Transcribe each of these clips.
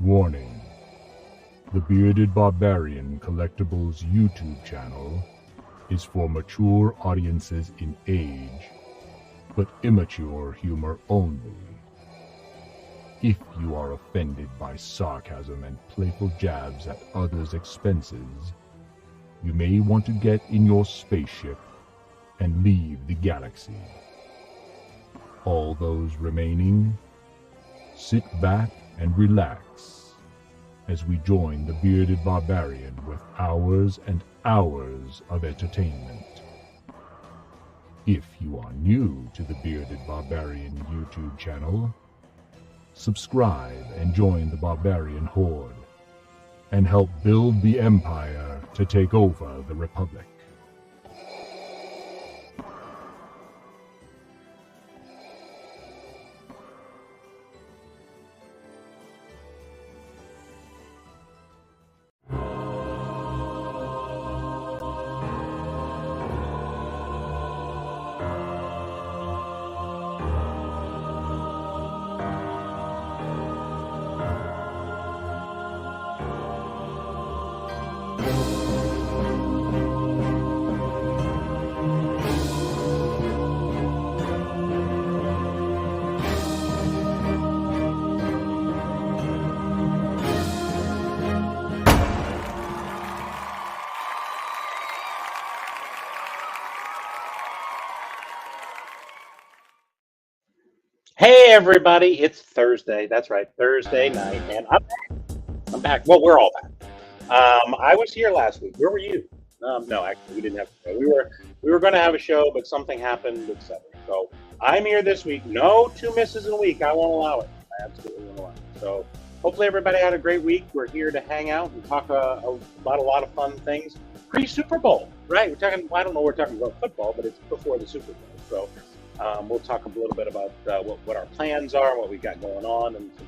Warning: the Bearded Barbarian Collectibles YouTube channel is for mature audiences in age, but immature humor only. If you are offended by sarcasm and playful jabs at others' expenses, you may want to get in your spaceship and leave the galaxy. All those remaining, sit back and relax as we join the Bearded Barbarian with hours and hours of entertainment. If you are new to the Bearded Barbarian YouTube channel, subscribe and join the Barbarian Horde, and help build the Empire to take over the Republic. Hey everybody, it's Thursday. That's right, Thursday night, and I'm back. Well, we're all back. I was here last week. Where were you? No, actually, we didn't have a show. We were going to have a show, but something happened, etc. So I'm here this week. No 2 misses in a week. I won't allow it. I absolutely won't allow it. So hopefully everybody had a great week. We're here to hang out and talk about a lot of fun things. Pre-Superbowl, right? We're talking. I don't know. We're talking about football, but it's before the Super Bowl. So. We'll talk a little bit about what our plans are, what we've got going on, and some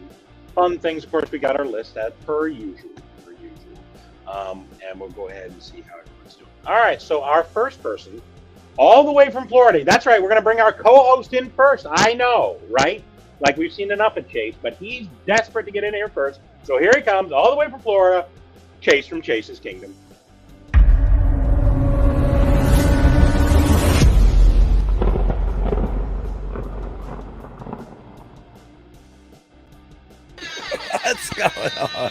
fun things. Of course, we got our list as per usual. And we'll go ahead and see how everyone's doing. All right, so our first person, all the way from Florida. That's right, we're going to bring our co-host in first. I know, right? Like we've seen enough of Chase, but he's desperate to get in here first. So here he comes, all the way from Florida, Chase from Chase's Kingdom. What's going on?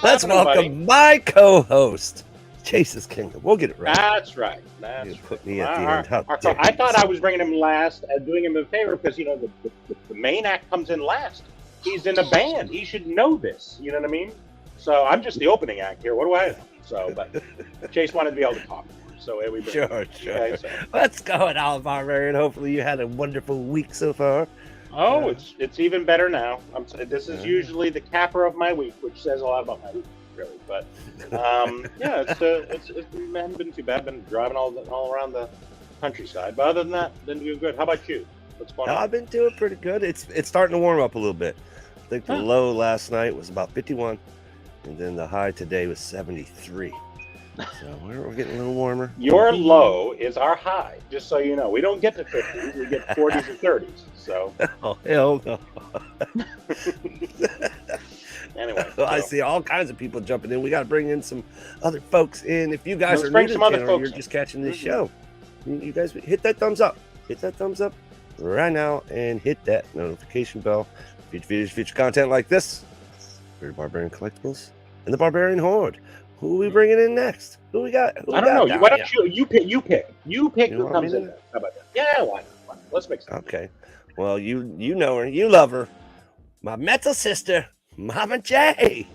Let's welcome my co-host, Chase's Kingdom. We'll get it right. That's right. That's you right. Put me at the end. I thought I was bringing him last, doing him a favor because the main act comes in last. He's in a band. He should know this. You know what I mean? So I'm just the opening act here. What do I know? So, but Chase wanted to be able to talk more. So here we go. Sure. Okay, so. What's going on, Barbarian? Hopefully you had a wonderful week so far. Oh, it's even better now. This is usually the capper of my week, which says a lot about my week, really. But yeah, it hasn't been too bad. Been driving all around the countryside, but other than that, been doing good. How about you? What's going on? I've been doing pretty good. It's starting to warm up a little bit. I think the low last night was about 51, and then the high today was 73. So we're getting a little warmer. Your low is our high, just so you know. We don't get to 50s, we get 40s and 30s. So. Oh, hell no. Anyway. So. I see all kinds of people jumping in. We got to bring in some other folks in. If you guys are new to the channel, you're just catching this show, you guys hit that thumbs up. Hit that thumbs up right now and hit that notification bell. Future content like this. Bearded Barbarian Collectibles and the Barbarian Horde. Who are we bringing in next? Who we got? I don't know. Why don't you pick? You pick who comes in. How about that? Yeah, why not? Let's make sense. Okay. Well, you know her. You love her. My metal sister, Mama J.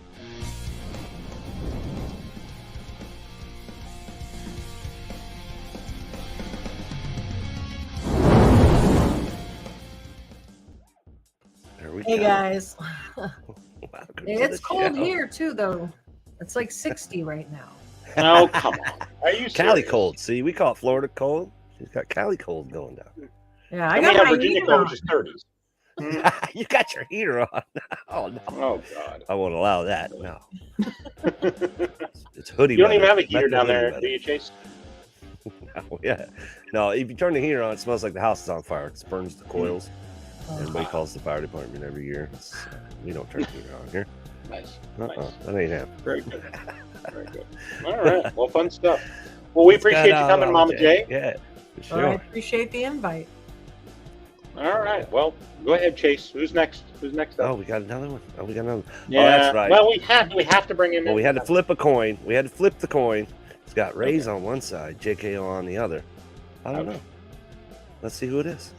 Hey guys. It's cold here too, though. It's like 60 right now. Oh, come on. Are you serious? Cali cold. See, we call it Florida cold. She's got Cali cold going down. Yeah, I got my Virginia cold, which is 30s. You got your heater on. Oh, no. Oh, God. I won't allow that. No. It's hoodie. You don't even have a heater down there, do you, Chase? No, yeah. No, if you turn the heater on, it smells like the house is on fire. It burns the coils. Everybody calls the fire department every year. We don't turn heat on here. Nice. Nice. Nice. That ain't happening. Very good. Very good. All right. Well, fun stuff. Well, we appreciate you coming, Mama J. Yeah, for sure. Well, I appreciate the invite. All right. Well, go ahead, Chase. Who's next? Who's next up? Oh, we got another one. Oh, we got another one. Yeah. Oh, that's right. Well, we have to bring him in. Well, we had to flip a coin. We had to flip the coin. It's got Rays on one side, JKO on the other. I don't know. Let's see who it is.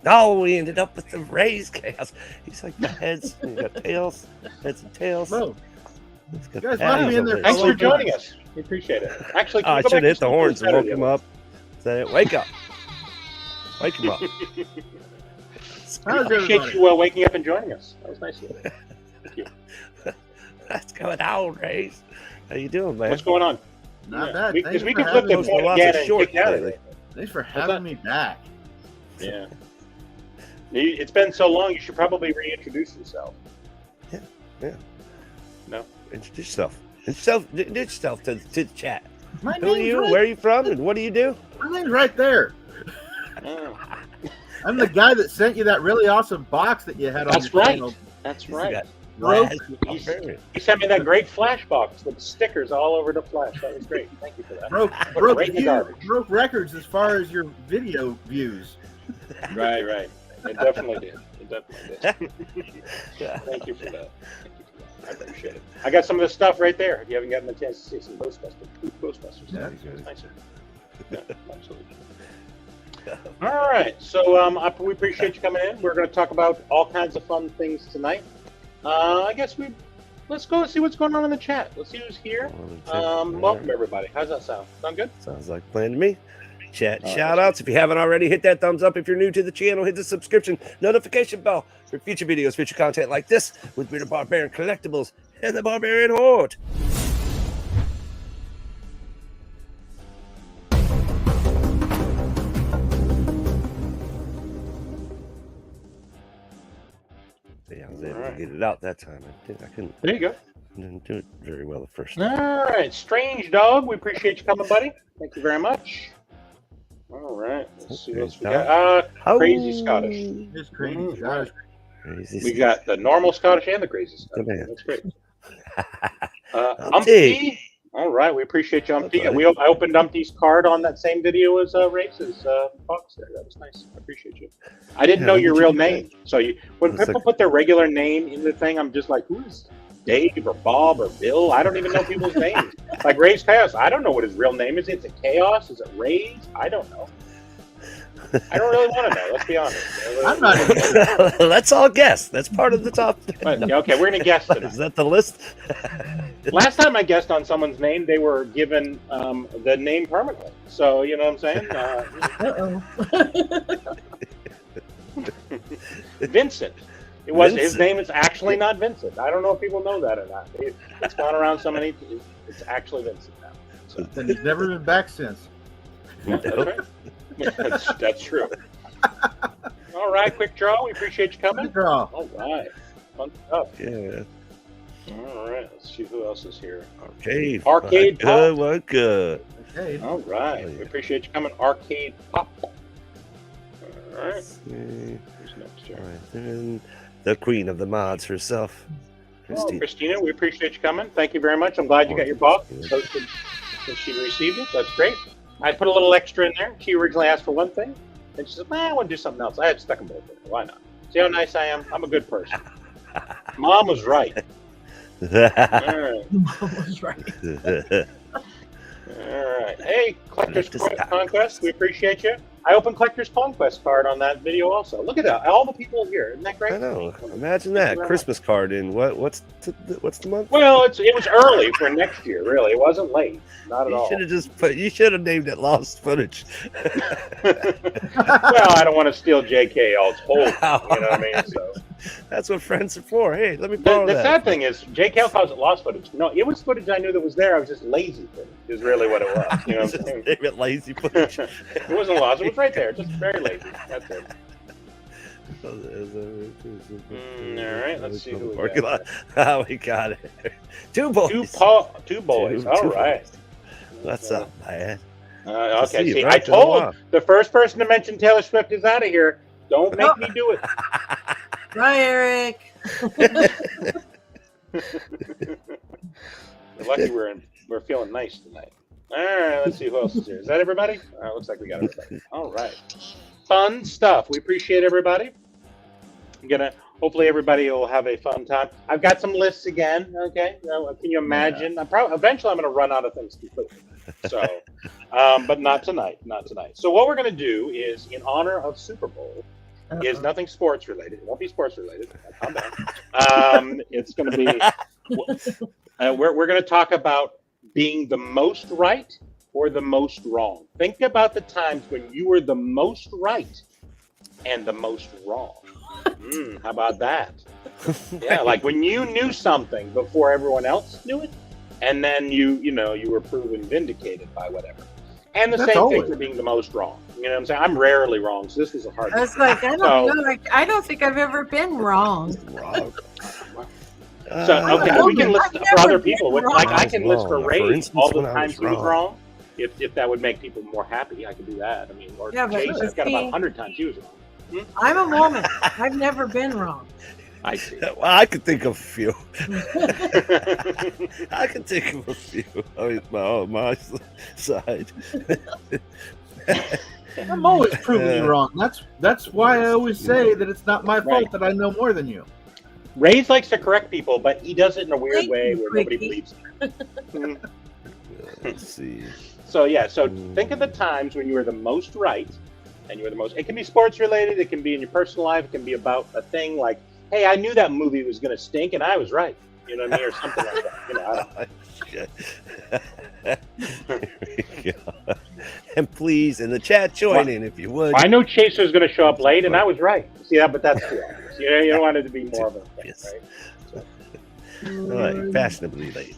No, we ended up with the Rays chaos. He's like the heads, and you got tails, heads and tails. Bro, He's got you guys want to be in there. Thanks for joining us. We appreciate it. Actually, I should have hit the horns and woke him up. Said, "Wake up! Wake him up!" I appreciate you waking up and joining us. That was nice of you. Thank you. What's going on, Rays? How you doing, man? What's going on? Not bad. Because we Thanks can for flip the having coin me. again and kick out of it. Thanks for having me back. Yeah. It's been so long, you should probably reintroduce yourself. Yeah. No? Introduce yourself. Introduce yourself to the chat. My Who are name's you? right, Where are you from? And what do you do? My name's right there. Oh, I'm the guy that sent you that really awesome box that you had on that's your right. channel. That's right. Bro, You sent me that great flash box with stickers all over the flash. That was great. Thank you for that. broke records as far as your video views. Right. It definitely did. Thank you for that. I appreciate it. I got some of the stuff right there. If you haven't gotten a chance to see some Ghostbusters. Yeah, It's nice. Yeah, absolutely. All right. So we appreciate you coming in. We're going to talk about all kinds of fun things tonight. I guess let's go and see what's going on in the chat. Let's see who's here. Welcome everybody. How's that sound? Sound good? Sounds like a plan to me. Chat shout outs. If you haven't already, hit that thumbs up. If you're new to the channel, hit the subscription notification bell for future videos, future content like this with Bearded Barbarian Collectibles and the Barbarian Horde. Yeah, I was able to get it out that time. I couldn't. There you go. Didn't do it very well the first All time. right. Strange Dog. We appreciate you coming, buddy. Thank you very much. All right. Let's see what else we got. Crazy Scottish. It's crazy. Scottish. We got the normal Scottish and the crazy Scottish. That's great. Umpty. All right, we appreciate you, Umpty. I opened Umpty's card on that same video as Race's box there. That was nice. I appreciate you. I didn't know your real name. So when people put their regular name in the thing, I'm just like, who's Dave or Bob or Bill? I don't even know people's names. Like Ray's Chaos, I don't know what his real name is. Is it Chaos? Is it Ray's? I don't know. I don't really want to know. Let's be honest. I'm not even Let's all guess. That's part of the top. Okay, we're gonna guess tonight. Is that the list? Last time I guessed on someone's name, they were given the name permanently. So you know what I'm saying? Vincent. His name is actually not Vincent. I don't know if people know that or not. It's gone around so many. It's actually Vincent now. So. And he's never been back since. That's right. That's true. All right, quick draw. We appreciate you coming. Quick draw. All right, fun stuff. Yeah. All right, let's see who else is here. Arcade Pop. One good. Okay. All right, we appreciate you coming. Arcade Pop. All right. Who's next here? All right. Then the queen of the mods herself, Christina. Christina, we appreciate you coming. Thank you very much. I'm glad you got your box posted when she received it. That's great. I put a little extra in there. She originally asked for one thing, and she said, I want to do something else. I had stuck them both in there. Why not? See how nice I am? I'm a good person. Mom was right. All right. Mom was right. All right. Hey, Collector's Conquest, we appreciate you. I opened Collector's Conquest card on that video also. Look at that. All the people here. Isn't that great? I know. Imagine that. Christmas card in what's the month? Well, it was early for next year, really. It wasn't late. Not at all. You should have named it Lost Footage. Well, I don't want to steal J.K. All's whole. You know what I mean? So that's what friends are for. Hey, let me borrow that. The sad thing is, J.K. calls it lost footage. No, it was footage I knew that was there. I was just lazy footage. Is really what it was. You know what I'm saying? Name it lazy footage. It wasn't lost. It was right there. Just very lazy. That's it. All right, let's see who we got. Oh, we got it. Two boys. Two boys. All right. What's up, man? Okay, see, I told the first person to mention Taylor Swift is out of here. Don't make me do it. Bye, Eric. Lucky we're feeling nice tonight. All right, let's see who else is here. Is that everybody? Looks like we got everybody. All right. Fun stuff. We appreciate everybody. Hopefully everybody will have a fun time. I've got some lists again. Okay, can you imagine? Yeah. Eventually I'm going to run out of things completely. So, but not tonight. Not tonight. So what we're going to do is, in honor of Super Bowl, is nothing sports related. It won't be sports related. Calm down. It's going to be. We're going to talk about being the most right or the most wrong. Think about the times when you were the most right and the most wrong. How about that? Yeah, like when you knew something before everyone else knew it, and then you were proven vindicated by whatever. And the same thing for being the most wrong. You know what I'm saying? I'm rarely wrong, so this was a hard one. It's like, I don't know. Like, I don't think I've ever been wrong. So, okay, we can list for other people. Like, I can list for Ray all the times he was wrong. If that would make people more happy, I could do that. I mean, or Chase, I've got about 100 times he was wrong. I'm a woman. I've never been wrong. I see. Well, I could think of a few. I can think of a few. On my side. I'm always proving you wrong. That's why I always say that it's not my fault that I know more than you. Ray likes to correct people, but he does it in a weird way where nobody believes him. Let's see. So think of the times when you were the most right, and you were the most. It can be sports related. It can be in your personal life. It can be about a thing like, hey, I knew that movie was going to stink, and I was right. You know what I mean, or something like that. You know. There we go. And please, in the chat, join in if you would. I know Chaser's going to show up late, and I was right. See that, but that's too obvious. You don't want it to be more of a thing, right? So. All right, fashionably late.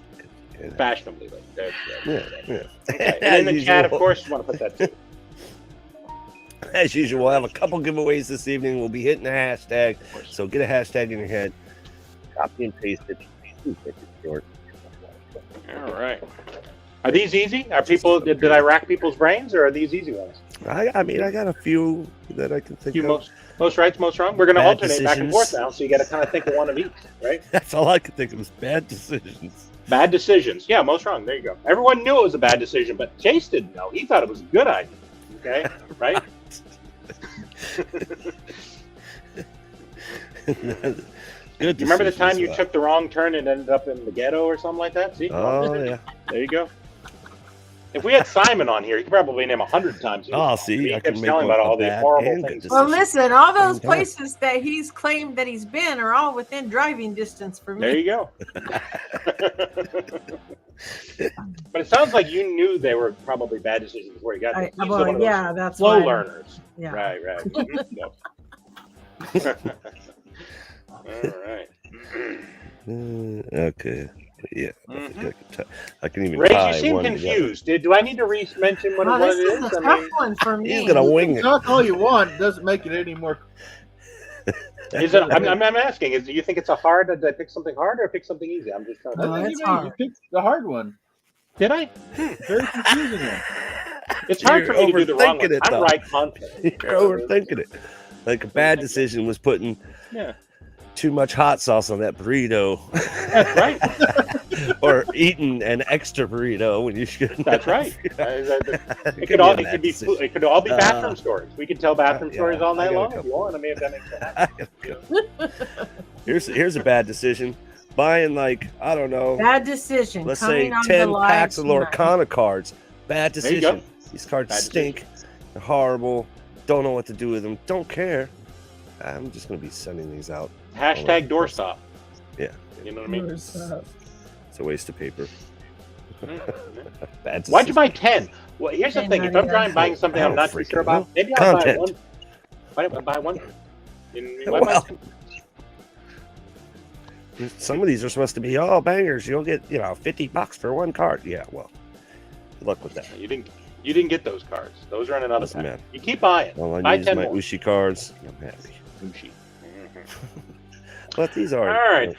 Fashionably late. That's right. Yeah. Okay. And in the chat, of course, you want to put that too. As usual, we'll have a couple giveaways this evening. We'll be hitting a hashtag, so get a hashtag in your head, copy and paste it. All right. Are these easy? Are people? Did I rack people's brains, or are these easy ones? I mean, I got a few that I can think of. Most rights, most wrong. We're going to alternate back and forth now, so you got to kind of think of one of each, right? That's all I could think of is bad decisions. Bad decisions. Yeah, most wrong. There you go. Everyone knew it was a bad decision, but Chase didn't know. He thought it was a good idea. Okay, right? Good. You remember the time you took the wrong turn and ended up in the ghetto or something like that? See? Oh, yeah. There you go. If we had Simon on here, he could probably name 100 times. See, he keeps telling about all the horrible things. Well, listen, all those places that he's claimed that he's been are all within driving distance for me. There you go. But it sounds like you knew they were probably bad decisions before you got there. Yeah, that's slow learners. Yeah. Right. All right. Okay. Yeah. I can even. Ray, you seem confused. Do I need to mention what it is? This is a tough one for me. He's gonna wing it. Talk all you want. It doesn't make it any more. Is it? I'm asking. Do you think it's a hard? Did I pick something hard or pick something easy? I'm just trying to. You picked the hard one. Did I? Very confusing one. It's hard for me to do the wrong one. I'm right confident. You're overthinking it. Like a bad decision was putting too much hot sauce on that burrito. That's right. Or eating an extra burrito when you shouldn't. That's right. It could all be bathroom stories. We could tell bathroom stories all night long if you want. I mean, if that makes sense. Here's a bad decision. Buying I don't know. Bad decision. Let's say 10 packs of Lorcana cards. Bad decision. These cards stink. They're horrible. Don't know what to do with them. Don't care. I'm just going to be sending these out. Hashtag doorstop. Yeah. You know what I mean? It's a waste of paper. Bad decision. Why'd you buy 10? Well, here's the thing. If I'm buying something I'm not too sure about, maybe I'll buy one. Why don't I buy one? Some of these are supposed to be all bangers. You'll get, $50 for one card. Yeah, well, good luck with that. You didn't get those cards. Those are in another pack. Man. You keep buying. All I buy need 10 is my more. Ushi cards. I'm happy. Sushi. But these are all right.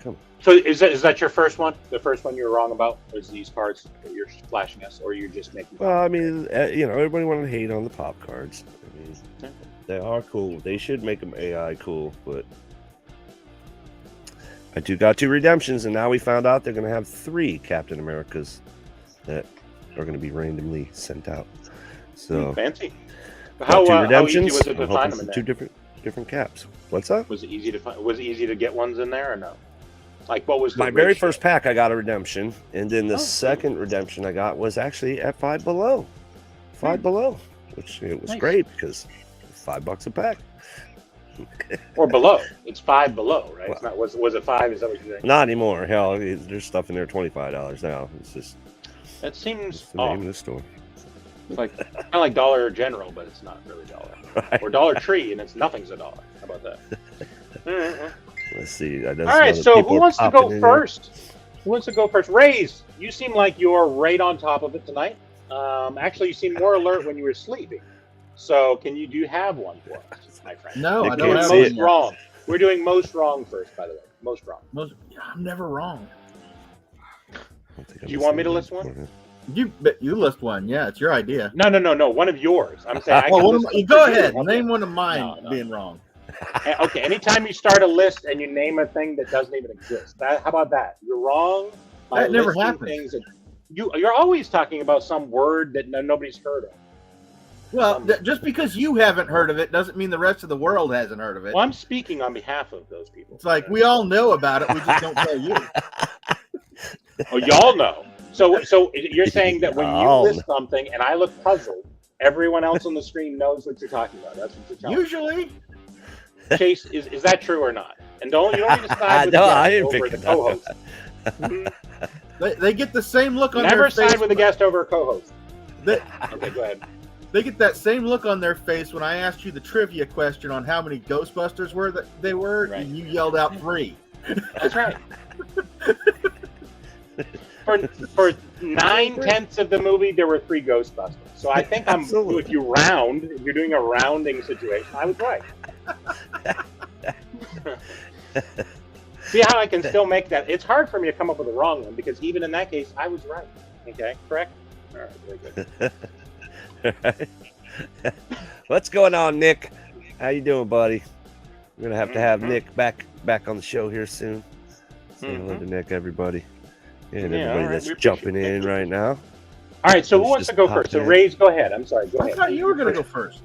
Come on. So is that your first one? The first one you were wrong about was these cards that you're flashing us, or you're just making? Well, I mean, everybody wanted to hate on the pop cards. I mean, they are cool. They should make them AI cool, but I do got 2 redemptions, and now we found out they're going to have 3 Captain Americas that are going to be randomly sent out. So fancy. How 2 redemptions? How easy was it to find them in there? 2 different caps. What's up? Was it easy to find? Was it easy to get ones in there or no? Like what was the my very first pack? I got a redemption, and then the second redemption I got was actually at Five Below, which it was great because $5 a pack. Or below. It's $5 below, right? Well, it's not. Was it 5? Is that what you're saying? Not anymore. Hell, there's stuff in there $25 now. It's just. That seems the name of the store. It's like kind of like Dollar General, but it's not really Dollar. Right. Or Dollar Tree, and it's nothing's a dollar. How about that? Let's see. All right. So who wants to go first? Who wants to go first? Raise. You seem like you're right on top of it tonight. Actually, you seem more alert when you were sleeping. So do you have one for us, my friend? No, Nick, I don't have most wrong. We're doing most wrong first, by the way. Most wrong. I'm never wrong. Do you want me to list one? You list one. Yeah, it's your idea. No. One of yours. I'm saying. Go ahead. Name one of mine being wrong. Okay. Anytime you start a list and you name a thing that doesn't even exist, how about that? You're wrong. That never happens. You're always talking about some word that nobody's heard of. Well, just because you haven't heard of it doesn't mean the rest of the world hasn't heard of it. Well, I'm speaking on behalf of those people. It's like we all know about it. We just don't tell you. Oh, y'all know. So you're saying that when you list something and I look puzzled, everyone else on the screen knows what you're talking about. That's what you're telling Usually. Chase, is that true or not? And you don't need to side with the guest over the co-host. They get the same look on their face. Never side with a guest over a co-host. Okay, go ahead. They get that same look on their face when I asked you the trivia question on how many Ghostbusters they were, right. And you yelled out 3. That's right. For 9/10 of the movie, there were 3 Ghostbusters. So I think if you're doing a rounding situation, I was right. See how I can still make that? It's hard for me to come up with a wrong one because even in that case, I was right. Okay, correct? All right, very good. What's going on, Nick? How you doing, buddy? We're gonna have Nick back on the show here soon. Say hello to Nick, everybody, and everybody that's jumping in right now. All right, so who wants to go first? So Rays, go ahead. I'm sorry, go ahead. I thought you were gonna go first.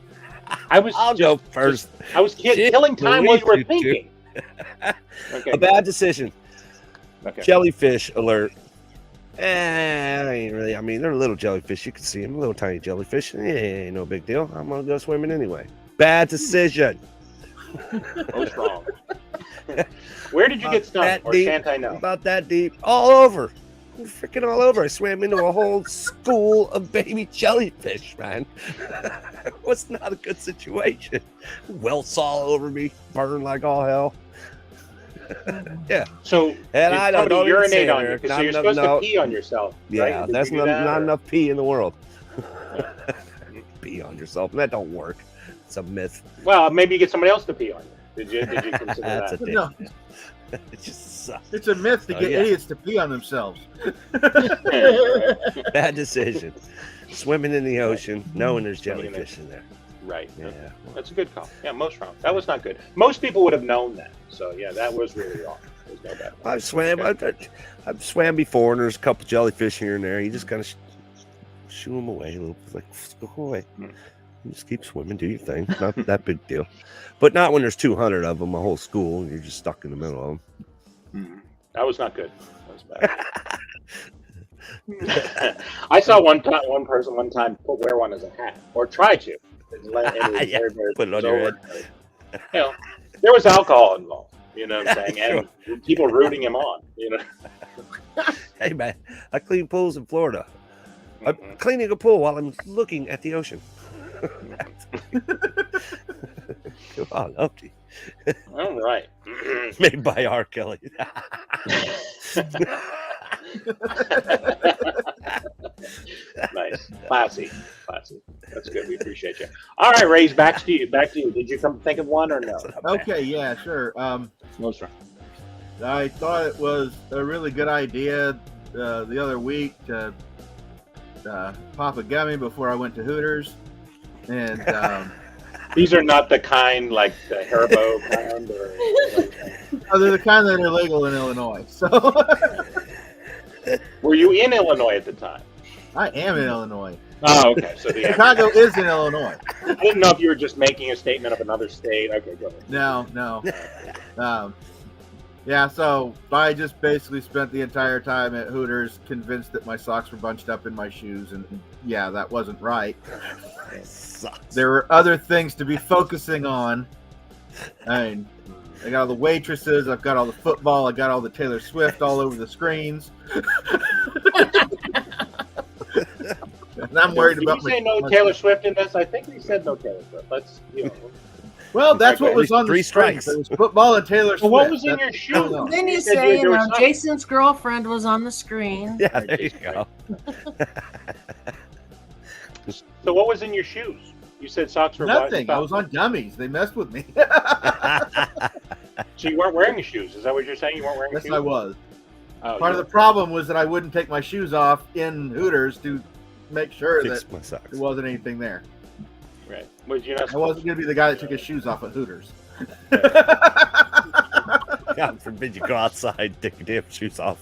I'll go first. I was killing time while you were thinking. Okay. A bad decision. Okay. Jellyfish alert. Ain't really. I mean, they're little jellyfish. You can see them, little tiny jellyfish. Ain't no big deal. I'm gonna go swimming anyway. Bad decision. Most wrong. Where did you get stung, or shan't I know? About that deep. All over. Freaking all over. I swam into a whole school of baby jellyfish, man. It was not a good situation. Welts all over me, burned like all hell. Yeah. So and I don't know urinate on you. So you're supposed to pee on yourself. Yeah, right? that's not enough pee in the world. Pee on yourself. That don't work. It's a myth. Well, maybe you get somebody else to pee on you. Did you consider that? No. It just sucks. It's a myth to get idiots to pee on themselves. Bad decision. Swimming in the ocean, knowing there's jellyfish in there. Right. Yeah. That's a good call. Yeah, most wrong. That was not good. Most people would have known that. So yeah, that was really wrong. There's no doubt. I've swam before, and there's a couple jellyfish here and there. You just kind of shoo them away a little. Like, go away. You just keep swimming, do your thing. Not that big deal. But not when there's 200 of them, a whole school, and you're just stuck in the middle of them. That was not good. That was bad. I saw one person one time wear one as a hat, or try to. Yeah, put it on your head. You know, there was alcohol involved. You know what I'm saying? And people rooting him on. You know. Hey man, I clean pools in Florida. I'm cleaning a pool while I'm looking at the ocean. Come on, Upty. All right. Made by R. Kelly. Nice. Classy. That's good. We appreciate you. All right, Ray's back to you. Did you come think of one or no? Okay, yeah, sure. Most right. I thought it was a really good idea the other week to pop a gummy before I went to Hooters, and these are not the kind like the Haribo kind, or they're the kind that are legal in Illinois. So, were you in Illinois at the time? I am in Illinois. Oh, okay. So Chicago is in Illinois. I didn't know if you were just making a statement of another state. Okay, go ahead. No. Yeah, so I just basically spent the entire time at Hooters convinced that my socks were bunched up in my shoes, and yeah, that wasn't right. There were other things to be focusing on. I mean, I got all the waitresses, I've got all the football, I got all the Taylor Swift all over the screens. And I'm worried about. Did you say no Taylor Swift in this? I think we said no Taylor Swift. Let's, Well, that's what was on the strikes. It was football and Taylor Swift. Well, what was in your shoe? Then you say, Jason's girlfriend was on the screen. Yeah, there you go. So what was in your shoes? You said socks were nothing. I was on gummies. They messed with me. So you weren't wearing shoes? Is that what you're saying? You weren't wearing shoes? Yes, I was. Oh, Part of the problem was that I wouldn't take my shoes off in Hooters to make sure that there wasn't anything there. Right. I wasn't going to be the guy that took his shoes off at Hooters. God forbid you go outside, take your damn shoes off.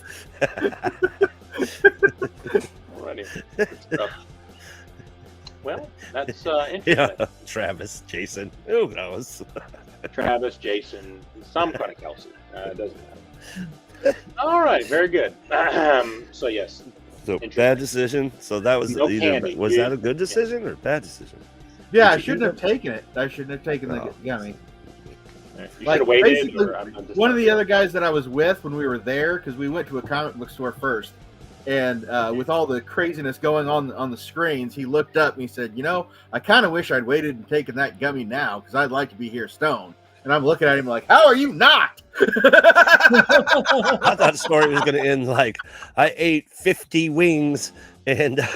Well, that's interesting. Yeah, Travis, Jason, who knows? Travis, Jason, some kind of Kelsey. It doesn't matter. All right, very good. So yes. So bad decision. So that was No candy. Was that a good decision or bad decision? Yeah, I shouldn't have taken it. I shouldn't have taken the gummy. You should have waited. One of the other guys that I was with when we were there, because we went to a comic book store first, and with all the craziness going on the screens, he looked up and he said, I kind of wish I'd waited and taken that gummy now, because I'd like to be here stoned. And I'm looking at him like, how are you not? I thought the story was going to end like, I ate 50 wings and a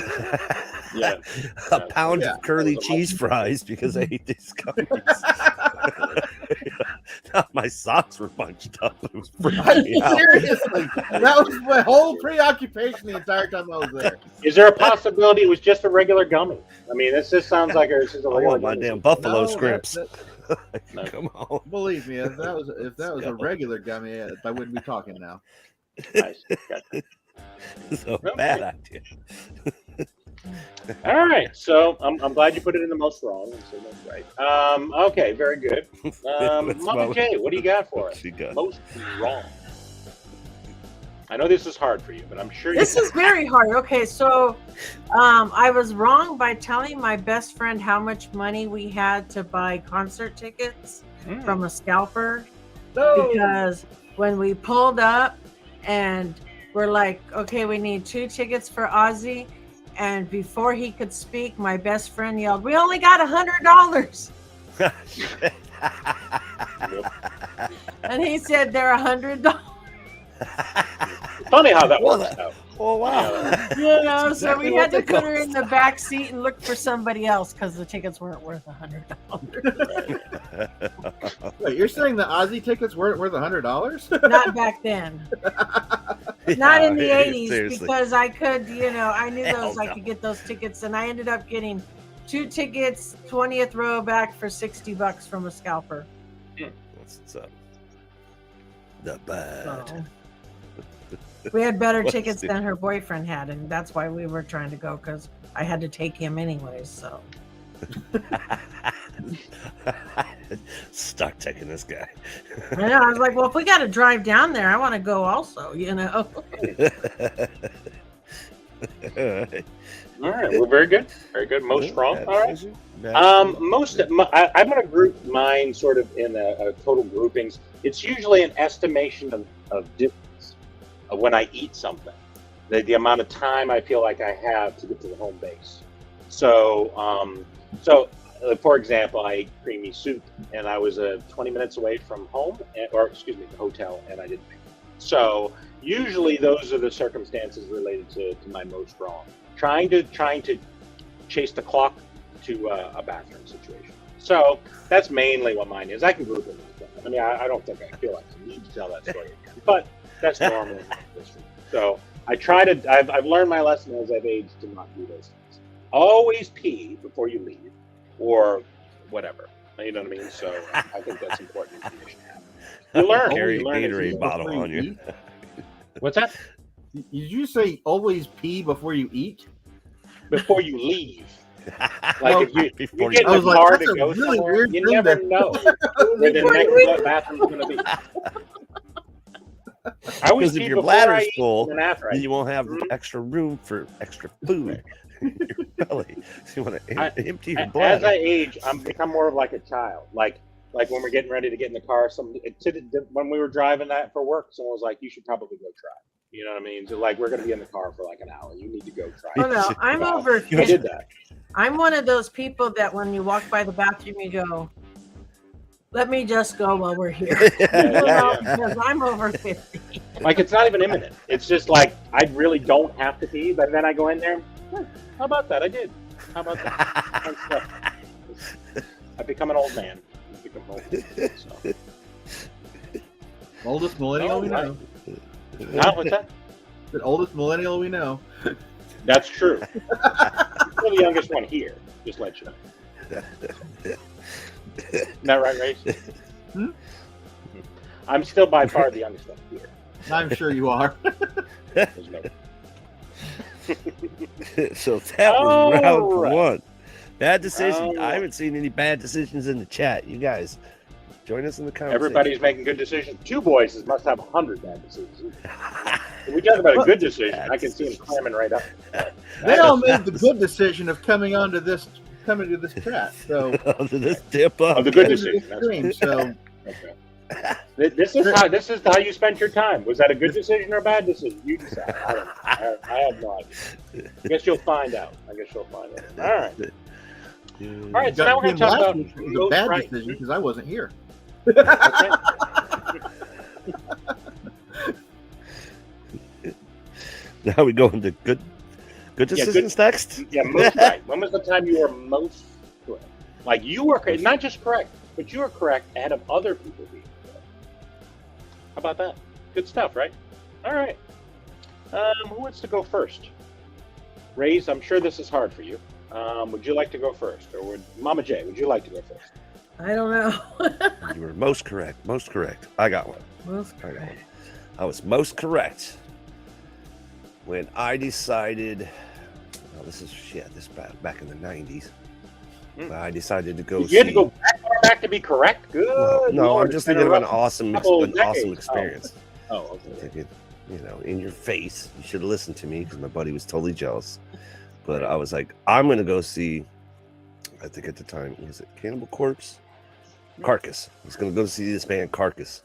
pound of curly cheese fries because I ate these gummies. My socks were bunched up. It was freaking out. Seriously, that was my whole preoccupation the entire time I was there. Is there a possibility it was just a regular gummy? I mean, this just sounds like it's just a regular. I want my damn buffalo scrimps. No. Come on. Believe me, if that was a regular gummy, I wouldn't be talking now. Nice. Gotcha. It's a bad idea. All right, so I'm glad you put it in the most wrong. So that's right. Okay, very good. Mama J, what do you got for us? Most wrong. I know this is hard for you, but I'm sure this is very hard. Okay, so I was wrong by telling my best friend how much money we had to buy concert tickets from a scalper. Because when we pulled up and we're like, okay, we need 2 tickets for Ozzy. And before he could speak, my best friend yelled, "We only got $100." And he said, "They're $100." Funny how that works out. Oh wow! So we had to put her in the back seat and look for somebody else because the tickets weren't worth $100. Wait, you're saying the Ozzy tickets weren't worth $100? Not back then. Not in the 80s, seriously. Because I could, I knew I could get those tickets, and I ended up getting 2 tickets, 20th row back for $60 from a scalper. What's up? Not bad. So, we had better tickets than her boyfriend had, and that's why we were trying to go, because I had to take him anyways. So stuck taking this guy. I know. I was like, well, if we got to drive down there, I want to go also. All right, well, very good, most wrong. All right. I'm going to group mine sort of in a total groupings. It's usually an estimation of distance of when I eat something, the amount of time I feel like I have to get to the home base. So, for example, I ate creamy soup, and I was 20 minutes away from home, the hotel, and I didn't make it. So usually those are the circumstances related to my most wrong. Trying to chase the clock to a bathroom situation. So that's mainly what mine is. I can group it. I mean, I don't think I feel like I need to tell that story again, but that's normal. So I try to. I've learned my lesson as I've aged to not do those things. Always pee before you leave, or whatever. You know what I mean? So I think that's important information to have. You learn. Carry a you learn Gatorade bottle on you. What's that? Did you say always pee before you eat? Before you leave. Like if you get in I the was like, car that's to a go really somewhere, weird you thing never to- know where the next bathroom's going to be. I always Because if pee your before bladder's I eat full, and after I then eat. you won't have extra room for extra food in your belly. So you want to empty your As bladder. I age, I'm become more of like a child. Like when we're getting ready to get in the car, when we were driving that for work, someone was like, "You should probably go try." You know what I mean? So like, we're going to be in the car for like an hour. You need to go try. Oh no, I'm over I 50. did that. I'm one of those people that when you walk by the bathroom, you go, "Let me just go while we're here." Because I'm over 50. Like it's not even imminent. It's just like I really don't have to pee, but then I go in there. How about that? I did. How about that? I've become an old man. I've become old. So. Oldest millennial we know. What's that? The oldest millennial we know. That's true. You're the youngest one here. Just let you know. Isn't that right, Ray? Hmm? I'm still by far the youngest one here. I'm sure you are. There's no... So that was round right. one. Bad decision. All I right. haven't seen any bad decisions in the chat. You guys, join us in the conversation. Everybody's making good decisions. Two voices must have 100 bad decisions. If we talk about a good decision, I can see them climbing right up. They all made the good decision of coming to this chat. So To this dip up. Oh, the good This decision. is That's extreme, so okay. This is how you spent your time. Was that a good decision or a bad decision? You decide. I don't know. I have no idea. I guess you'll find out. All right. All right. So now we're going to talk about it was a bad right. decision because I wasn't here. Okay. Now we go into good decisions next. Yeah, most right. When was the time you were most correct? Like you were not just correct, but you were correct ahead of other people being correct. How about that? Good stuff, right? All right. Who wants to go first? Raze, I'm sure this is hard for you. Would you like to go first, or would Mama J? Would you like to go first? I don't know. You were most correct. Most correct. I got one. Most I got correct. one. I was most correct when I decided. Oh, this is back in the 90s. I decided to go. You had to go back to be correct. Good. Well, no, Lord, I'm just it's been thinking a of an rough awesome couple of decades. experience. Oh, okay. Thinking, in your face. You should have listened to me because my buddy was totally jealous. But I was like, I'm gonna go see. I think at the time was it Cannibal Corpse, Carcass. I was gonna go see this band Carcass.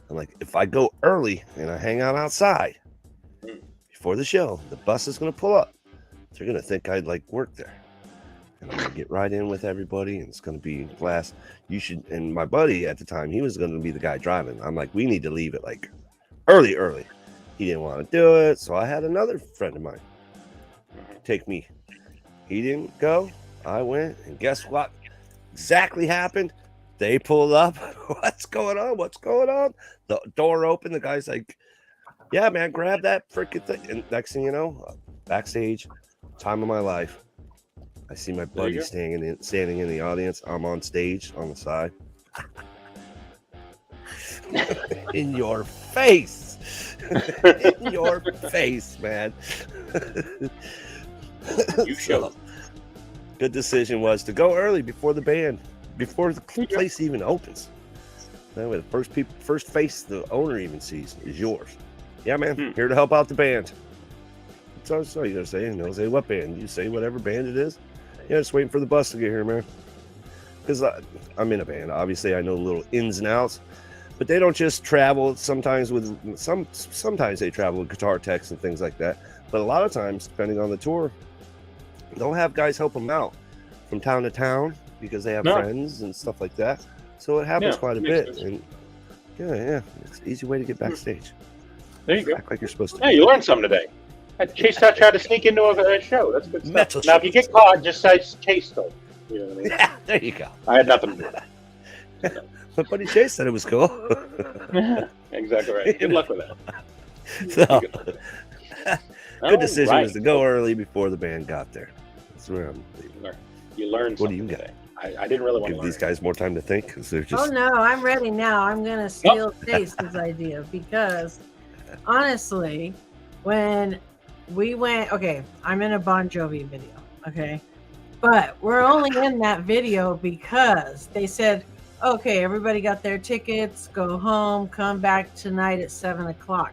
I'm like, if I go early and I hang out outside before the show, the bus is gonna pull up. They're gonna think I'd like work there. And I'm gonna get right in with everybody, and it's gonna be blast. You should. And my buddy at the time, he was gonna be the guy driving. I'm like, we need to leave it like early. He didn't want to do it, so I had another friend of mine take me. He didn't go. I went, and guess what? Exactly happened. They pulled up. What's going on? The door opened. The guy's like, "Yeah, man, grab that freaking thing." And next thing you know, backstage, time of my life. I see my buddy standing in the audience. I'm on stage on the side. In your face. In your face, man. You showed. Good decision was to go early before the place even opens. That way, the first face the owner even sees is yours. Yeah, man, here to help out the band. So you gotta say, say what band? You say whatever band it is. Yeah, just waiting for the bus to get here, man. Because I'm in a band. Obviously, I know little ins and outs, but they don't just travel. Sometimes they travel with guitar techs and things like that. But a lot of times, depending on the tour, they'll have guys help them out from town to town because they have friends and stuff like that. So it happens quite a bit. Sense. And it's an easy way to get backstage. There you go. Act like you're supposed to. Yeah, you learned something today. Chase tried to sneak into a show. That's good stuff. Metal now, if you get caught, just say Chase stole. You know what I mean? Yeah, there you go. I had nothing to do with that. My buddy Chase said it was cool. Exactly right. Good luck with that. So, good Oh, decision right. was to go early before the band got there. That's where I'm leaving. You learned What do something you got? today. I didn't really want to Give learn. these guys more time to think because they're just. Oh no, I'm ready now. I'm gonna steal Chase's idea because honestly, when we went, okay, I'm in a Bon Jovi video, okay, but we're only in that video because they said, okay, everybody got their tickets, go home, come back tonight at 7:00.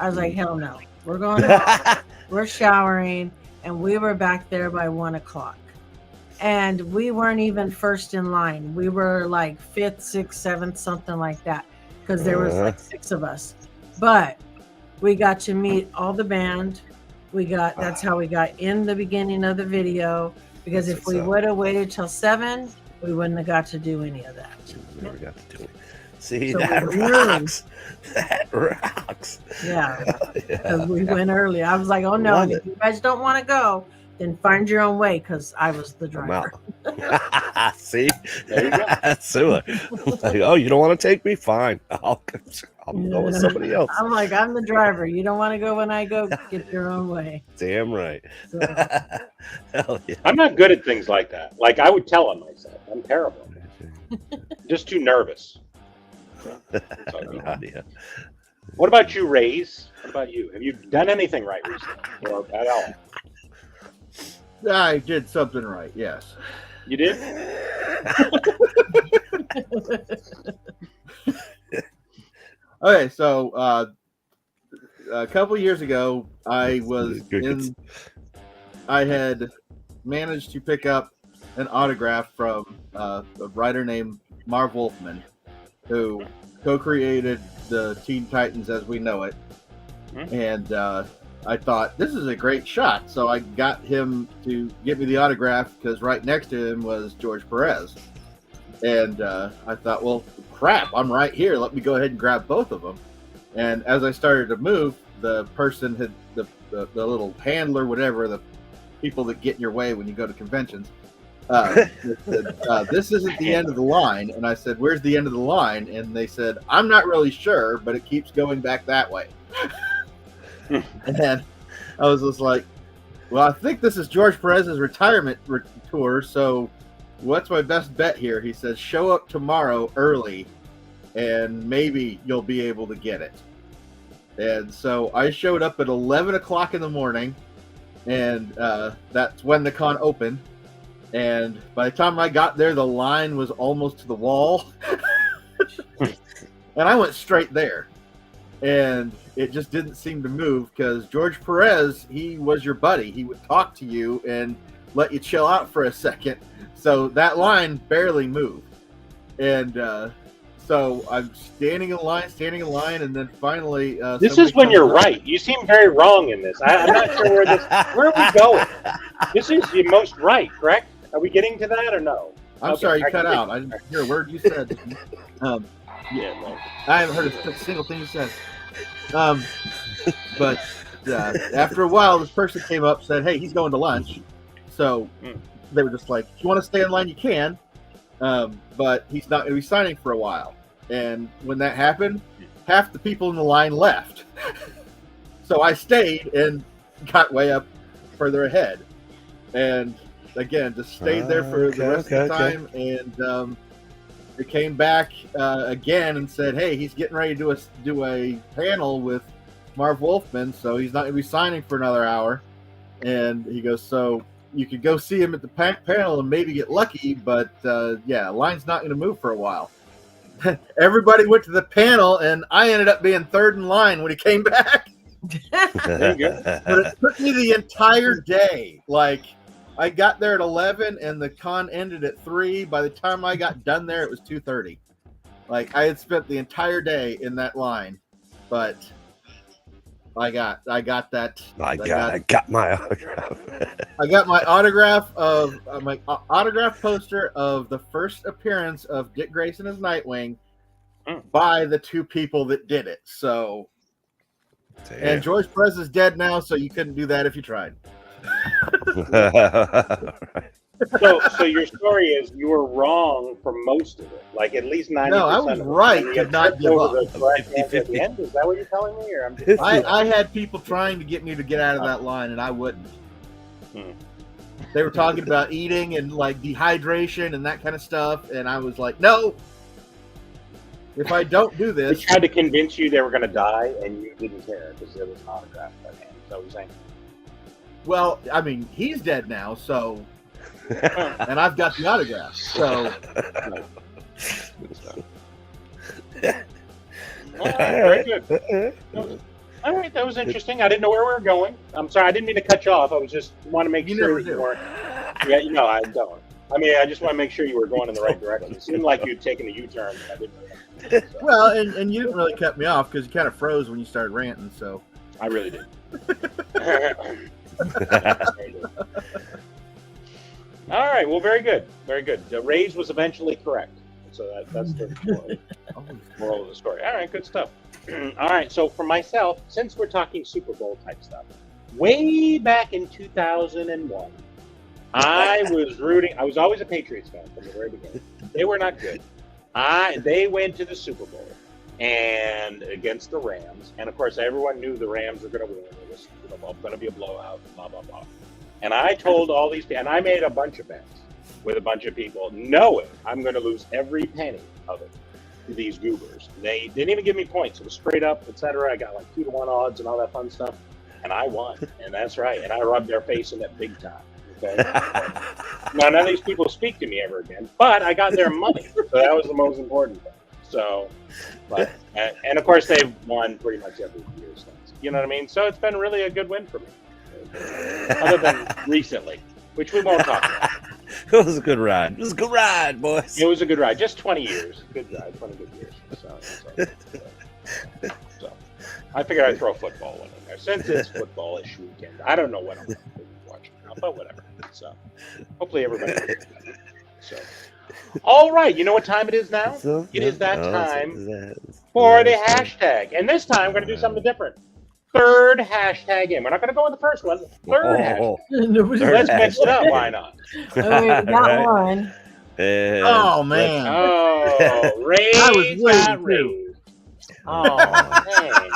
I was like, hell no, we're going to, we're showering, and we were back there by 1:00. And we weren't even first in line. We were like 5th, 6th, 7th, something like that, because there was like 6 of us. But we got to meet all the band. That's how we got in the beginning of the video. Because if we would have waited till 7, we wouldn't have got to do any of that. Never got to do it. See, So that we rocks. That rocks. Yeah, because we went early. I was like, oh no, Love if you guys don't want to go, then find your own way, because I was the I'm driver. out. See, There you go. that's Sue. Like, oh, you don't want to take me? Fine, I'll go with somebody else. I'm like, I'm the driver. You don't want to go when I go, get your own way. Damn right. So, Hell yeah. I'm not good at things like that. Like, I would tell on myself. I'm terrible. Just too nervous. That's all good. Yeah. What about you, Rays? What about you? Have you done anything right recently? Or at all? I did something right, yes. You did? Okay, so a couple years ago, I had managed to pick up an autograph from a writer named Marv Wolfman, who co-created the Teen Titans as we know it. And I thought, this is a great shot. So I got him to get me the autograph because right next to him was George Perez. And I thought, well, crap, I'm right here. Let me go ahead and grab both of them. And as I started to move, the person had, the little handler, whatever, the people that get in your way when you go to conventions, said, this isn't the end of the line. And I said, where's the end of the line? And they said, I'm not really sure, but it keeps going back that way. And I was just like, well, I think this is George Perez's retirement tour, so what's my best bet here? He says, show up tomorrow early, and maybe you'll be able to get it. And so I showed up at 11 o'clock in the morning, and that's when the con opened. And by the time I got there, the line was almost to the wall. And I went straight there. And it just didn't seem to move because George Perez, he was your buddy. He would talk to you and let you chill out for a second. So that line barely moved. And so I'm standing in line, and then finally... this is when you're right. You seem very wrong in this. I'm not sure where are we going? This is the most right, correct? Are we getting to that or no? I'm sorry, you cut out. I didn't hear a word you said. Yeah, no. I haven't heard a single thing you said. But after a while, this person came up and said, hey, he's going to lunch. So they were just like, if you want to stay in line, you can. But he's not going to be signing for a while. And when that happened, half the people in the line left. So I stayed and got way up further ahead. And again, just stayed there for the rest of the time. And they came back again and said, hey, he's getting ready to do a panel with Marv Wolfman, so he's not going to be signing for another hour. And he goes, so you could go see him at the panel and maybe get lucky, but line's not going to move for a while. Everybody went to the panel, and I ended up being third in line when he came back. There you go. But it took me the entire day. Like, I got there at 11, and the con ended at 3. By the time I got done there, it was 2:30. Like, I had spent the entire day in that line, but I got that. I got my autograph. I got my autograph of my autograph poster of the first appearance of Dick Grayson as Nightwing by the two people that did it. So, and George Perez is dead now, so you couldn't do that if you tried. So your story is you were wrong for most of it, like at least 90%. No, I was right to not give up. The correct answer at the end. Is that what you're telling me, or I'm just... I had people trying to get me to get out of that line, and I wouldn't. They were talking about eating and like dehydration and that kind of stuff, and I was like, no. If I don't do this, they tried to convince you they were going to die, and you didn't care because there was an autograph by hand. So we're saying, well, I mean, he's dead now, so, and I've got the autograph, so. All right, very good. All right, that was interesting. I didn't know where we were going. I'm sorry, I didn't mean to cut you off. I was just want to make sure you weren't. Yeah, no, I don't. I mean, I just want to make sure you were going in the right direction. It seemed like you'd taken a U-turn. I didn't know. So. Well, and you didn't really cut me off because you kind of froze when you started ranting. So I really did. All right. Well, very good. Very good. The Rays was eventually correct. So that's the moral of the story. All right. Good stuff. All right. So for myself, since we're talking Super Bowl type stuff, way back in 2001, I was rooting. I was always a Patriots fan from the very beginning. They were not good. They went to the Super Bowl and against the Rams, and of course everyone knew the Rams were going to win. It was going to be a blowout, blah blah blah. And I told all these people, and I made a bunch of bets with a bunch of people, knowing I'm going to lose every penny of it to these goobers. They didn't even give me points; it was straight up, etc. I got like 2-to-1 odds and all that fun stuff, and I won. And that's right, and I rubbed their face in it big time. Okay. Now, none of these people speak to me ever again, but I got their money, so that was the most important thing. So, but and of course they've won pretty much every year since. You know what I mean? So it's been really a good win for me, other than recently, which we won't talk about. It was a good ride. It was a good ride, boys. It was a good ride. Just 20 years. Good ride. 20 good years. So I figured I'd throw a football one in there since it's football-ish weekend. I don't know what I'm watching now, but whatever. So hopefully everybody knows that. So all right, you know what time it is now? It is that time for the hashtag. And this time we're going to do something different. Third hashtag in. We're not going to go with the first one. Third hashtag. Let's mix it up. Why not? Got one. Oh, man. Oh, Rays. I was waiting Rays. Oh, man.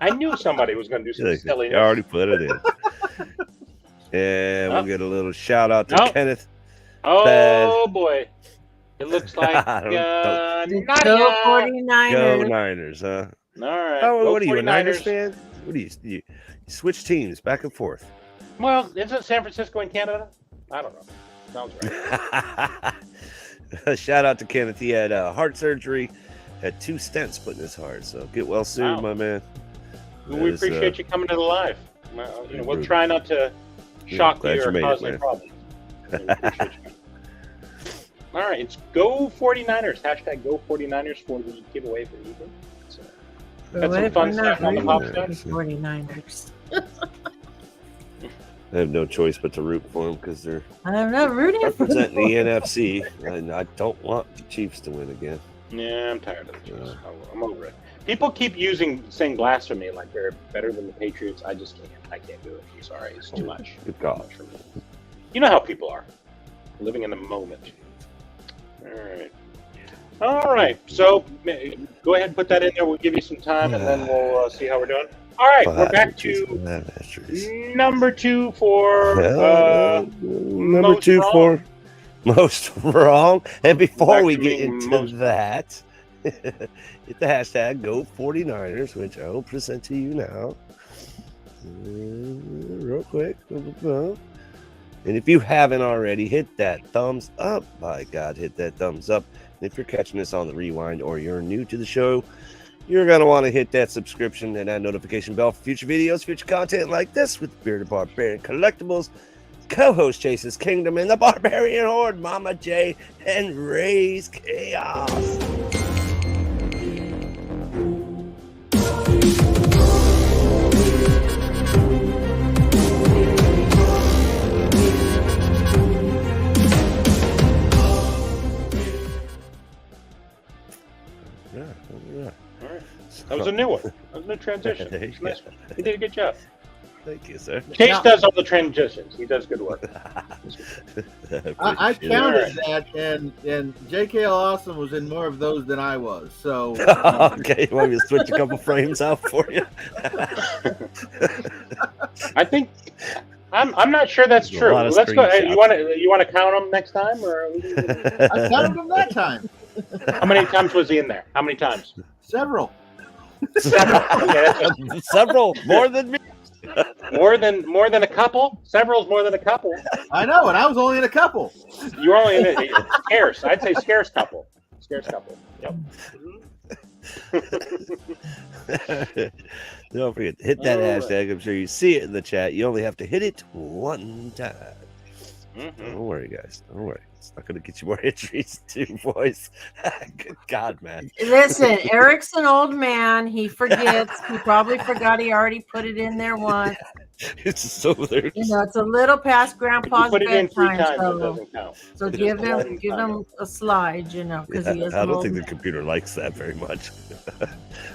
I knew somebody was going to do some silliness. I already put it in. And we'll get a little shout out to Kenneth. Oh, boy. It looks like Go 49ers. Go Niners, huh? All right. Oh, what are you, a Niners fan? What do you switch teams back and forth? Well, isn't San Francisco in Canada? I don't know. Sounds right. Shout out to Kenneth. He had heart surgery, had 2 stents put in his heart. So get well soon, my man. Well, we appreciate you coming to the live. We'll try not to shock you or cause any problems. All right, it's Go 49ers. Hashtag Go 49ers for the giveaway for the evening. So, got some fun stuff on the pop stuff. 49ers. I have no choice but to root for them because they're I'm not rooting for representing the NFC, and I don't want the Chiefs to win again. Yeah, I'm tired of the Chiefs. I'm over it. People keep saying blasphemy like they're better than the Patriots. I just can't. I can't do it. I'm sorry. It's too much. Good God. Too much for me. You know how people are. Living in the moment. All right. So go ahead and put that in there. We'll give you some time, and then we'll see how we're doing. All right. We're back to number 2 for number 2 for most wrong. And before we get into that, hit the hashtag Go 49ers, which I will present to you now. Real quick. And if you haven't already, hit that thumbs up. By God, hit that thumbs up. And if you're catching this on the rewind or you're new to the show, you're going to want to hit that subscription and that notification bell for future videos, future content like this with Bearded Barbarian Collectibles, co-host Chase's Kingdom, and the Barbarian Horde, Mama J, and Ray's Chaos. That was a new one. That was a new transition. Nice one. You did a good job. Thank you, sir. Chase does all the transitions. He does good work. I counted that, and JKL Awesome was in more of those than I was. So okay, you want me to switch a couple frames out for you? I think I'm not sure that's true. Let's go. You want to count them next time, or I counted them that time. How many times was he in there? How many times? Several. Several, more than me. More than a couple. Several's more than a couple. I know, and I was only in a couple. You were only in a scarce. I'd say scarce couple. Scarce couple. Yep. Don't forget to hit that hashtag. I'm sure you see it in the chat. You only have to hit it one time. Don't worry, guys. Don't worry. It's not going to get you more entries, too, boys. Good God, man. Listen, Eric's an old man. He forgets. He probably forgot he already put it in there once. It's just over there. You know, it's a little past Grandpa's put it in 3 times. It so, doesn't count. So give him a slide, you know, because he is. I don't think the computer likes that very much.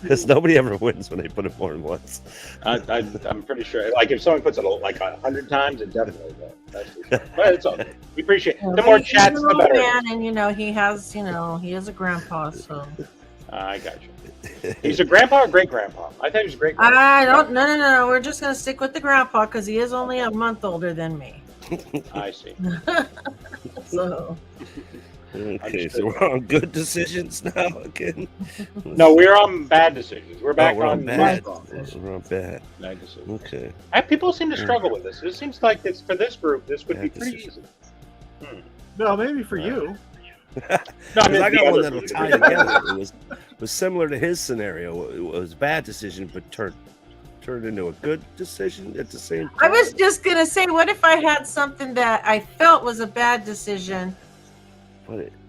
Because nobody ever wins when they put it more than once. I'm pretty sure. Like if someone puts it like 100 times, it definitely will. That's for sure. But it's all good. We appreciate it. The more chats, the better. Man, and you know he is a grandpa. So I got you. He's a grandpa or great grandpa? I thought he was a great grandpa. I don't. No. We're just gonna stick with the grandpa because he is only a month older than me. I see. So. Okay, so we're on good decisions now again. No, we're on bad decisions. We're back on bad. We're on bad. Bad decisions. Okay. People seem to struggle with this. It seems like it's for this group. This would be pretty easy. No, maybe for you. No, I mean, I got one that'll tie together. It was similar to his scenario. It was a bad decision, but turned into a good decision at the same time. I was just gonna say, what if I had something that I felt was a bad decision?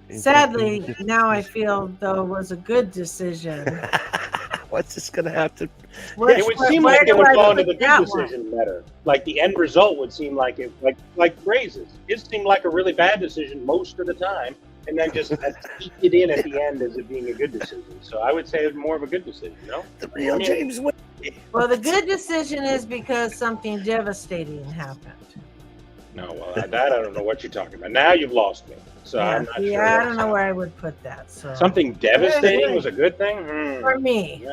Sadly, now I feel though was a good decision. What's this gonna have to? It would seem like it would fall into the good decision better. Like the end result would seem like it, like raises. It seemed like a really bad decision most of the time, and then just eked it in at the end as it being a good decision. So I would say it's more of a good decision. No, the real James. Well, the good decision is because something devastating happened. No, well, that I don't know what you're talking about. Now you've lost me. So I'm not sure. I don't know where I would put that. So something devastating was a good thing for me.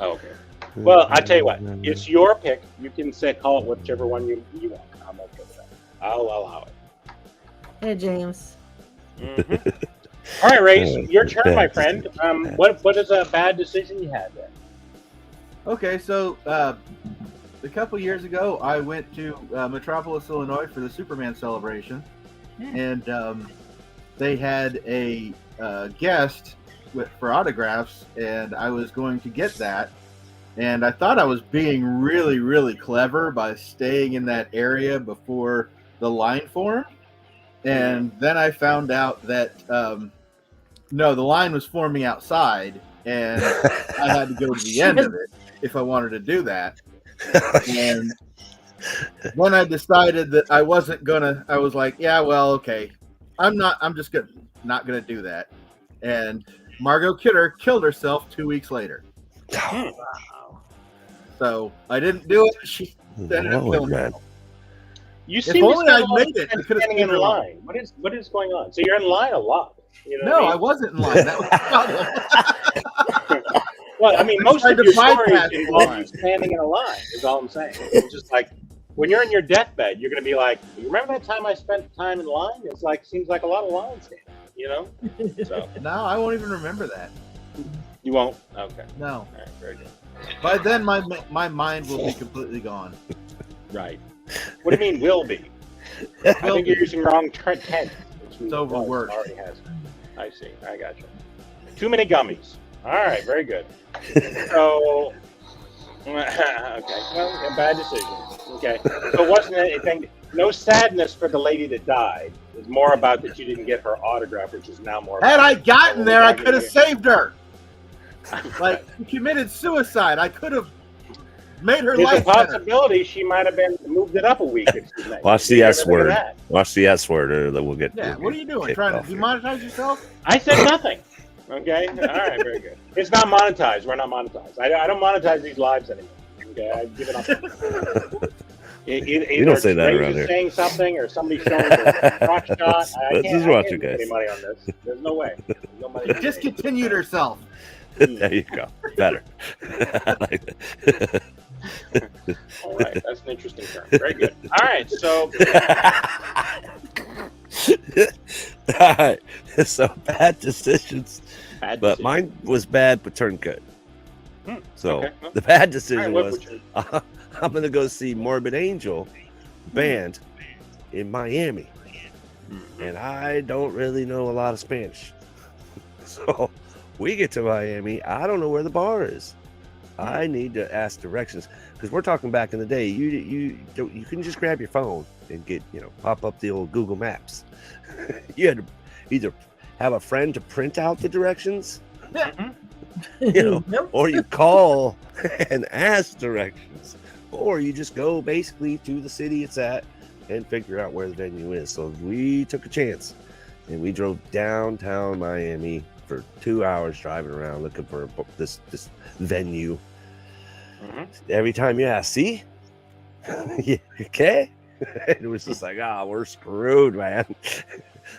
Okay. Well, I tell you what, it's your pick. You can call it whichever one you want. I'm okay with that. I'll allow it. Hey, James. Mm-hmm. All right, Ray, your turn, my friend. What is a bad decision you had there? Okay, so a couple years ago, I went to Metropolis, Illinois for the Superman celebration, and they had a guest for autographs, and I was going to get that, and I thought I was being really, really clever by staying in that area before the line formed, and then I found out that no, the line was forming outside, and I had to go to the end of it if I wanted to do that. And when I decided that I wasn't gonna, I was like, yeah, well, okay, I'm just not gonna do that. And Margot Kidder killed herself 2 weeks later. Wow. So I didn't do it. She ended up killing herself. You seem to made it. Standing in line. What is going on? So you're in line a lot. You know no, I wasn't in line. That was the problem. Well, I mean, most of your stories involve you standing in a line, is all I'm saying. It's just like, when you're in your deathbed, you're going to be like, you remember that time I spent time in line? It's like, seems like a lot of line standing, you know? So. No, I won't even remember that. You won't? Okay. No. All right, very good. By then, my mind will be completely gone. Right. What do you mean, will be? I think you're using wrong tense. It's overworked. Already has. I see. I got you. Too many gummies. All right, very good. So, okay, well, a bad decision. Okay, so it wasn't anything. No sadness for the lady that died. It was more about that you didn't get her autograph, which is now more. Had I gotten there, I could have saved her. Like, she committed suicide. I could have made her life better. There's a possibility she might have been moved it up a week. Watch the S word. Watch the S word, or we'll get. Yeah, what are you doing? Trying to demonetize yourself? I said nothing. Okay, all right, very good. It's not monetized. We're not monetized. I don't monetize these lives anymore. Okay, I give it up. You don't say that around here. Saying something or somebody showing a crotch shot. I can't guys. make any money on this. There's no way. No money. Discontinued herself. There you go. Better. I like that. All right, that's an interesting term. Very good. All right, so. All right. So bad decisions. But mine was bad, but turned good. So okay. the bad decision right, was I'm going to go see Morbid Angel band in Miami. And I don't really know a lot of Spanish. So we get to Miami. I don't know where the bar is. I need to ask directions because we're talking back in the day. You can just grab your phone and get, pop up the old Google Maps. You had to either have a friend to print out the directions, or you call and ask directions, or you just go basically to the city it's at and figure out where the venue is. So we took a chance and we drove downtown Miami for 2 hours driving around looking for this venue. Every time you ask, see? Yeah, okay? It was just like, we're screwed, man.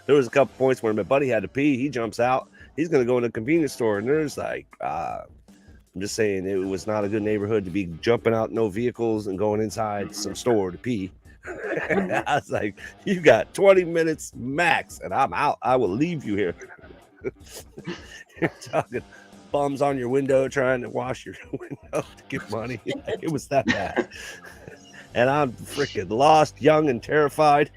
There was a couple points where my buddy had to pee. He jumps out. He's going to go in a convenience store. And there's like, I'm just saying it was not a good neighborhood to be jumping out no vehicles and going inside some store to pee. I was like, you got 20 minutes max and I'm out. I will leave you here. You're talking bums on your window trying to wash your window to get money. It was that bad. And I'm freaking lost, young, and terrified.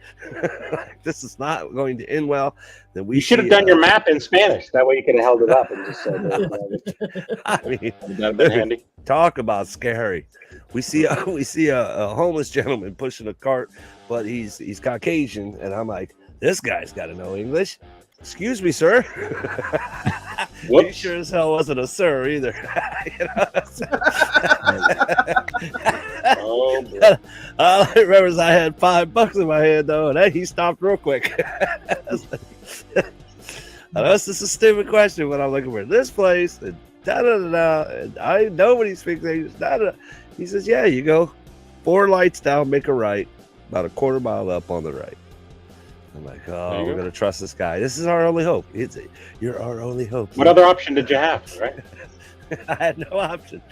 This is not going to end well. Then you should have done your map in Spanish. That way you could have held it up and just said, I mean, that'd been handy. Talk about scary. We see a homeless gentleman pushing a cart, but he's Caucasian, and I'm like, this guy's got to know English. Excuse me, sir. He sure as hell wasn't a sir either. Oh, boy. All I remember is I had $5 in my hand though, and then he stopped real quick. I know this is a stupid question when I'm looking for this place and and nobody speaks English. He says, "Yeah, you go 4 lights down, make a right, about a quarter mile up on the right." I'm like, we're going to trust this guy. This is our only hope. You're our only hope. What other option did you have, right? I had no option.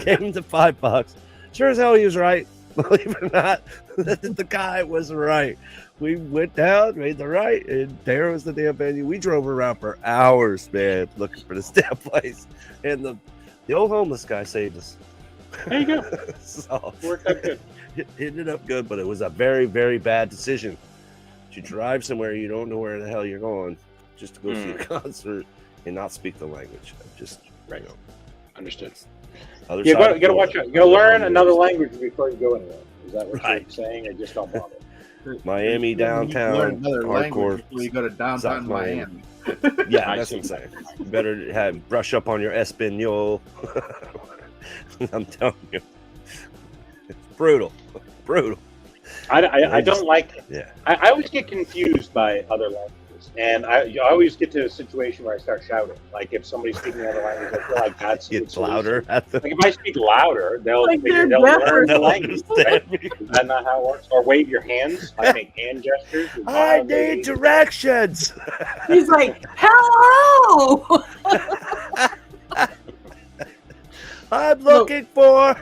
Gave him the $5. Sure as hell he was right. Believe it or not, the guy was right. We went down, made the right, and there was the damn venue. We drove around for hours, man, looking for this damn place. And the old homeless guy saved us. There you go. So, worked out good. It ended up good, but it was a very, very bad decision. You drive somewhere you don't know where the hell you're going just to go see a concert and not speak the language. Just understood. You gotta watch out. You gotta learn another language before you go anywhere. Is that what you're saying? I just don't bother. Miami downtown hardcore. Before you go to downtown Miami. Yeah, that's what I'm saying. You better brush up on your Espanol. I'm telling you, it's brutal. I don't like it. Yeah. I always get confused by other languages, and I always get to a situation where I start shouting. Like if somebody's speaking another language, I feel like that's it's louder. Like if I speak louder, they'll learn the language. Right? Is that not how it works? Or wave your hands. I make hand gestures. I need directions. He's like, hello. I'm looking for.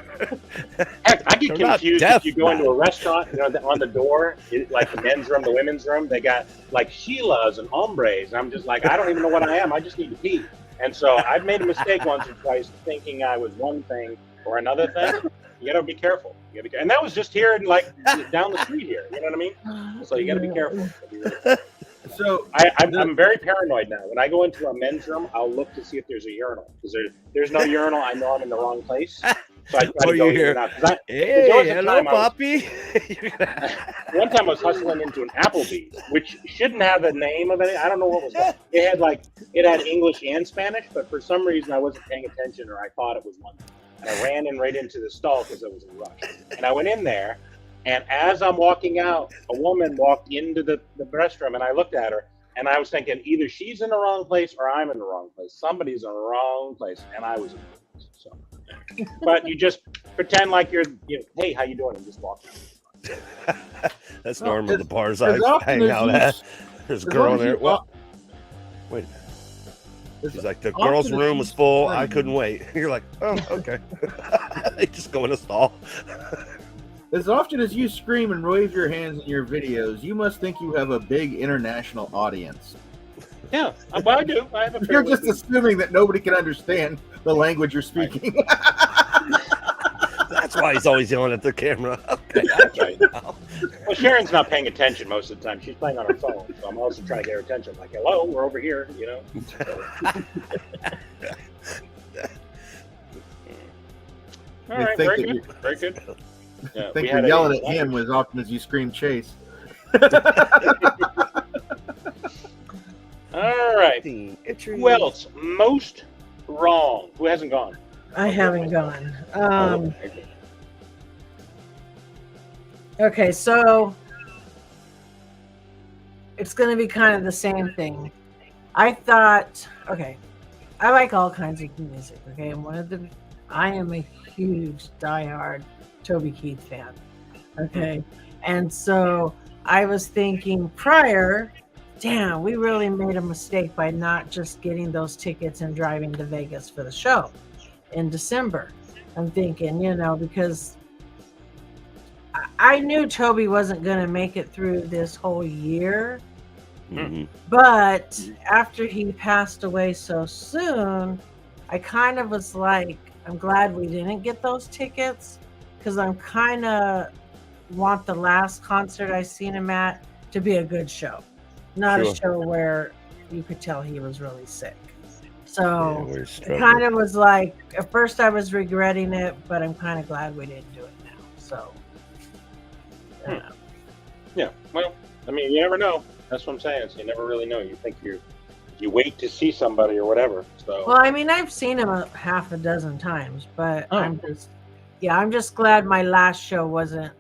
Heck, I get confused if you go into a restaurant, on the door, like the men's room, the women's room, they got like Sheilas and hombres. And I'm just like, I don't even know what I am. I just need to pee. And so I've made a mistake once or twice thinking I was one thing or another thing. You got to be careful. And that was just here, like down the street here. You know what I mean? So you got to be careful. So I'm very paranoid now. When I go into a men's room, I'll look to see if there's a urinal. Because there's no urinal, I know I'm in the wrong place. So I try to go here. Hey, hello, Poppy. One time I was hustling into an Applebee's, which shouldn't have the name of it. I don't know what was that. It had English and Spanish, but for some reason I wasn't paying attention, or I thought it was one. And I ran in right into the stall because I was in a rush. And I went in there. And as I'm walking out, a woman walked into the restroom, and I looked at her, and I was thinking, either she's in the wrong place or I'm in the wrong place. Somebody's in the wrong place, and I was in the wrong place. So But you just pretend like hey, how you doing? And just walk out. That's normal. The bars I hang out at. There's a girl in there. Well, wait a minute. She's like, the girl's room was full. I couldn't wait. You're like, oh, okay. They just go in a stall. As often as you scream and wave your hands in your videos, you must think you have a big international audience. Yeah, well, I do. I have a You're just assuming that nobody can understand the language you're speaking. Right. That's why he's always yelling at the camera. Okay, that's right now. Well, Sharon's not paying attention most of the time. She's playing on her phone, so I'm also trying to get her attention. Like, hello, we're over here, All right, very good. Very good. Yeah, I think you're yelling at him as often as you scream Chase. All right. Who else? Most wrong. Who hasn't gone? I haven't gone. Okay, so it's going to be kind of the same thing. I thought, okay, I like all kinds of music. Okay, I am a huge diehard Toby Keith fan. Okay, and so I was thinking prior, damn, we really made a mistake by not just getting those tickets and driving to Vegas for the show in December. I'm thinking, because I knew Toby wasn't going to make it through this whole year. Mm-hmm. But after he passed away so soon, I kind of was like, I'm glad we didn't get those tickets, because I'm kind of want the last concert I seen him at to be a good show, not a show where you could tell he was really sick. So it kind of was like, at first I was regretting it, but I'm kind of glad we didn't do it now. So yeah, well, I mean, you never know. That's what I'm saying. So you never really know. You think you wait to see somebody or whatever. So well, I mean, I've seen him a half a dozen times, but I'm just glad my last show wasn't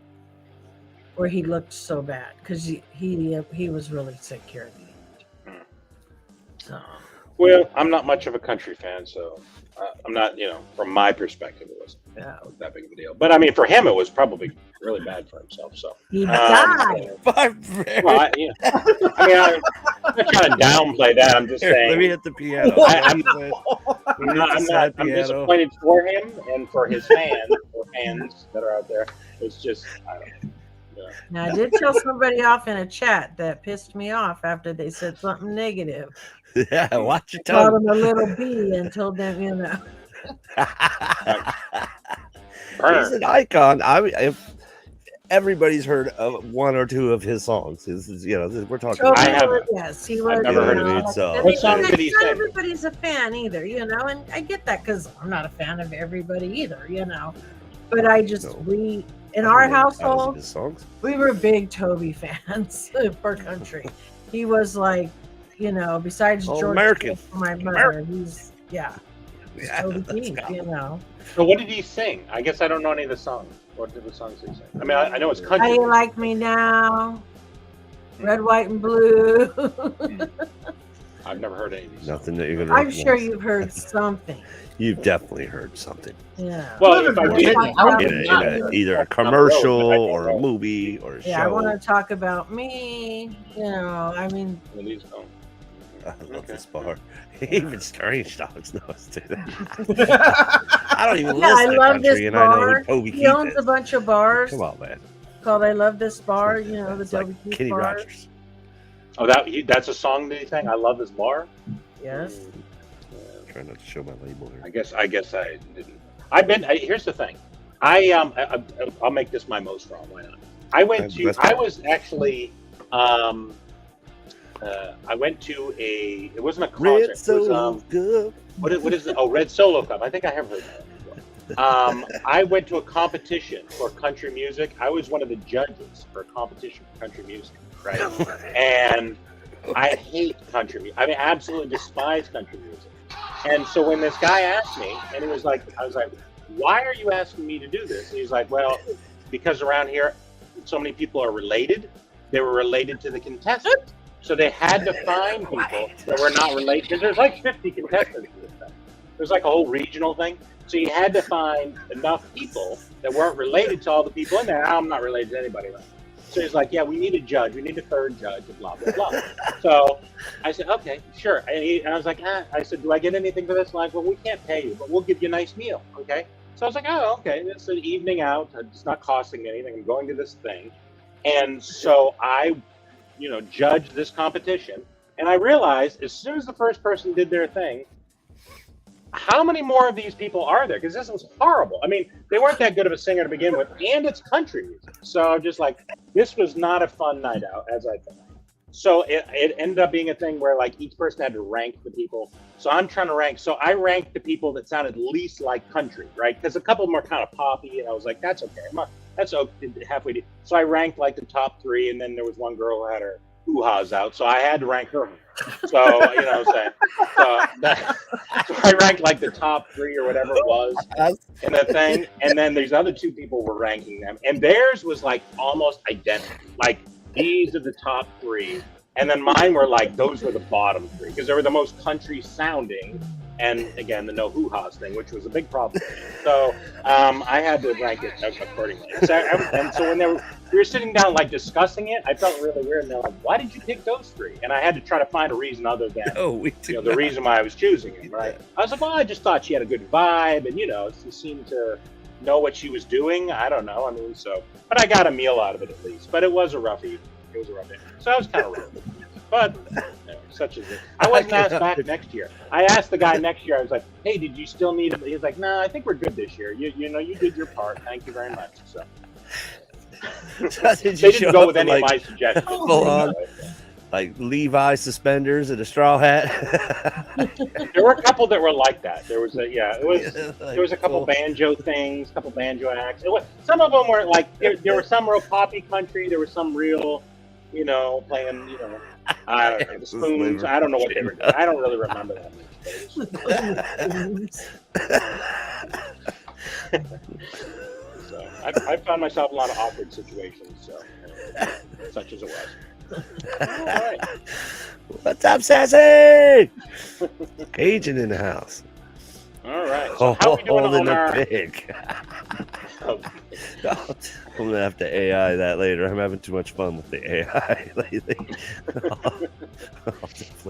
where he looked so bad, because he was really sick here at the end. So well, I'm not much of a country fan, so I'm not, from my perspective, it wasn't that big of a deal. But I mean, for him, it was probably really bad for himself. So he died. I'm not trying to downplay that. I'm just saying. Let me hit the piano. I'm disappointed for him and for his fans that are out there. It's just, I don't know. Yeah. Now, I did tell somebody off in a chat that pissed me off after they said something negative. Yeah, watch your tongue. Called them a little B and told them, He's an icon. If everybody's heard of one or two of his songs, we're talking. I haven't. Yes, he was. I've never heard of it. So what song did he sing? Not sing? everybody's a fan either, and I get that, because I'm not a fan of everybody either, But I just in our household, we were big Toby fans for country. He was like, besides George American, my mother, he's Toby Keith, So what did he sing? I guess I don't know any of the songs. What did the songs he sing? I mean, I know it's country. How You Like Me Now, Red, White, and Blue. I've never heard any of these. Nothing that you're gonna. I'm sure you've heard something. You've definitely heard something. Yeah. Well, if I did, in either a commercial or a movie or a show. I want to talk about me. I mean. I love this bar. Even Strange Dogs knows too. I don't even listen to country, and I know who Toby Keith is. He owns a bunch of bars. Come on, man. Called I Love This Bar. The Toby Keith Kenny bar. Rogers. Oh, that's a song that he sang? I Love This Bar? Yes. Trying not to show my label here. I guess I didn't. Here's the thing. I'll make this my most wrong. Why not? I went to it wasn't a concert. Red Solo Club. What is it? Oh, Red Solo Club. I think I have heard that. I went to a competition for country music. I was one of the judges for a competition for country music, right? And I hate country music. I mean, absolutely despise country music. And so when this guy asked me, and I was like, why are you asking me to do this? And he's like, well, because around here, so many people are related. They were related to the contestants. So they had to find people that were not related. Because there's like 50 contestants in this thing. was like a whole regional thing. So you had to find enough people that weren't related to all the people in there. I'm not related to anybody. Right? So he's like, yeah, we need a judge. We need a third judge, and blah, blah, blah. So I said, okay, sure. And I was like, I said, do I get anything for this? Like, well, we can't pay you, but we'll give you a nice meal, okay? So I was like, oh, okay. It's an evening out. It's not costing me anything. I'm going to this thing. And so I, judged this competition. And I realized as soon as the first person did their thing, how many more of these people are there? Because this was horrible. I mean, they weren't that good of a singer to begin with, and it's country music. So I'm just like, this was not a fun night out, as I thought. So it ended up being a thing where like each person had to rank the people. So I'm trying to rank. So I ranked the people that sounded least like country, right? Because a couple of them are kind of poppy, and I was like, that's okay. That's okay, halfway decent. So I ranked like the top 3, and then there was one girl who had her hoo-ha's out, so I had to rank her. So what I'm saying. So I ranked like the top 3 or whatever it was in the thing, and then these other 2 people were ranking them, and theirs was like almost identical. Like these are the top 3, and then mine were like those were the bottom 3 because they were the most country sounding. And again, the no hoo-ha's thing, which was a big problem. So I had to rank it accordingly. So when we were sitting down like discussing it, I felt really weird. And they're like, "Why did you pick those 3?" And I had to try to find a reason other than the reason why I was choosing them. Right? I was like, "Well, I just thought she had a good vibe, and she seemed to know what she was doing." I don't know. I mean, but I got a meal out of it at least. But it was a rough evening. It was a rough evening. So I was kind of rough. But such as it. I wasn't asked back next year. I asked the guy next year. I was like, "Hey, did you still need it?" He was like, "No, I think we're good this year. You did your part. Thank you very much." So they didn't go with any of my suggestions. Full on, like Levi suspenders and a straw hat. There were a couple that were like that. There was there was a couple banjo things, a couple banjo acts. Some of them were like there were some real poppy country. There was some real. Playing, I don't know, the spoons. I don't know what they were doing. I don't really remember that much. So I found myself in a lot of awkward situations, such as it was. All right. What's up, Sassy? Agent in the house. All right. So how are we doing on our... pig. I'm gonna have to AI that later. I'm having too much fun with the AI lately. All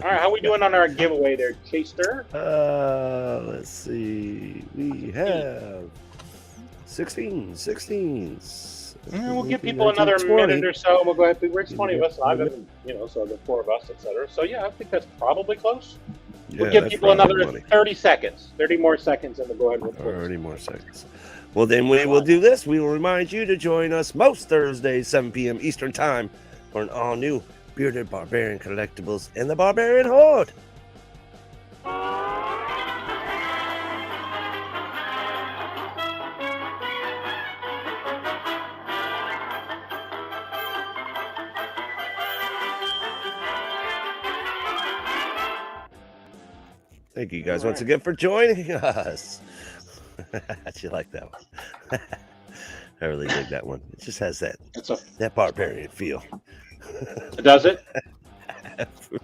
right, how are we doing on our giveaway there, Chaster? Let's see. We have 16s. We'll give people another minute or so. We'll go ahead. There's 20 of us. I've been, so the 4 of us, etc. So yeah, I think that's probably close. We'll give people another 30 seconds, 30 more seconds, and we'll go ahead and close. 30 more seconds. Well, then we will do this. We will remind you to join us most Thursdays, 7 p.m. Eastern Time, for an all-new Bearded Barbarian Collectibles and the Barbarian Horde. Thank you guys once again for joining us. How'd you like that one? I really dig that one. It just has that barbarian feel. Does it?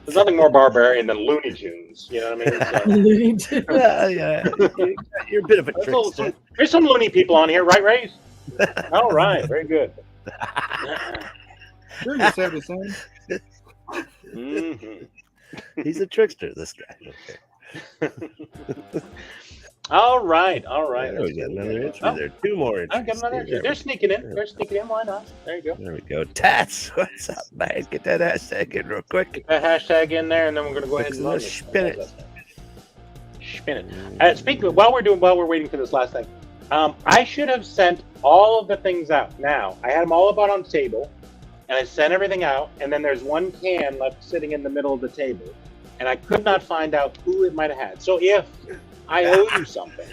There's nothing more barbarian than Looney Tunes. You know what I mean? So. Yeah. You're a bit of a trickster. There's some loony people on here, right, Ray? All right, very good. Sure, you said the same. Mm-hmm. He's a trickster, this guy. Okay. All right. There we got another entry there. 2 more entries. I got another entry. They're sneaking in. Why not? There you go. There we go. Tats. What's up, man? Get that hashtag in real quick. Get that hashtag in there, and then we're going to go ahead and spin it. Spin it. Speaking of, while we're waiting for this last thing, I should have sent all of the things out. Now, I had them all about on the table, and I sent everything out, and then there's one can left sitting in the middle of the table, and I could not find out who it might have had. So if I owe you something,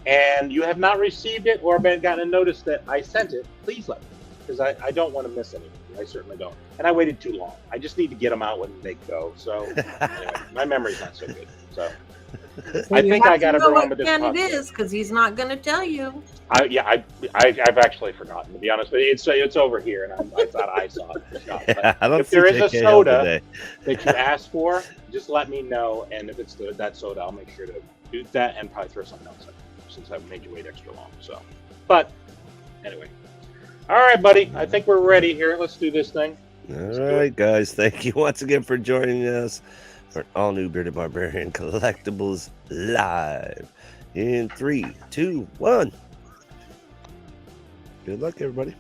and you have not received it or gotten a notice that I sent it, please let me know, because I don't want to miss anything. I certainly don't. And I waited too long. I just need to get them out when they go. So anyway, my memory's not so good. So I think I got to remember this. And it is because he's not going to tell you. I've actually forgotten, to be honest. But it's over here, and I thought I saw it. If there is a soda that you asked for, just let me know. And if it's that soda, I'll make sure to do that and probably throw something else in since I made you wait extra long. So, but anyway. All right, buddy. I think we're ready here. Let's do this thing. All right, guys. Thank you once again for joining us for an all-new Bearded Barbarian Collectibles Live. In 3, 2, 1. Good luck, everybody.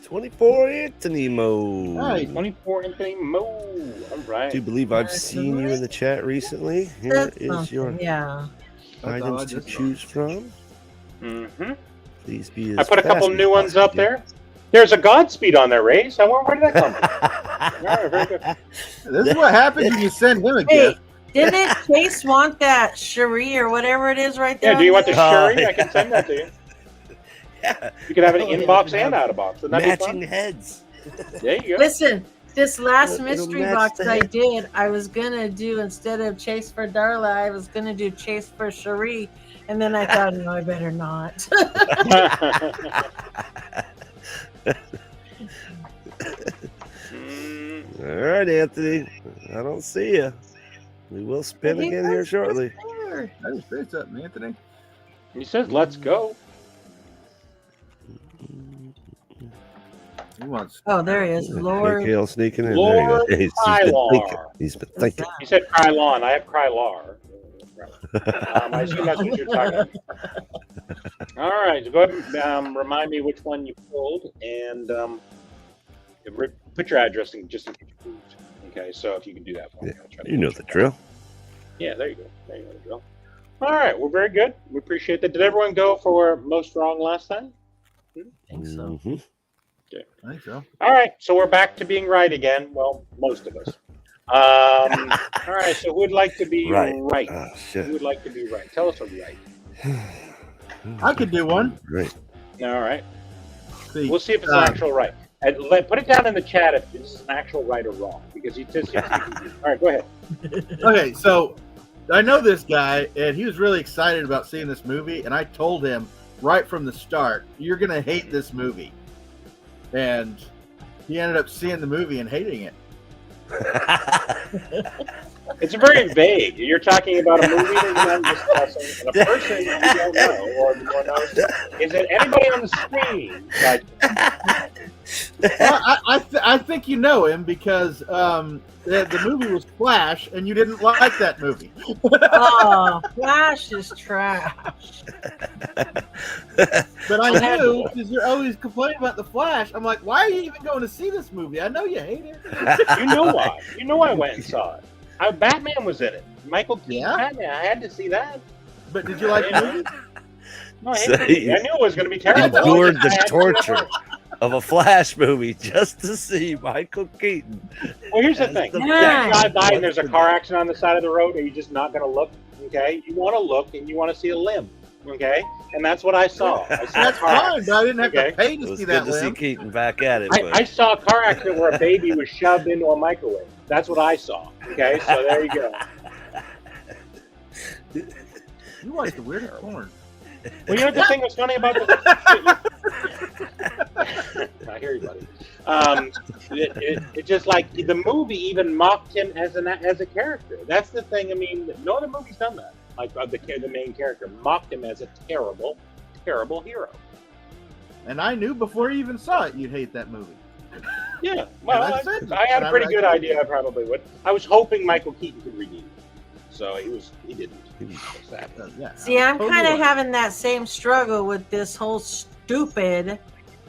24 Anthony Mo. Right, 24 Anthony Mo. All right. Do you believe I've seen you in the chat recently? Here is your items to choose from. Mm-hmm. Please be as I put a couple new ones up there. There's a Godspeed on there, Ray. So where did that come from? All right, very good. This is what happens when you send him a gift. Didn't Chase want that Cherie or whatever it is right there? Yeah, do you want the Cherie? I can send that to you. Yeah. You could have an in-box and out-of-box. Matching heads. There you go. Listen, this last mystery box I did, I was going to do, instead of Chase for Darla, I was going to do Chase for Cherie. And then I thought, no, I better not. All right, Anthony. I don't see you. We will spin again here shortly. I just say something, Anthony. He says, let's go. He wants. Oh, there he is. Lord. Kale sneaking in. Lord there he Krylar. He's been thinking. He said Krylon. I have Krylar. I assume that's what you're talking about. All right. So go ahead and remind me which one you pulled and put your address in just in case you moved. Okay. So if you can do that for me. I'll try to You know the drill. Yeah, there you go. There you go, the drill. All right. Well, very good. We appreciate that. Did everyone go for most wrong last time? I think so. Mm-hmm. Okay. I think so. All right, so we're back to being right again. Well, most of us. All right, so who would like to be right? Oh, shit. Who would like to be right? Tell us a right. I could do one. Right. All right. See, We'll see if it's an actual right. And put it down in the chat if this is an actual right or wrong, because you just. All right, go ahead. Okay, so I know this guy, and he was really excited about seeing this movie, and I told him right from the start, you're going to hate this movie. And he ended up seeing the movie and hating it. It's very vague. You're talking about a movie that you're not discussing, and a person you don't know or knows. Is it anybody on the screen? Well, I think you know him because the movie was Flash, and you didn't like that movie. Oh, Flash is trash. But I knew, because you're always complaining about the Flash. I'm like, why are you even going to see this movie? I know you hate it. You know why? You know I went and saw it. Batman was in it. Michael Keaton. Yeah? Batman. I had to see that. But did you like the movie? No, I knew it was going to be terrible. Endured the torture of a Flash movie just to see Michael Keaton. Well, here's the thing. You drive by and there's a car accident on the side of the road. Are you just not going to look? Okay, you want to look and you want to see a limb. Okay, and that's what I saw. I saw That's fine, but I didn't have to pay to see that Good to see limb. Keaton back at it. I saw a car accident where a baby was shoved into a microwave. That's what I saw. Okay, so there you go. You watch the weird porn. Well, you know what the thing that's funny about the I hear you, buddy. It just like the movie even mocked him as a character. That's the thing. I mean, no other movie's done that. Like the main character mocked him as a terrible, terrible hero. And I knew before you even saw it, you'd hate that movie. Yeah, well, I had a pretty good idea. I probably would. I was hoping Michael Keaton could redeem it. So he didn't. He was sad. See, I'm kind of having that same struggle with this whole stupid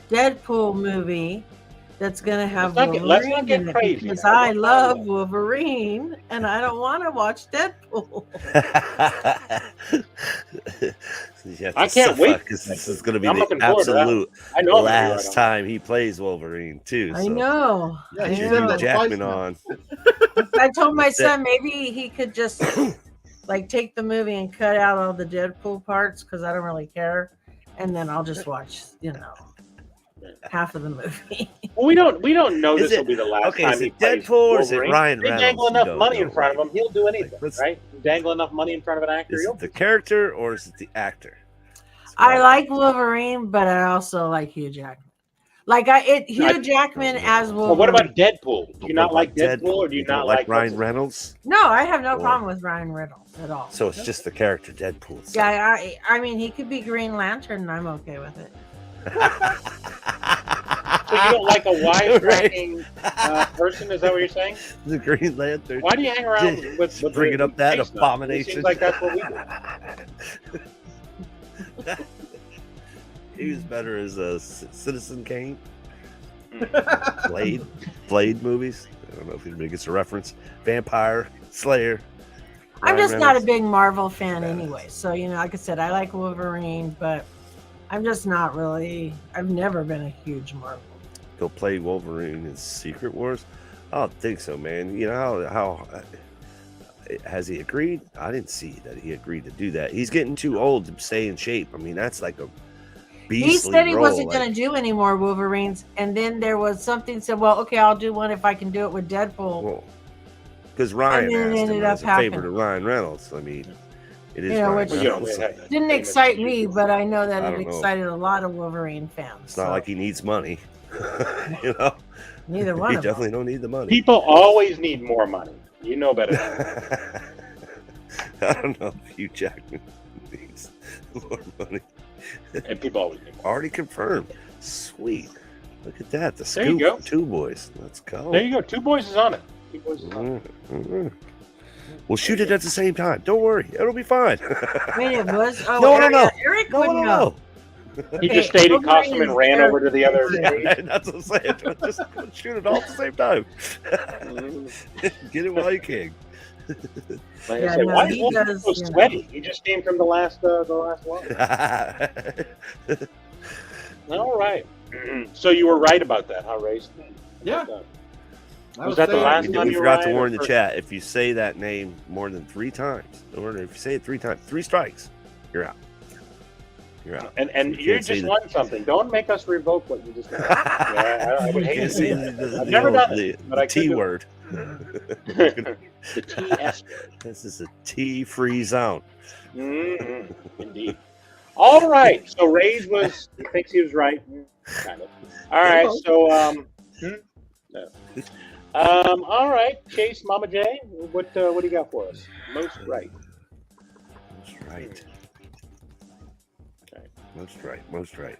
Deadpool movie that's going to have let's not get crazy. Because I love Wolverine, and I don't want to watch Deadpool. I can't wait. Because this is going to be the absolute last time he plays Wolverine, too. I know. Yeah, Hugh Jackman on. I told my son maybe he could just like take the movie and cut out all the Deadpool parts because I don't really care, and then I'll just watch, half of the movie. Well, we don't know this will be the last time he plays Deadpool or is it Wolverine. Ryan They Reynolds? dangle enough money in front of him, he'll do anything, Let's- right? Dangle enough money in front of an actor, Is he'll it the character or is it the actor? I like Wolverine, but I also like Hugh Jackman. Like Hugh Jackman as Wolverine. Well, what about Deadpool? Do you not like Deadpool, or do you not like Ryan Reynolds? No, I have no problem with Ryan Reynolds at all. So it's just the character Deadpool. So. Yeah, I mean, he could be Green Lantern, and I'm okay with it. So you don't like a wisecracking person? Is that what you're saying? The Green Lantern. Why do you hang around with bringing up that abomination? It seems like that's what we do. He was better as a Citizen Kane. Blade movies. I don't know if anybody gets a reference. Vampire Slayer. I'm just not a big Marvel fan anyway. So, like I said, I like Wolverine, but I'm just not really. I've never been a huge Marvel. He'll play Wolverine in Secret Wars? I don't think so, man. You know how has he agreed? I didn't see that he agreed to do that. He's getting too old to stay in shape. I mean, that's like a beastly He said he role, wasn't going to do any more Wolverines, and then there was something said, "Well, okay, I'll do one if I can do it with Deadpool." Because Ryan asked him as a favor to Ryan Reynolds. I mean, it is Ryan Reynolds. Didn't excite me, but I know that it excited a lot of Wolverine fans. It's not like he needs money. Neither one. He definitely don't need the money. People always need more money. You know better. I don't know if Hugh Jackman needs more money. And people always need more. Already confirmed. Sweet. Look at that. The there you scoop. go. Two Boys. Let's go. There you go. Two Boys is on it. Two Boys is on it. We'll shoot it at the same time. Don't worry. It'll be fine. Wait, it was? Oh, no. Eric wouldn't know. He just stayed in costume and ran over to the other stage. That's what I'm saying. Just shoot it all at the same time. Get it while you can. Like I said, why is Wolverine so sweaty? He just came from the last one. All right. So you were right about that, huh, Ray? Yeah. Was that the last time we you forgot to warn the chat. If you say that name more than 3 times, or if you say it 3 times, 3 strikes, you're out. You're out. And you just won something. Don't make us revoke what you just did. I would hate to see that. I've never done it, but I T word. The TS word. This is a T-free zone. Mm-hmm. Indeed. All right. So Rage he thinks he was right. Kind of. All right. So no. All right. Chase, Mama J, what do you got for us? Most right. Most right. Most right.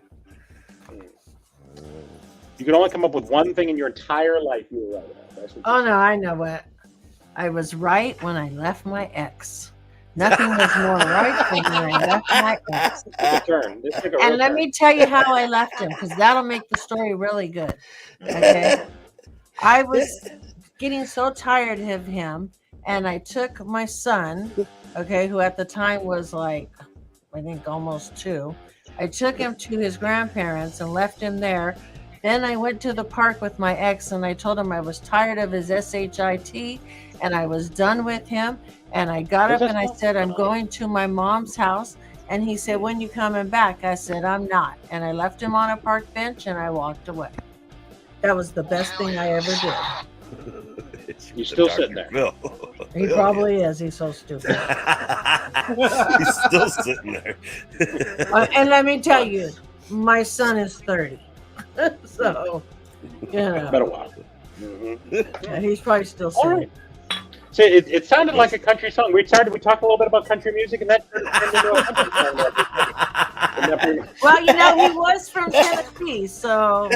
You can only come up with one thing in your entire life you were right about. No, I know what. I was right when I left my ex. Nothing was more right than when I left my ex. And let me tell you how I left him, because that'll make the story really good. Okay. I was getting so tired of him, and I took my son, okay, who at the time was like, I think almost 2. I took him to his grandparents and left him there. Then I went to the park with my ex, and I told him I was tired of his SHIT and I was done with him. And I got up and I said, I'm going to my mom's house. And he said, when you coming back? I said, I'm not. And I left him on a park bench and I walked away. That was the best thing I ever did. He's still sitting there. He probably is. He's so stupid. He's still sitting there. And let me tell you, my son is 30. So, Been a while. Yeah, he's probably still sitting. All right. So it sounded like a country song. We talked a little bit about country music, and that turned into a country song. Well, he was from Tennessee, so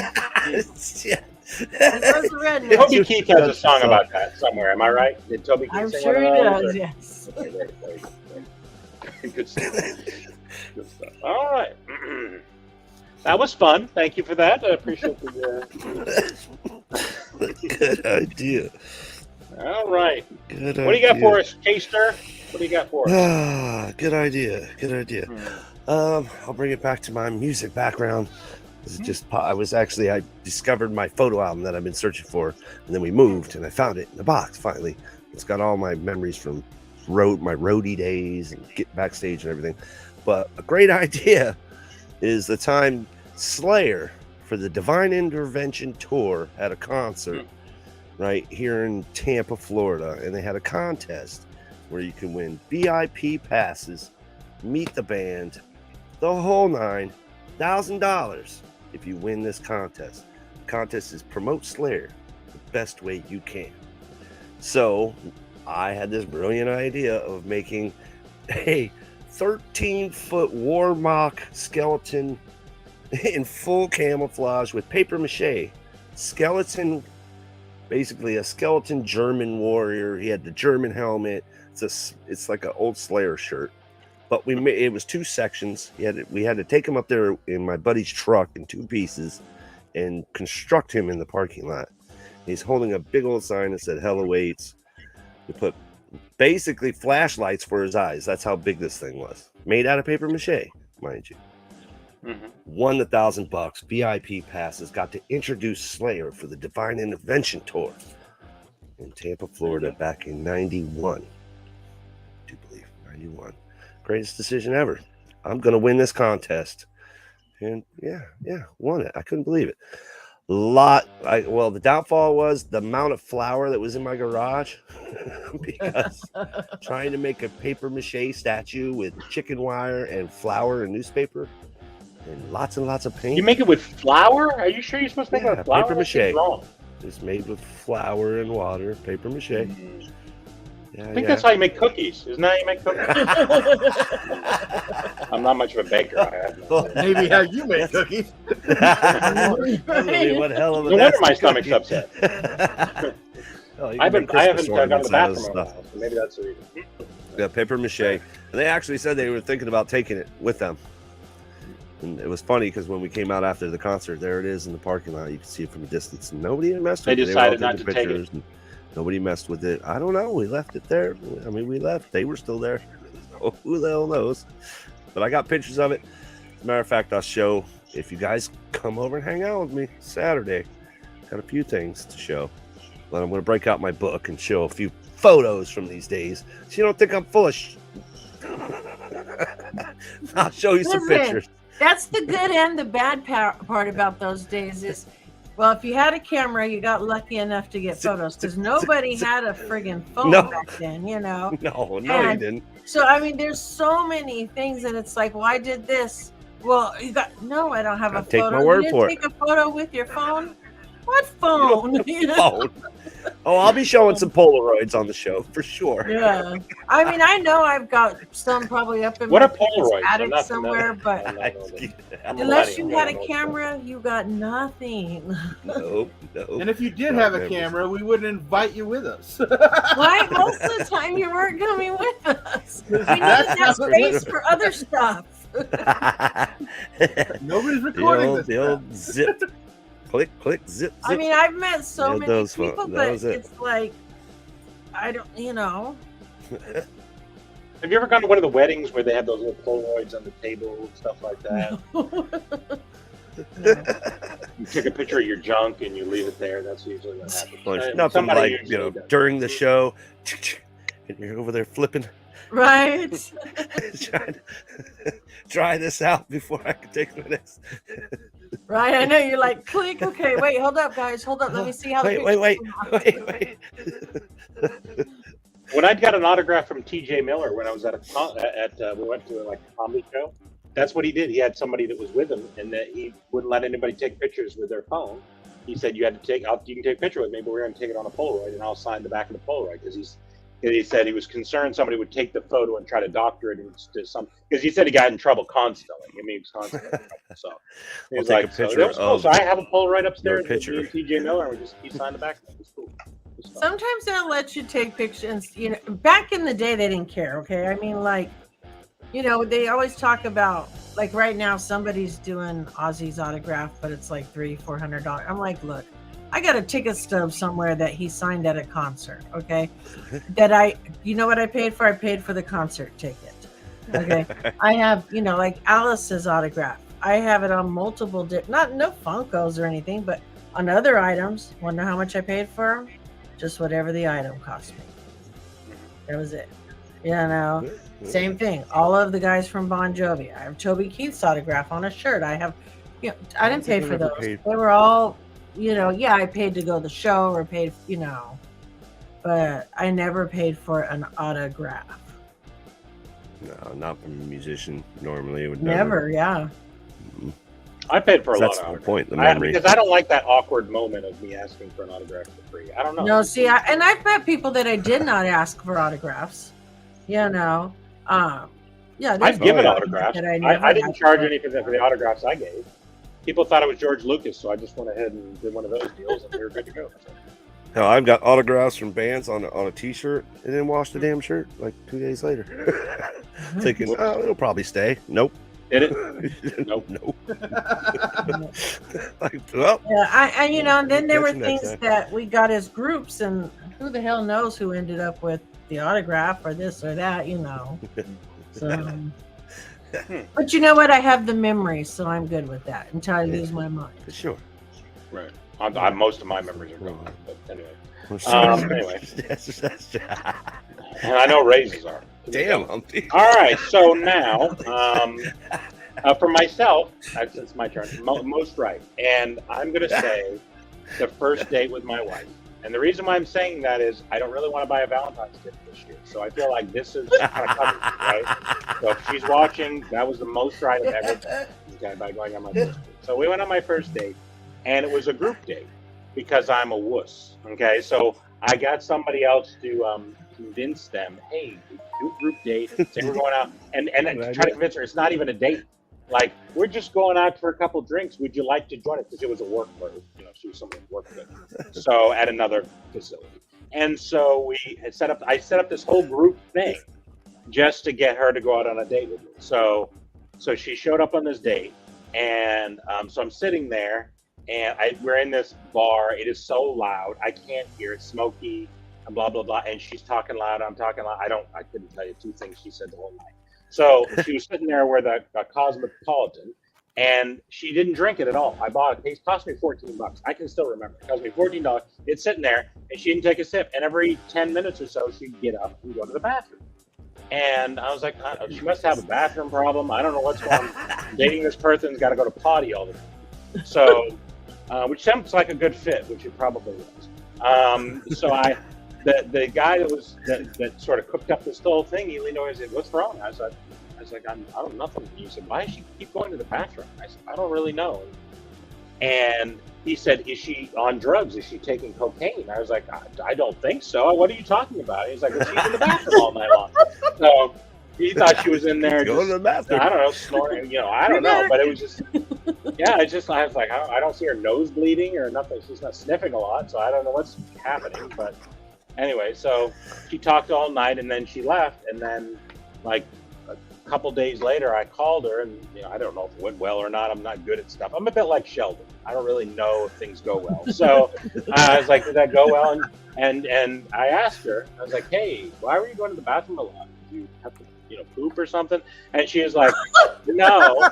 he was a redneck. Toby Keith has a song about that somewhere. Am I right? Did Toby Keith I'm sing sure he one of does. those, Yes. Good stuff. Good stuff. All right. That was fun. Thank you for that. I appreciate the. Good idea. All right. Good what do you got for us, Taster? What do you got for us? Good idea. I'll bring it back to my music background. This is just I discovered my photo album that I've been searching for, and then we moved and I found it in the box finally. It's got all my memories from my roadie days and get backstage and everything. But a great idea is the time Slayer for the Divine Intervention tour had a concert right here in Tampa, Florida, and they had a contest where you can win VIP passes, meet the band, the whole $9,000 if you win this contest. The contest is promote Slayer the best way you can. So I had this brilliant idea of making a 13-foot Warmock skeleton in full camouflage with paper mache. Skeleton, basically a skeleton German warrior. He had the German helmet. It's like an old Slayer shirt. But it was 2 sections. We had to take him up there in my buddy's truck in 2 pieces and construct him in the parking lot. He's holding a big old sign that said "Hell awaits." We put basically flashlights for his eyes. That's how big this thing was. Made out of paper mache, mind you. Mm-hmm. Won the $1,000 VIP passes. Got to introduce Slayer for the Divine Intervention Tour in Tampa, Florida, back in '91. I do believe 91. Greatest decision ever. I'm gonna win this contest, and yeah, won it. I couldn't believe it. The downfall was the amount of flour that was in my garage because trying to make a paper mache statue with chicken wire and flour and newspaper and lots of paint. You make it with flour? Are you sure you're supposed to make it with flour? Paper mache. It's made with flour and water, paper mache. Yeah, I think that's how you make cookies. Isn't that how you make cookies? I'm not much of a baker. Maybe how you make cookies. What hell of a no wonder my stomach's upset. I haven't gone to the bathroom in a while, so maybe that's the reason. Yeah, paper mache. And they actually said they were thinking about taking it with them. And it was funny because when we came out after the concert, there it is in the parking lot. You can see it from a distance. And nobody messed with it. They decided not to take it. Nobody messed with it. I don't know. We left it there. I mean, we left. They were still there. Oh, who the hell knows? But I got pictures of it. As a matter of fact, I'll show if you guys come over and hang out with me Saturday. Got a few things to show. But I'm going to break out my book and show a few photos from these days. So you don't think I'm full of I'll show you some pictures. That's the good and the bad part about those days is, well, if you had a camera, you got lucky enough to get photos because nobody had a friggin' phone back then, you know? No, you didn't. So, I mean, there's so many things and it's like, well, I did this. Well, I don't have a photo. Take my word for it. Take a photo with your phone? What phone? Phone. Oh, I'll be showing some Polaroids on the show for sure. Yeah. I mean, I know I've got some probably up in my attic somewhere, but unless you had a camera, you got nothing. No. And if you did have a camera, we wouldn't invite you with us. Why? Most of the time you weren't coming with us. We needed that space for other stuff. Nobody's recording the old zip. Click, zip. I mean, I've met so many people, but it's like, I don't, Have you ever gone to one of the weddings where they have those little Polaroids on the table and stuff like that? No. You take a picture of your junk and you leave it there. That's usually what happens. Well, nothing like, during the show, and you're over there flipping. Right. Trying to try this out before I can take the next. Right, I know you're like, click. Okay, wait, hold up, guys, hold up. Let me see how. Wait. When I got an autograph from T.J. Miller when I was we went to a comedy show. That's what he did. He had somebody that was with him, and that he wouldn't let anybody take pictures with their phone. He said, "You had to take. You can take a picture with me, but we're going to take it on a Polaroid, and I'll sign the back of the Polaroid." Because he said he was concerned somebody would take the photo and try to doctor it into some. Because he said he got in trouble constantly. I mean, he was constantly in trouble. So he was like, "So that was cool." So I have a Polaroid upstairs with T.J. Miller, and he signed the back. It was cool. Sometimes they'll let you take pictures. Back in the day, they didn't care. Okay, I mean, like, they always talk about, like, right now somebody's doing Ozzy's autograph, but it's like $300-400. I'm like, look, I got a ticket stub somewhere that he signed at a concert. Okay, you know what I paid for? I paid for the concert ticket. Okay, I have, like Alice's autograph. I have it on multiple, no Funkos or anything, but on other items. Want to know how much I paid for them? Just whatever the item cost me. That was it. Same thing. All of the guys from Bon Jovi. I have Toby Keith's autograph on a shirt. I have, I didn't pay for those. They were all, I paid to go to the show or paid, but I never paid for an autograph. No, not from a musician. Normally it would never. Yeah. Mm-hmm. I paid for a lot That's of the autographs. point. The memory. Because I don't like that awkward moment of me asking for an autograph for free. I don't know. No, see, I've met people that I did not ask for autographs. You know, yeah, I've given autographs. that I didn't charge anything for the autographs I gave. People thought it was George Lucas, so I just went ahead and did one of those deals, and we were good to go. Hell, I've got autographs from bands on a T-shirt and then washed the damn shirt like 2 days later. Thinking, oh, it'll probably stay. Nope. Did it? Nope. Nope. Like, well, yeah, you know, and then there were things that we got as groups, and who the hell knows who ended up with the autograph or this or that, you know. So, but you know what? I have the memory, so I'm good with that until I lose my mind. For sure. Right. Most of my memories are gone. But anyway. Anyway. And I know raises are. Damn. All right. So now, for myself, it's my turn. Most right. And I'm going to say the first date with my wife. And the reason why I'm saying that is I don't really want to buy a Valentine's gift this year. So I feel like this is kind of covered, right? So if she's watching, that was the most right I've ever done, okay, by going on my first date. So we went on my first date, and it was a group date because I'm a wuss, okay? So I got somebody else to convince them, hey, do a group date, say we're going out, and try to convince her it's not even a date. Like, we're just going out for a couple drinks. Would you like to join it? Because it was a work party. You know, she was someone who worked with. So at another facility. And so I set up this whole group thing just to get her to go out on a date with me. So she showed up on this date. And so I'm sitting there, and we're in this bar. It is so loud. I can't hear it. Smoky, and blah, blah, blah. And she's talking loud. I'm talking loud. I couldn't tell you two things she said the whole night. So she was sitting there with a Cosmopolitan, and she didn't drink it at all. I bought it. It cost me $14. I can still remember. It cost me $14. It's sitting there, and she didn't take a sip. And every 10 minutes or so, she'd get up and go to the bathroom. And I was like, she must have a bathroom problem. I don't know what's going on. Dating this person's got to go to potty all the time. So, which sounds like a good fit, which it probably was. So the guy that sort of cooked up this whole thing, he leaned over and said, "What's wrong?" I was like, I don't know, nothing. He said, "Why does she keep going to the bathroom?" I said, "I don't really know." And he said, "Is she on drugs? Is she taking cocaine?" I was like, I don't think so. What are you talking about? He's like, well, she's in the bathroom all night long. So he thought she was in there just, to the bathroom. I don't know, snoring, I don't know. But it was just, I was like, I don't see her nose bleeding or nothing. She's not sniffing a lot, so I don't know what's happening. But anyway, so she talked all night, and then she left. And then, like, a couple days later, I called her, and I don't know if it went well or not. I'm not good at stuff. I'm a bit like Sheldon. I don't really know if things go well. So I was like, did that go well? And I asked her, I was like, hey, why were you going to the bathroom a lot? Did you have to, poop or something? And she was like, no.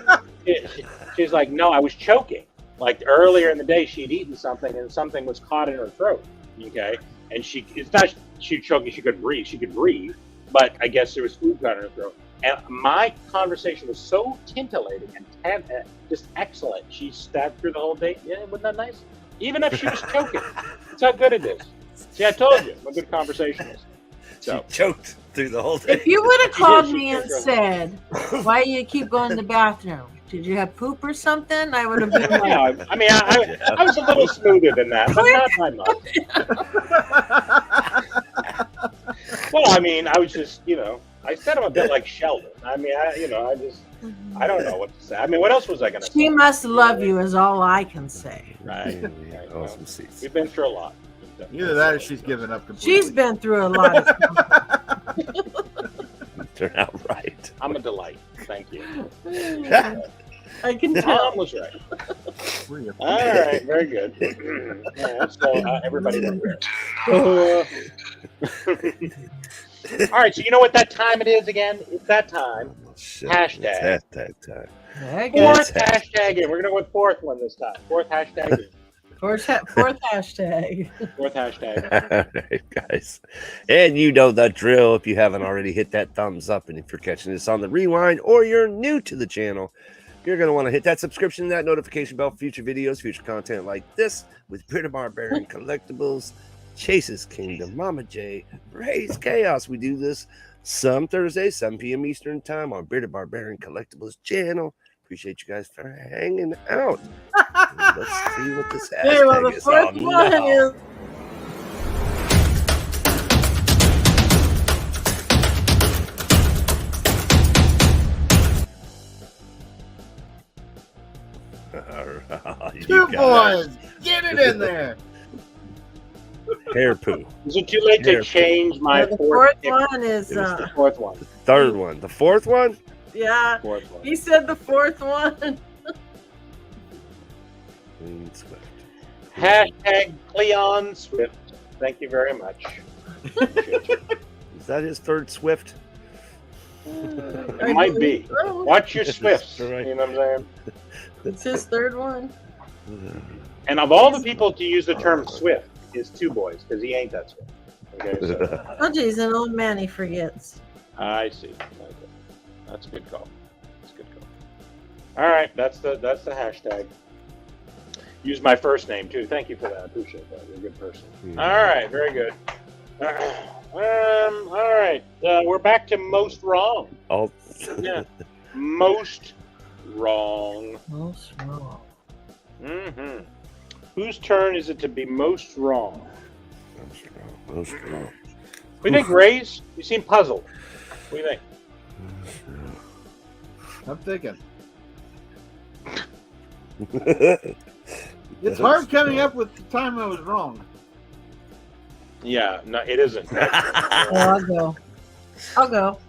She's like, no, I was choking. Like, earlier in the day, she'd eaten something, and something was caught in her throat. Okay, and it's not she choking. She could breathe, but I guess there was food caught in her throat. And my conversation was so titillating and just excellent. She sat through the whole date. Yeah, wasn't that nice? Even if she was choking, that's how good it is. See, I told you, I'm a good conversationist. So she choked through the whole day. If you would have called me and said, "Why do you keep going to the bathroom? Did you have poop or something?" I would have been like, yeah, I mean, I was a little smoother than that, but not by much. Well, I mean, I was just, I said I'm a bit like Sheldon. I mean, I don't know what to say. I mean, what else was I going to say? She must love you is all I can say. Right. Awesome seats. We've been through a lot. Either that or she's given up completely. She's been through a lot of Turn out right. I'm a delight. Thank you. I can tell. Tom was right. All right, very good. Yeah, so everybody went there. All right, so you know what that time it is again? It's that time. Hashtag. That time. Fourth hashtag. We're going to go with fourth one this time. Fourth hashtag. Fourth hashtag. Fourth hashtag. All right, guys. And you know the drill. If you haven't already, hit that thumbs up. And if you're catching this on the rewind or you're new to the channel, you're going to want to hit that subscription, that notification bell for future videos, future content like this with Bearded Barbarian Collectibles, Chase's Kingdom, Mama J, Ray's Chaos. We do this some Thursdays, 7 p.m. Eastern Time on Bearded Barbarian Collectibles channel. Appreciate you guys for hanging out. Let's see what this hashtag Hey, well, the is. fourth Oh, one no. is. You Two got boys, get it in there. hair poo. Is it too late to Hair. change my The fourth? fourth one is. It was The fourth one. Third one. The fourth one? Yeah, Fourth one. he said the fourth one. Clean Swift. Hashtag Cleon Swift. Thank you very much. Is that his third Swift? It might be. Watch your Swifts. Right. You know what I'm saying? It's his third one. And of all the people to use the term Swift is Two Boys, because he ain't that Swift. Okay, so Oh, geez, an old man, he forgets. I see. Okay. That's a good call. That's a good call. All right, that's the hashtag. Use my first name too. Thank you for that. I appreciate that. You're a good person. Yeah. All right, very good. All right, we're back to most wrong. Oh. Yeah, most wrong. Most wrong. Mm-hmm. Whose turn is it to be most wrong? Most wrong. What do you think, Rays? You seem puzzled. What do you think? I'm thinking. It's hard coming up with the time I was wrong. Yeah, no, it isn't. Oh, I'll go. I'll go.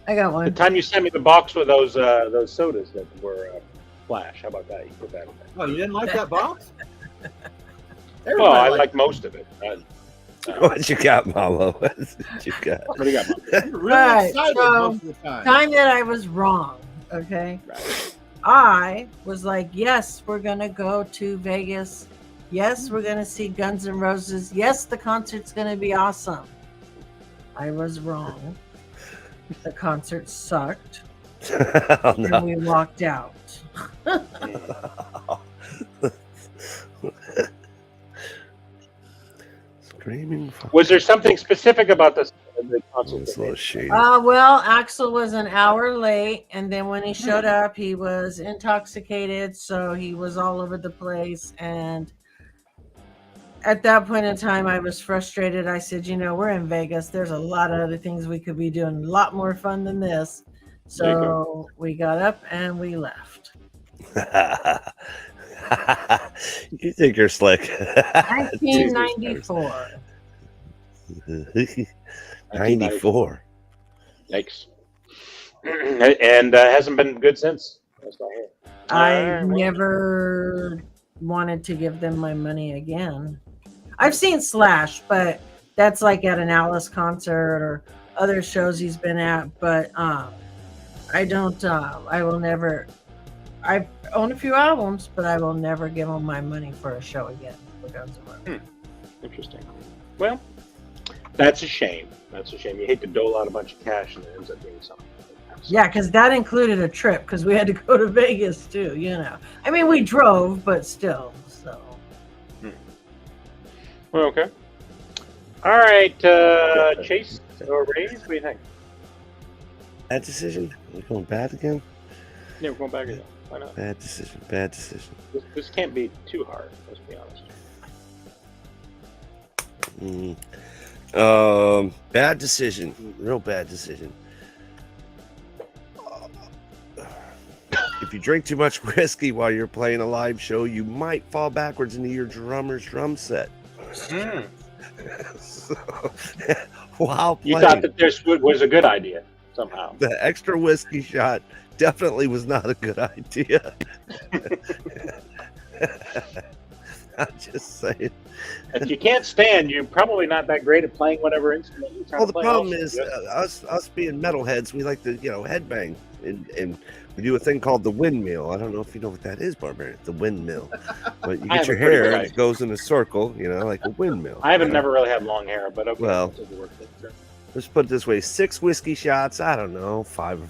I got The one. time you sent me the box with those sodas that were Flash. How about that? You put that in there. Oh, you didn't like that box? Well, I Everybody like most of it. What you got, Mama? What you got? What do you got, Mom? You're really Right, excited so, most of the time. Time that I was wrong. Okay. Right. I was like, yes, we're going to go to Vegas. Yes, we're going to see Guns N' Roses. Yes, the concert's going to be awesome. I was wrong. The concert sucked. Oh, And no. we walked out. Screaming. Was there something specific about the concert? It's a little shady. Well, Axel was an hour late, and then when he showed up, he was intoxicated, so he was all over the place. And at that point in time, I was frustrated. I said, we're in Vegas. There's a lot of other things we could be doing, a lot more fun than this. There you So we got up and we left. You think you're slick. 1994. 94. Yikes. And hasn't been good since. That's what I hear. I never wanted to give them my money again. I've seen Slash, but that's like at an Alice concert or other shows he's been at. But I don't. I will never. I own a few albums, but I will never give them my money for a show again. For Guns N' Roses. Interesting. Well, that's a shame. That's a shame. You hate to dole out a bunch of cash and it ends up being something. Yeah, because that included a trip because we had to go to Vegas too. I mean, we drove, but still. So. Well, okay. All right, Chase or Ray, what do you think? Bad decision? Are we going bad again? Yeah, we're going back again. Why not? Bad decision. Bad decision. This can't be too hard. Let's be honest. Bad decision. Real bad decision. If you drink too much whiskey while you're playing a live show, you might fall backwards into your drummer's drum set. So, while You playing, thought that this was a good idea somehow. the extra whiskey shot definitely was not a good idea. I'm just saying. If you can't stand, you're probably not that great at playing whatever instrument you're trying Well, to the play. problem also. is Yeah. us being metalheads, we like to headbang, and we do a thing called the windmill. I don't know if you know what that is, Barbarian. The windmill, but you I get have your a pretty hair good and idea. it goes in a circle, like a windmill. I haven't never really had long hair, but okay. Well, I'll take your word for it, sure. Let's put it this way: 6 whiskey shots. I don't know, 5,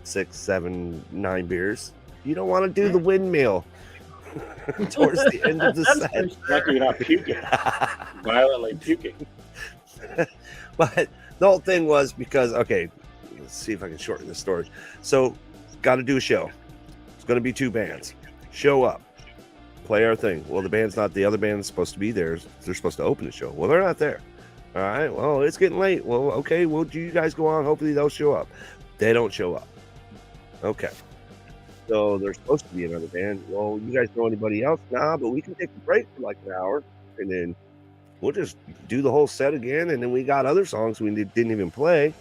6, 7, 9 beers. You don't want to do the windmill towards the end of the set. Lucky you're not puking, violently puking. But the whole thing was because, okay, let's see if I can shorten the story. So got to do a show. It's going to be 2 bands. Show up. Play our thing. Well, the other band's supposed to be there. They're supposed to open the show. Well, they're not there. All right. Well, it's getting late. Well, okay. Well, do you guys go on? Hopefully they'll show up. They don't show up. Okay. So there's supposed to be another band. Well, you guys know anybody else? Nah, but we can take a break for like an hour, and then we'll just do the whole set again. And then we got other songs we didn't even play.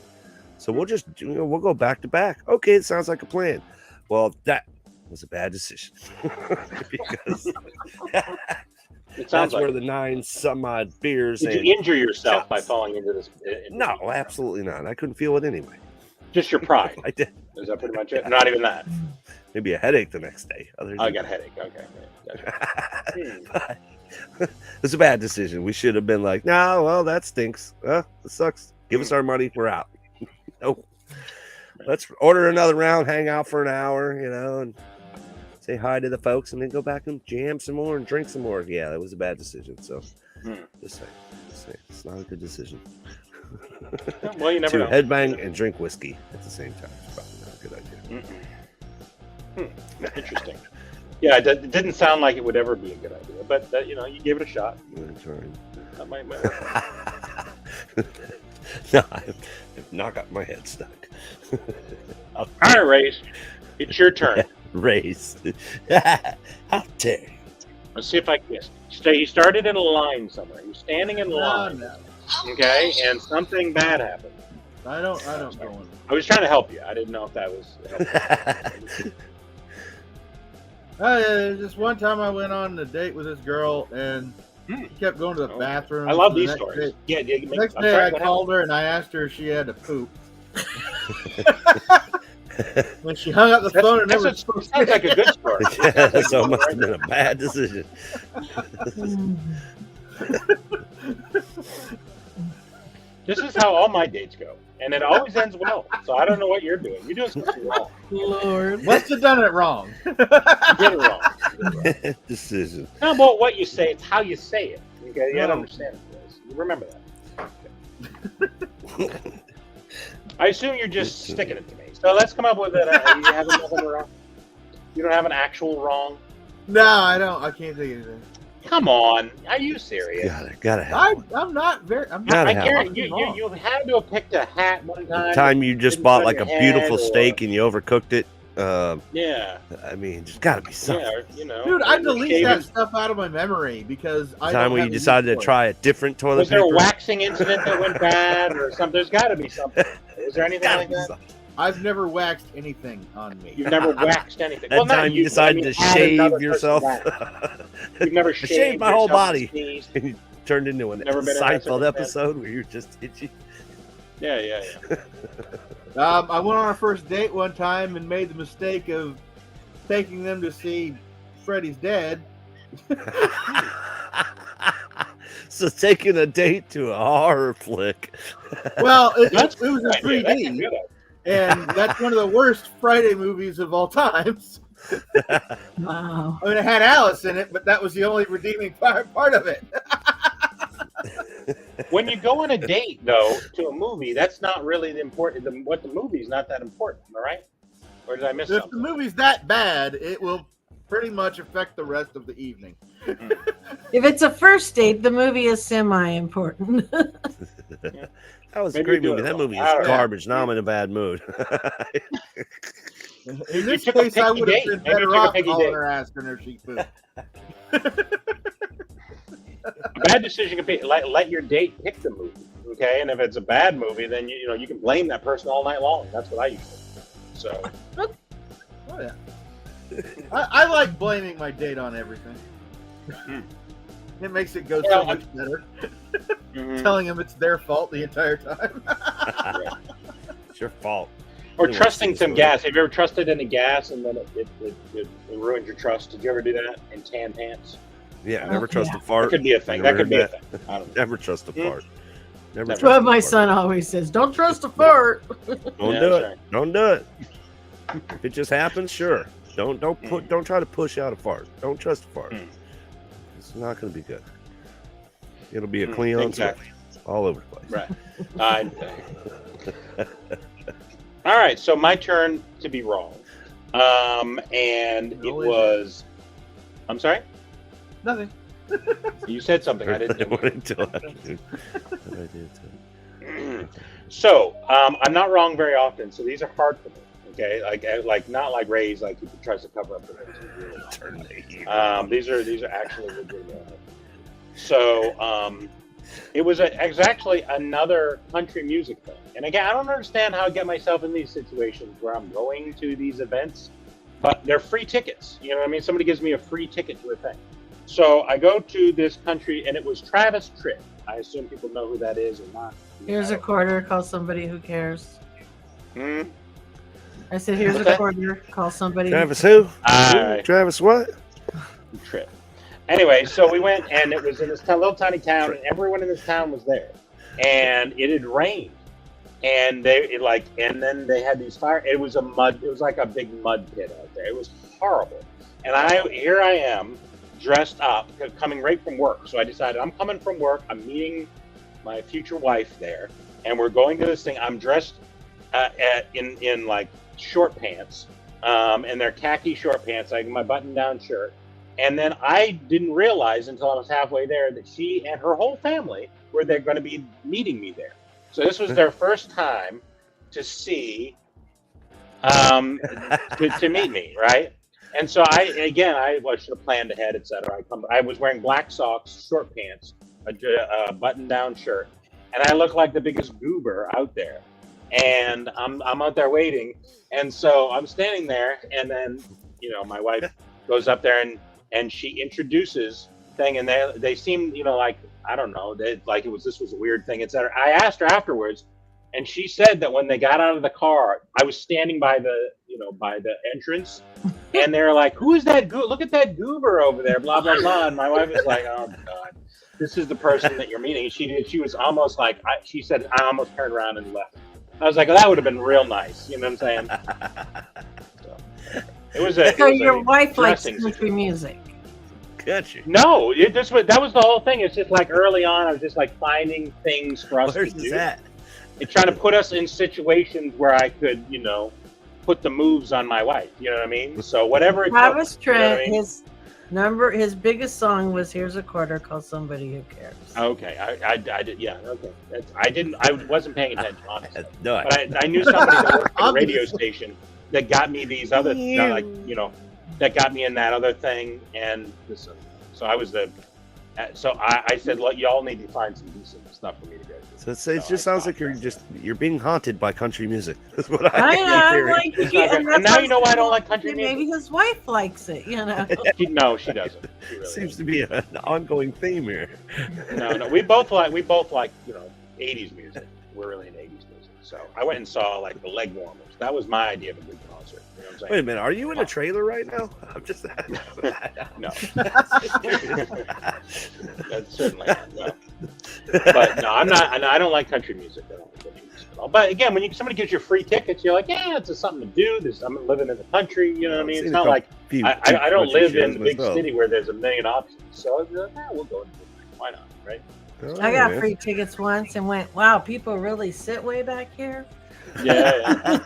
So we'll just, we'll go back to back. Okay, it sounds like a plan. Well, that was a bad decision because that's where the 9 some odd beers. Did you injure yourself by falling into this? No, absolutely not. I couldn't feel it anyway. Just your pride. I did. Is that pretty much it? Not even that. Maybe a headache the next day. I got a headache. Okay. Gotcha. It was a bad decision. We should have been like, no, well, that stinks. It sucks. Give us our money. We're out. No. Let's order another round, hang out for an hour, and say hi to the folks, and then go back and jam some more and drink some more. Yeah, that was a bad decision. So just say it's not a good decision. Well, you never know. Headbang and drink whiskey at the same time. It's probably not a good idea. Interesting. Yeah, it didn't sound like it would ever be a good idea, but you gave it a shot. That might work. No, I've not got my head stuck. All right, Race. It's your turn. Race. How dare you? Let's see if I can guess. He started in a line somewhere. He was standing in a line. No. Okay, and something bad happened. I don't go in. I was trying to help you. I didn't know if that was Just one time I went on a date with this girl, and she kept going to the bathroom. I love these stories. Next day I called her and I asked her if she had to poop. When she hung up the phone and never sounds like a good story. Yeah, so it must have been a bad decision. This is how all my dates go, and it always ends well. So I don't know what you're doing. You're doing something wrong. Lord. must have done it wrong. You did it wrong. Decision. It's not about what you say; it's how you say it. Okay, you gotta understand this. You remember that. Okay. I assume you're just sticking it to me. So let's come up with it. You have nothing wrong. You don't have an actual wrong. No, I don't. I can't think of anything. Come on, are you serious? Gotta have. I'm not very. I'm I not. guarantee you had to have picked a hat one time. The time you just bought like a beautiful steak and you overcooked it. Yeah. I mean, there's got to be something. Yeah, Dude, I delete that stuff out of my memory because the time when you decided to try a different toilet was paper. Was there a waxing incident that went bad or something? There's got to be something. Is there anything like that? I've never waxed anything on me. You've never waxed anything. That time you decided to shave yourself. You've never I shaved my whole body. And you turned into an Seinfeld episode where you're just itchy. Yeah. I went on a first date one time and made the mistake of taking them to see Freddy's Dead. So taking a date to a horror flick. Well, it was in 3D. And that's one of the worst Friday movies of all times. Wow. I mean, it had Alice in it, but that was the only redeeming part of it. When you go on a date, though, to a movie, that's not really the important. What the movie is not that important, all right? Or did I miss something? If the movie's that bad, it will pretty much affect the rest of the evening. If it's a first date, the movie is semi-important. That was a great movie. That movie is garbage. Now I'm in a bad mood. In this case, I would have been better off calling her, asking her she pooped. A bad decision can be let your date pick the movie, okay? And if it's a bad movie, then you can blame that person all night long. That's what I used to do. So, oh yeah, I like blaming my date on everything. It makes it go so much better. Telling them it's their fault the entire time. It's your fault. Or trusting some gas. Have you ever trusted any gas and then it ruined your trust? Did you ever do that in tan pants? Yeah, never trust a fart. That could be a thing. That could be a thing. I don't know. Never trust a fart. That's what my son always says. Don't trust a fart. Don't do it. Right. Don't do it. If it just happens, sure. Don't try to push out a fart. Don't trust a fart. It's not going to be good. It'll be a Cleon Swift all over the place. Right. All right. So my turn to be wrong. And it was. I'm sorry. Nothing. You said something. I didn't. So, I'm not wrong very often. So these are hard for me. Okay, like not like Ray's, like he tries to cover up the really these are actually legitimate. So, it was actually another country music thing. And again, I don't understand how I get myself in these situations where I'm going to these events, but they're free tickets. You know what I mean? Somebody gives me a free ticket to a thing. So I go to this country, and it was Travis Tritt. I assume people know who that is or not. Here's a quarter. Call somebody who cares. Hmm? I said, here's a quarter. Call somebody. Travis who? Travis what? Tritt. Anyway, so we went, and it was in this little tiny town, and everyone in this town was there. And it had rained. And and then they had these fire. It was like a big mud pit out there. It was horrible. And here I am, dressed up, coming right from work. So I decided I'm coming from work. I'm meeting my future wife there, and we're going to this thing. I'm dressed in like short pants, and they're khaki short pants, like my button-down shirt. And then I didn't realize until I was halfway there that she and her whole family were going to be meeting me there. So this was their first time to see, to meet me, right? And so I should have planned ahead, etc. I was wearing black socks, short pants, a button-down shirt, and I look like the biggest goober out there. And I'm out there waiting, and so I'm standing there, and then my wife goes up there and she introduces thing, and they seem like I don't know, this was a weird thing, etc. I asked her afterwards, and she said that when they got out of the car, I was standing by the entrance, and they're like, "Who is that? Look at that goober over there!" Blah blah blah. And my wife was like, "Oh God, this is the person that you're meeting." She was almost like she said, I almost turned around and left. I was like, well, that would have been real nice. You know what I'm saying? So your wife likes country music. Gotcha. No, that was the whole thing. It's just like early on, I was just like finding things for us to do. That? It's trying to put us in situations where I could, put the moves on my wife. You know what I mean? So whatever. Travis Tritt, his biggest song was "Here's a Quarter, Call Somebody Who Cares." Okay, I did. Yeah, okay. I wasn't paying attention, honestly. No, but I knew somebody that worked at a radio station that got me these other, that got me in that other thing, and so I was I said, look, y'all need to find some decent stuff for me to go to. So it just sounds like you're being haunted by country music. That's what I know. And now you know why I don't like country music. Maybe his wife likes it. No, she doesn't. She really seems to be an ongoing theme here. No, we both like 80s music. We're really into 80s music. So I went and saw like the Leg Warmers. That was my idea of a good concert. You know what I'm saying? Wait a minute, are you in a trailer right now? I'm just no. That's certainly not. No. But no, I'm not. I don't like country music. I don't like country music at all. But again, when somebody gives you free tickets, you're like, yeah, it's just something to do. I'm living in the country. You know what I mean? It's not like I don't live in the big city where there's a million options. So we'll go. Why not? Right? I got free tickets once and went, wow, people really sit way back here. Yeah.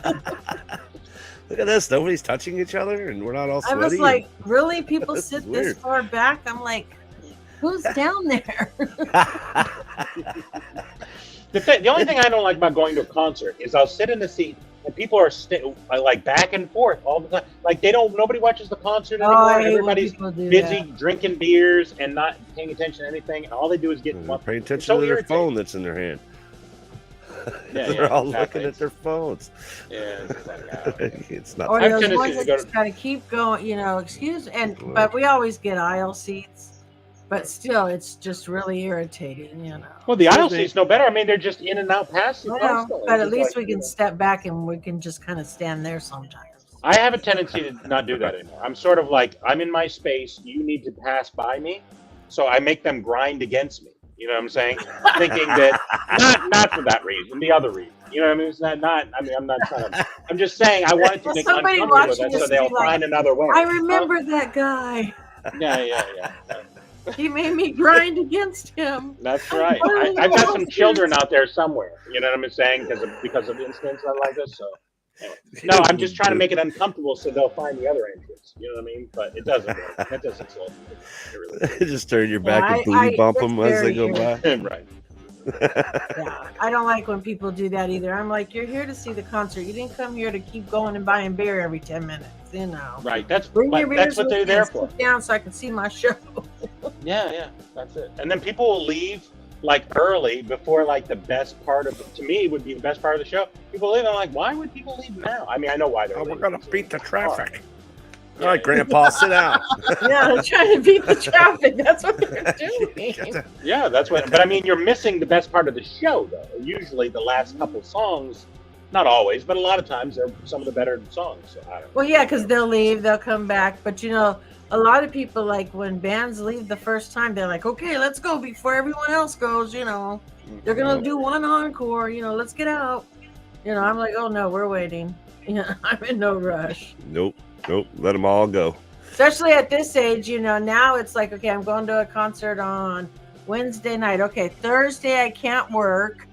Look at this. Nobody's touching each other, and we're not all sweaty. I was like, really? People sit this far back? I'm like, who's down there? The only thing I don't like about going to a concert is I'll sit in the seat and people are like back and forth all the time. Like nobody watches the concert anymore. Everybody's busy drinking beers and not paying attention to anything, and all they do is get paying attention to their phone that's in their hand. They're all looking at their phones. Yeah, it's not. Or those ones that just gotta keep going, but we always get aisle seats. But still, it's just really irritating, Well, the aisle seat's no better. I mean, they're just in and out passing. But at least we can step back and we can just kind of stand there sometimes. I have a tendency to not do that anymore. I'm sort of like, I'm in my space. You need to pass by me. So I make them grind against me. You know what I'm saying? Thinking that, not for that reason, the other reason. You know what I mean? It's I'm not trying to, I'm just saying I wanted to make uncomfortable with it so they'll find another way. I remember that guy. Yeah. He made me grind against him. That's right. I've got some children out there somewhere. You know what I'm saying? Because of incidents like this. So Anyway. No, I'm just trying to make it uncomfortable so they'll find the other entrance. You know what I mean? But it doesn't work. That doesn't solve it. Really just turn your back and booty bump them as they go by. Right. Yeah, I don't like when people do that either. I'm like, you're here to see the concert. You didn't come here to keep going and buying beer every 10 minutes. You know. Right. That's what they're there for. Sit down so I can see my show. Yeah. That's it. And then people will leave like early before like the best part of to me would be the best part of the show. People leave. I'm like, why would people leave now? I mean, I know why they're. We're gonna beat the traffic. All right, Grandpa, sit down. Yeah, they're trying to beat the traffic. That's what they're doing. Yeah, that's what. But I mean, you're missing the best part of the show, though. Usually, the last couple songs, not always, but a lot of times, they're some of the better songs. So I don't know. Well, yeah, because they'll leave, they'll come back. But you know, a lot of people like when bands leave the first time, they're like, "Okay, let's go before everyone else goes." You know, they're gonna do one encore. You know, let's get out. You know, I'm like, "Oh no, we're waiting." Yeah, I'm in no rush. Nope. Let them all go. Especially at this age, you know, now it's like, okay, I'm going to a concert on Wednesday night. Okay, Thursday I can't work.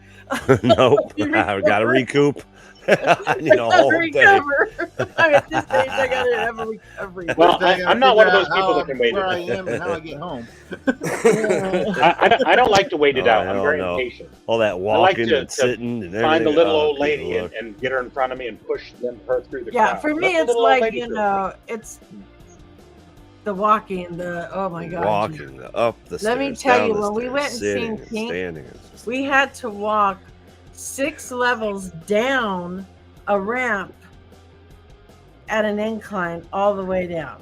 Nope, I got to recoup. I need a whole recover. At this age, I got to have a recovery. Well, I'm not one of those people that can wait. Where I am and how I get home. I don't like to wait it out. I'm very impatient. All that walking and sitting and everything. Find the little old lady and get her in front of me and push her through the crowd. Yeah, for me, it's like, you know, it's the walking, oh my God. Walking up the stairs. Let me tell you, when we went and seen Pink, we had to walk 6 levels down a ramp at an incline all the way down.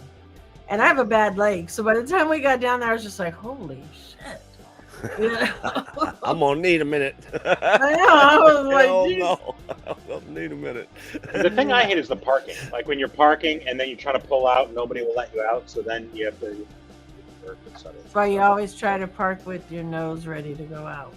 And I have a bad leg. So by the time we got down there, I was just like, holy shit. You know? I'm going to need a minute. I know. I was like, no. I'm going to need a minute. The thing I hate is the parking. Like when you're parking and then you try to pull out, and nobody will let you out. So then you have to work, etc. That's why you always try to park with your nose ready to go out.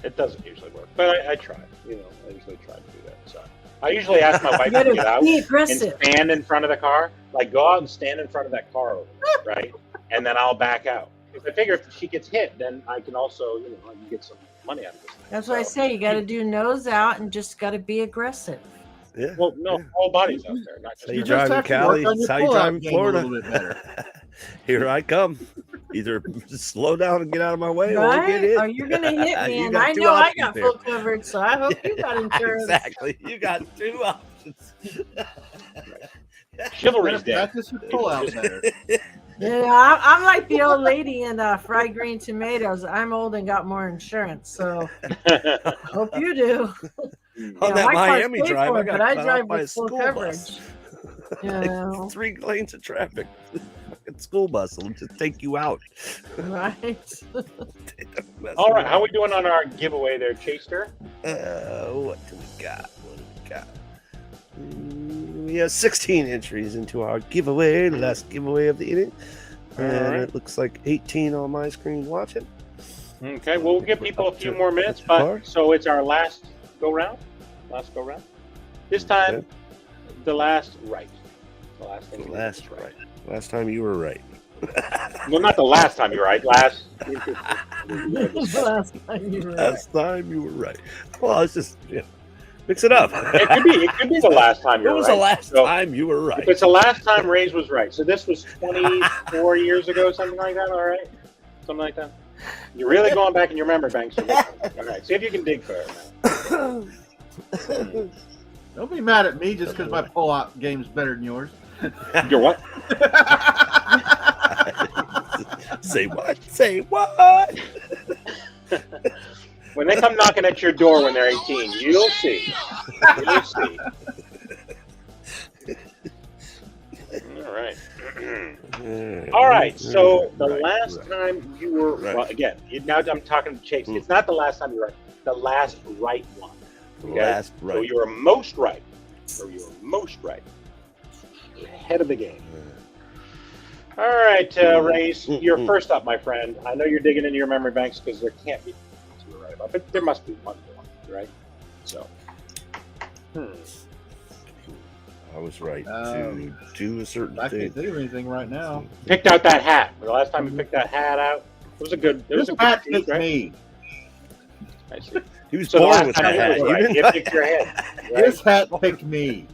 It doesn't usually work, but I try. You know, I usually try to do that. So I usually ask my wife to get out and stand in front of the car. Like go out and stand in front of that car, right? And then I'll back out. Because I figure if she gets hit, then I can also, you know, I can get some money out of this thing. That's what I say. You got to do nose out and just got to be aggressive. Yeah. Well, no, whole body's out there. Not just how you drive in Cali. That's how you drive in Florida. A little bit better. Here I come. Either slow down and get out of my way, right? Or get hit. Or you're gonna hit me, and I know I got full coverage, so I hope you got insurance. Exactly. You got 2 options. Chivalry's dead. Pull out better. Yeah, I'm like the old lady in Fried Green Tomatoes. I'm old and got more insurance, so hope you do. On that Miami drive, but I drive with full coverage. Like 3 lanes of traffic. Fucking school bus will just take you out. Right. All right, how are we doing on our giveaway there, Chaster? What do we got? We have 16 entries into our giveaway, the last giveaway of the evening. And it looks like 18 on my screen watching. Okay, we'll give people a few more minutes, but so it's our last go round. This time, the last right. The last thing. Last right. Last time you were right. Well, not the last time you were right. Last time you were right. Well, it's just mix it up. It could be the last time you were right. It was the last time you were right. If it's the last time Ray's was right. So this was 24 years ago, something like that. All right, something like that. You're really going back in your memory banks. All right, see if you can dig for it. Don't be mad at me just because my pull-out game's better than yours. Your what? Say what? Say what? When they come knocking at your door when they're 18, you'll see. You'll see. All right. All right. So the last time you were well, again. Now I'm talking to Chase. It's not the last time you were right. The last right one. Okay? Last right. So you were most right. You're ahead of the game. All right, Race, you're first up, my friend. I know you're digging into your memory banks because there can't be you were right about, but there must be one, right? So, I was right to do a certain thing. I can't think of anything right now. Picked out that hat. The last time you picked that hat out, it was a good. It was a good pick, right? Me. I see. He was born with that hat. You picked your head. This hat picked me.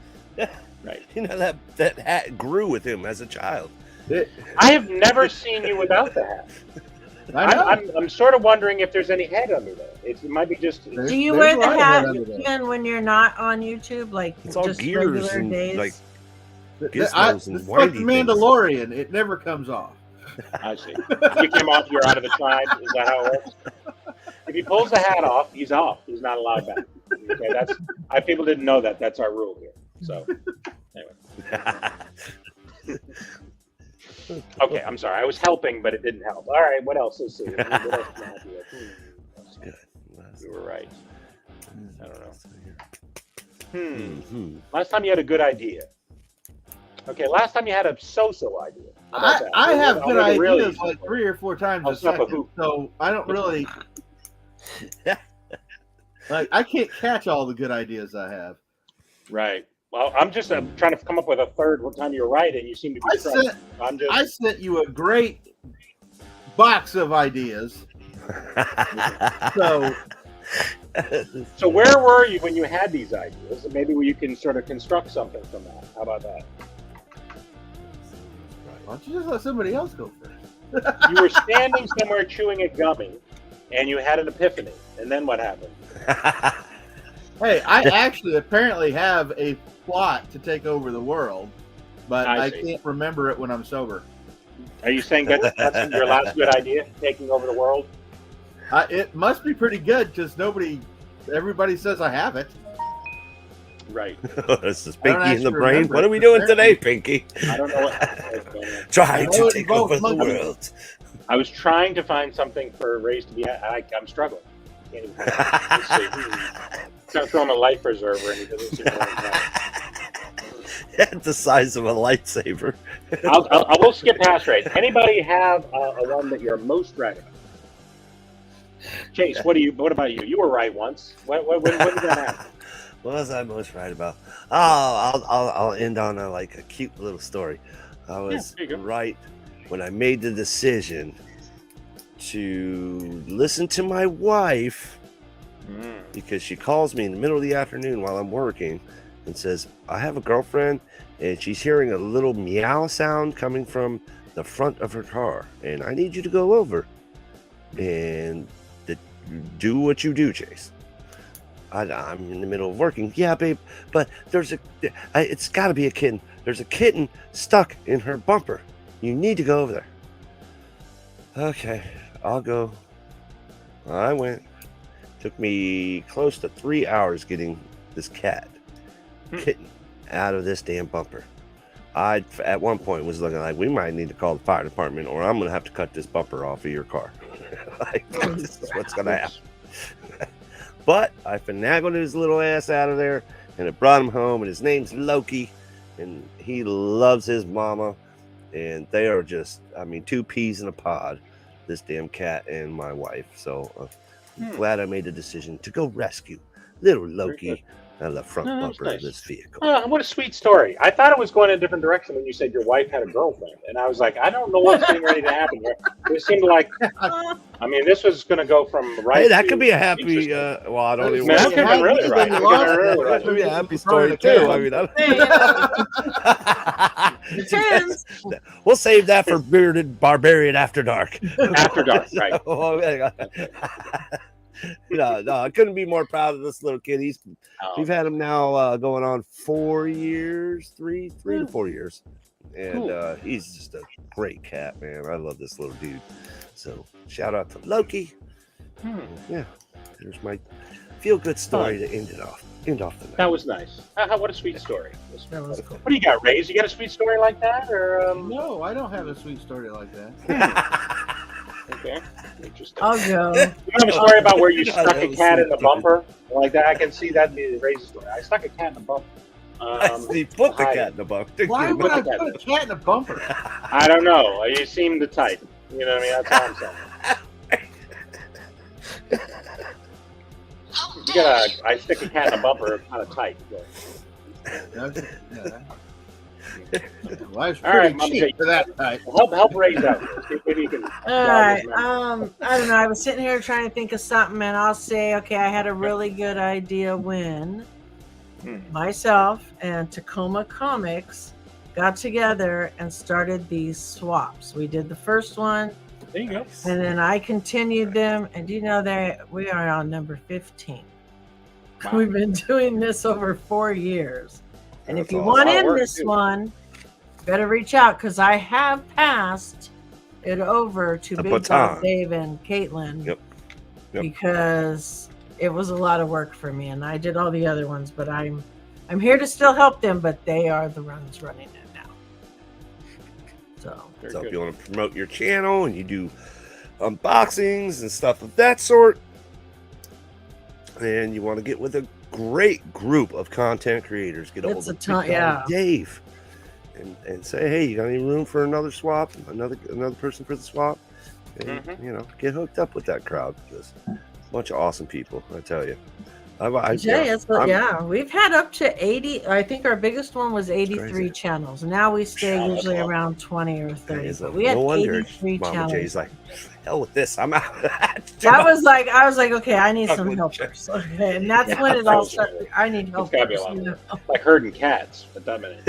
Right. You know, that hat grew with him as a child. I have never seen you without the hat. I'm sort of wondering if there's any head under there. It might be just. Do you wear the hat even when you're not on YouTube? Like it's all just gears regular and days? like it's like the Mandalorian. It never comes off. I see. If you came off, you're out of the tribe. Is that how it works? If he pulls the hat off, he's off. He's not allowed back. Okay, people didn't know that. That's our rule here. So, anyway. Okay, I'm sorry. I was helping, but it didn't help. All right, what else? Let's see. What else can I help you with? Good. You were right. I don't know. Last time you had a good idea. Okay, last time you had a so-so idea. I have good ideas like 3 or 4 times a second, so I don't really. Like I can't catch all the good ideas I have. Right. Well, I'm trying to come up with a third time you're right, and you seem to be. I sent you a great box of ideas. So where were you when you had these ideas? Maybe you can sort of construct something from that. How about that? Why don't you just let somebody else go first? You were standing somewhere chewing a gummy, and you had an epiphany. And then what happened? Hey, I actually apparently have a plot to take over the world, but I can't remember it when I'm sober. Are you saying that's your last good idea, taking over the world? It must be pretty good because everybody says I have it. Right. This is Pinky in the brain. What are we doing today, Pinky? I don't know what. Trying to take over the world. I was trying to find something for Ray's to be. I'm struggling. Can't even. Let's see. Trying to throw him a life preserver, and he doesn't seem It's the size of a lightsaber. I will skip past Ray. Anybody have a one that you're most right about? Chase, what about you? You were right once. When did that happen? What was I most right about? Oh, I'll end on a cute little story. I was right when I made the decision to listen to my wife because she calls me in the middle of the afternoon while I'm working and says, I have a girlfriend and she's hearing a little meow sound coming from the front of her car and I need you to go over and do what you do, Chase. I'm in the middle of working. Yeah, babe, but it's got to be a kitten. There's a kitten stuck in her bumper. You need to go over there. Okay, I'll go. I went. Took me close to 3 hours getting this kitten out of this damn bumper. I, at one point, was looking like we might need to call the fire department or I'm going to have to cut this bumper off of your car. This is what's going to happen. But I finagled his little ass out of there and it brought him home. And his name's Loki. And he loves his mama. And they are just, two peas in a pod, this damn cat and my wife. So I'm glad I made the decision to go rescue little Loki out of the front bumper of this vehicle. What a sweet story. I thought it was going in a different direction when you said your wife had a girlfriend. And I was like, I don't know what's getting ready to happen here. It seemed like, this was going to go from right. Hey, that could be a happy, I don't even that could have been really right. That could be a happy story, too. We'll save that for Bearded Barbarian After Dark. After Dark, right. No, I couldn't be more proud of this little kid. We've had him now going on 4 years, three to 4 years. And he's just a great cat, man. I love this little dude. So shout out to Loki. Yeah, there's my feel-good story to end off the night. That was nice. What a sweet story. That was cool. What do you got, Rays? You got a sweet story like that? Or No, I don't have a sweet story like that. Okay, interesting. I'll go. You have a story about where you stuck a cat in the bumper? Like that? I can see that being Ray's story. I stuck a cat in the bumper. He put the cat in the bumper. Why would I put a cat in a bumper? I don't know. You seem the type. You know what I mean? That's all I'm saying. I stick a cat in a bumper, kind of tight. Life's pretty cheap for that type. Help Ray out. Maybe you can. All right. I don't know. I was sitting here trying to think of something, and I'll say, okay, I had a really good idea when myself and Tacoma Comics got together and started these swaps. We did the first one. There you go. And then I continued them. And do you know that we are on number 15? Wow. We've been doing this over 4 years. And if you want in this one, better reach out because I have passed it over to Big Dog Dave and Caitlin. Yep. Because it was a lot of work for me, and I did all the other ones. But I'm here to still help them, but they are the ones running it now. So if you want to promote your channel and you do unboxings and stuff of that sort, and you want to get with a great group of content creators, get a hold of Dave and say, hey, you got any room for another swap, another person for the swap? And, get hooked up with that crowd because a bunch of awesome people, I tell you. We've had up to 80. I think our biggest one was 83 channels. Now we stay usually around 20 or 30. But we had 83 channels. Jay's like, hell with this, I'm out. I was like, okay, I need some helpers. Okay, and that's when it all started. I need help. It's gotta be a lot more. Like herding cats at that minute.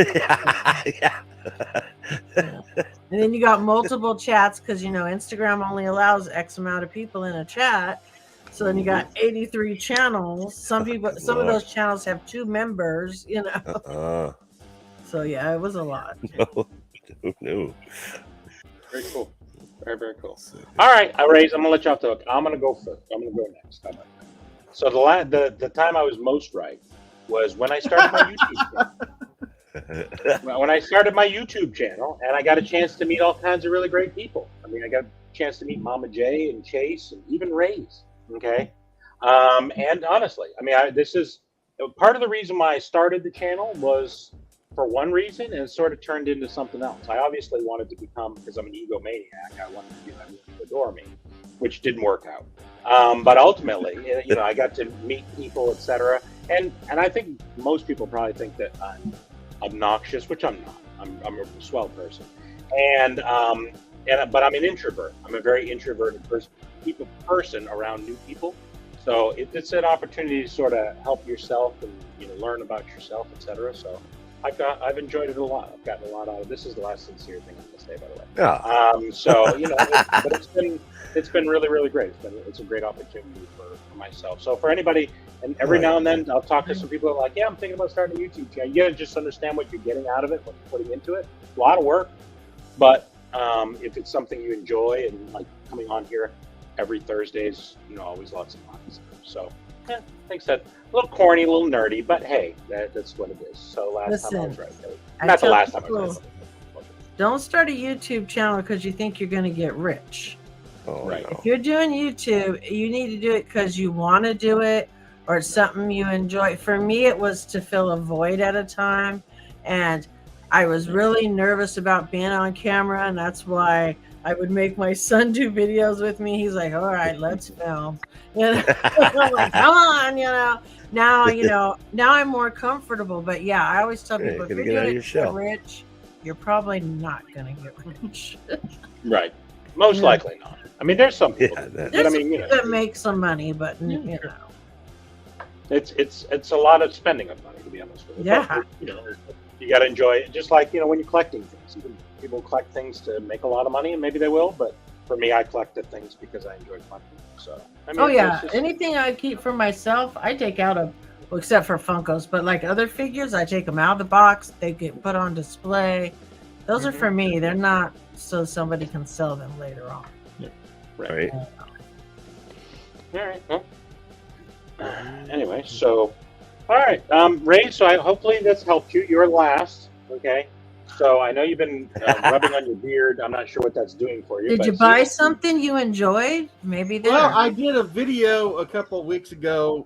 And then you got multiple chats because Instagram only allows X amount of people in a chat. So then you got 83 channels. Some of those channels have 2 members, So yeah, it was a lot. No. Very cool. Very, very cool. All right, Rays, I'm gonna let you off the hook. I'm gonna go first. I'm gonna go next. So the time I was most right was when I started my YouTube channel. When I started my YouTube channel, and I got a chance to meet all kinds of really great people. I mean, I got a chance to meet Mama J and Chase and even Rays. Okay. And honestly, I mean, this is part of the reason why I started the channel was for one reason, and it sort of turned into something else. I obviously wanted to become, because I'm an egomaniac, I wanted to be everyone to adore me, which didn't work out. But ultimately, I got to meet people, etc. And I think most people probably think that I'm obnoxious, which I'm not. I'm a swell person. But I'm an introvert. I'm a very introverted person around new people. So it's an opportunity to sort of help yourself and learn about yourself, etc. So I've enjoyed it a lot. I've gotten a lot out of it. This is the last sincere thing I'm gonna say, by the way. Yeah. But it's been really, really great. It's a great opportunity for myself. So for anybody, and every now and then I'll talk to some people who are like, yeah, I'm thinking about starting a YouTube channel. You gotta just understand what you're getting out of it, what you're putting into it. A lot of work, but if it's something you enjoy and like coming on here every Thursday is, always lots of fun. So, yeah, thanks. That a little corny, a little nerdy, but hey, that's what it is. So last time I was right. Not the last time I was right. Don't start a YouTube channel because you think you're going to get rich. Oh, right. If you're doing YouTube, you need to do it because you want to do it or it's something you enjoy. For me, it was to fill a void at a time, and I was really nervous about being on camera, and that's why I would make my son do videos with me. He's like, all right, let's film. I'm like, come on, Now, now I'm more comfortable. But yeah, I always tell people, if you're doing it to get rich, you're probably not going to get rich. Right. Most likely not. I mean, there's some people that make some money, but it's a lot of spending of money, to be honest with you. Yeah. But, you got to enjoy it. Just like, when you're collecting things, people collect things to make a lot of money, and maybe they will. But for me, I collected things because I enjoy collecting. So, anything I keep for myself, I take out except for Funkos, but like other figures, I take them out of the box. They get put on display. Those are for me. They're not so somebody can sell them later on. Yeah. Right. All right. Well, anyway, so. All right, Ray, so hopefully this helped you. You're last, okay? So I know you've been rubbing on your beard. I'm not sure what that's doing for you. Did you buy something you enjoyed? Maybe there. Well, I did a video a couple of weeks ago,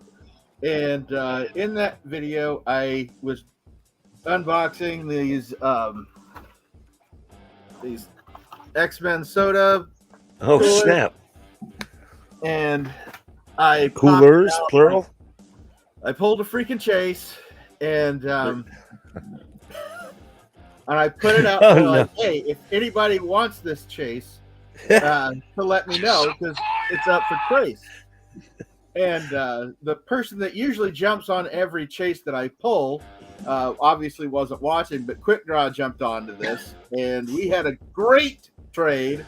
and in that video, I was unboxing these X-Men soda. Oh, coolers, snap. And I coolers, plural? I pulled a freaking Chase, and I put it out there like, hey, if anybody wants this Chase, to let me know because it's up for Chase. And the person that usually jumps on every chase that I pull obviously wasn't watching, but Quick Draw jumped onto this, and we had a great trade,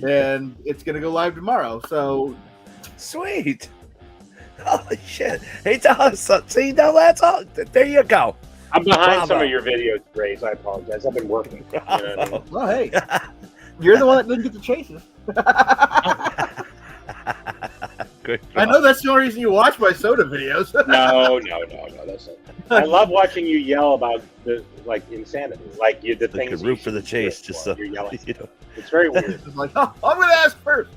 and it's going to go live tomorrow. So sweet. Holy shit. Hey, tell us something. See, now that's all. There you go. I'm behind some of your videos, Grace. I apologize. I've been working. You know what I mean? Well, hey, you're the one that didn't get the chases. I know that's the only reason you watch my soda videos. No, that's it. I love watching you yell about the insanity, the things. Could root for the chase, just so you're yelling. You know. It's very weird. It's like, oh, I'm going to ask first.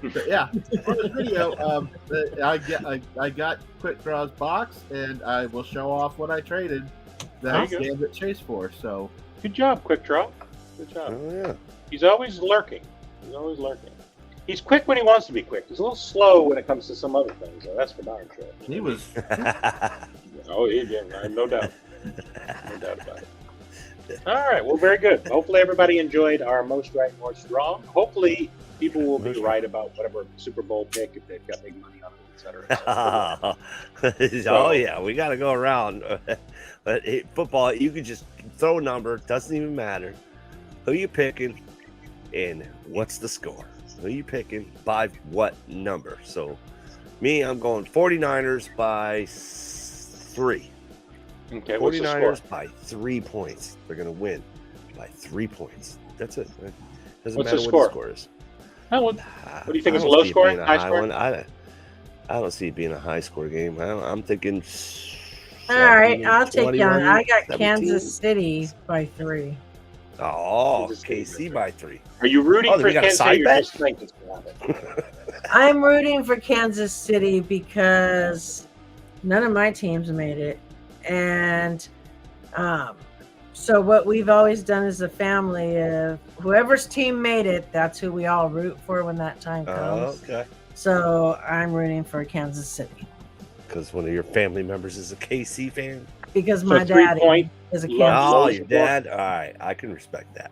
But yeah, on this video, I got Quick Draw's box, and I will show off what I traded that Gambit Chase for. So good job, Quick Draw. Good job. Oh yeah. He's always lurking. He's quick when he wants to be quick. He's a little slow when it comes to some other things. So that's for darn sure. He was. Oh, he did. No doubt. No doubt about it. All right. Well, very good. Hopefully, everybody enjoyed our most right, most wrong. Hopefully, people will be right about whatever Super Bowl pick if they've got big money on it, etc. Oh yeah, we got to go around. But football, you can just throw a number. Doesn't even matter who you picking and what's the score. Who you picking by what number? So, me, I'm going 49ers by 3. Okay, what's the score? 49ers by 3 points. They're going to win by 3 points. That's it. Doesn't What's matter the what score? the score is. What do you think is a low score? High score? I don't see it being a high score game. I'm thinking. All right, I'll take you on. I got 17. Kansas City by 3. Oh, KC by 3. Are you rooting for we got a Kansas side City? bet? Just think it's going to happen? I'm rooting for Kansas City because none of my teams made it, and so what we've always done as a family, whoever's team made it, that's who we all root for when that time comes. Okay. So I'm rooting for Kansas City Because one of your family members is a KC fan. because So my 3 daddy point is a low- Kansas. Oh, low your score? dad. All right, I can respect that.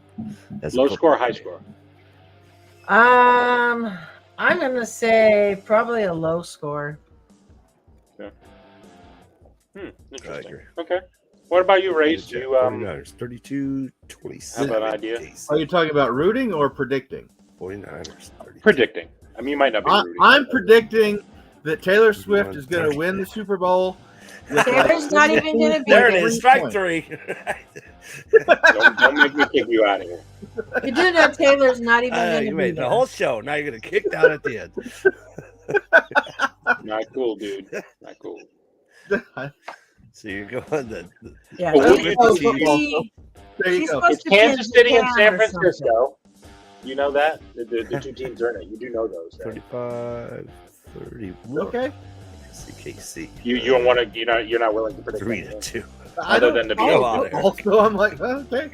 That's Low a score, football high game. score. I'm gonna say probably a low score. I Interesting. agree. Okay. What about you, Race? You 49ers, 32-27. Have an idea? KC. Are you talking about rooting or predicting? 49ers. 32. predicting? I mean, you might not be rooting. I'm predicting that Taylor Swift is going to win the Super Bowl. Taylor's not even going to be There it there. is. Strike 3. Don't make me kick you out of here. You do know Taylor's not even going to You be made the there. whole show. Now you're going to kick down at the end. Not cool, dude. Not cool. So you're going the Yeah, Oh, she's we're supposed to gonna be- There you she's go. supposed It's to be in Kansas City and Japan San or something. Francisco. You know that? The two teams are in it. You do know those. Right? 35, 31. Okay. KC. You don't want to. You're not willing to predict 3-2. I Other don't than to be follow out there. football, so I'm like, okay.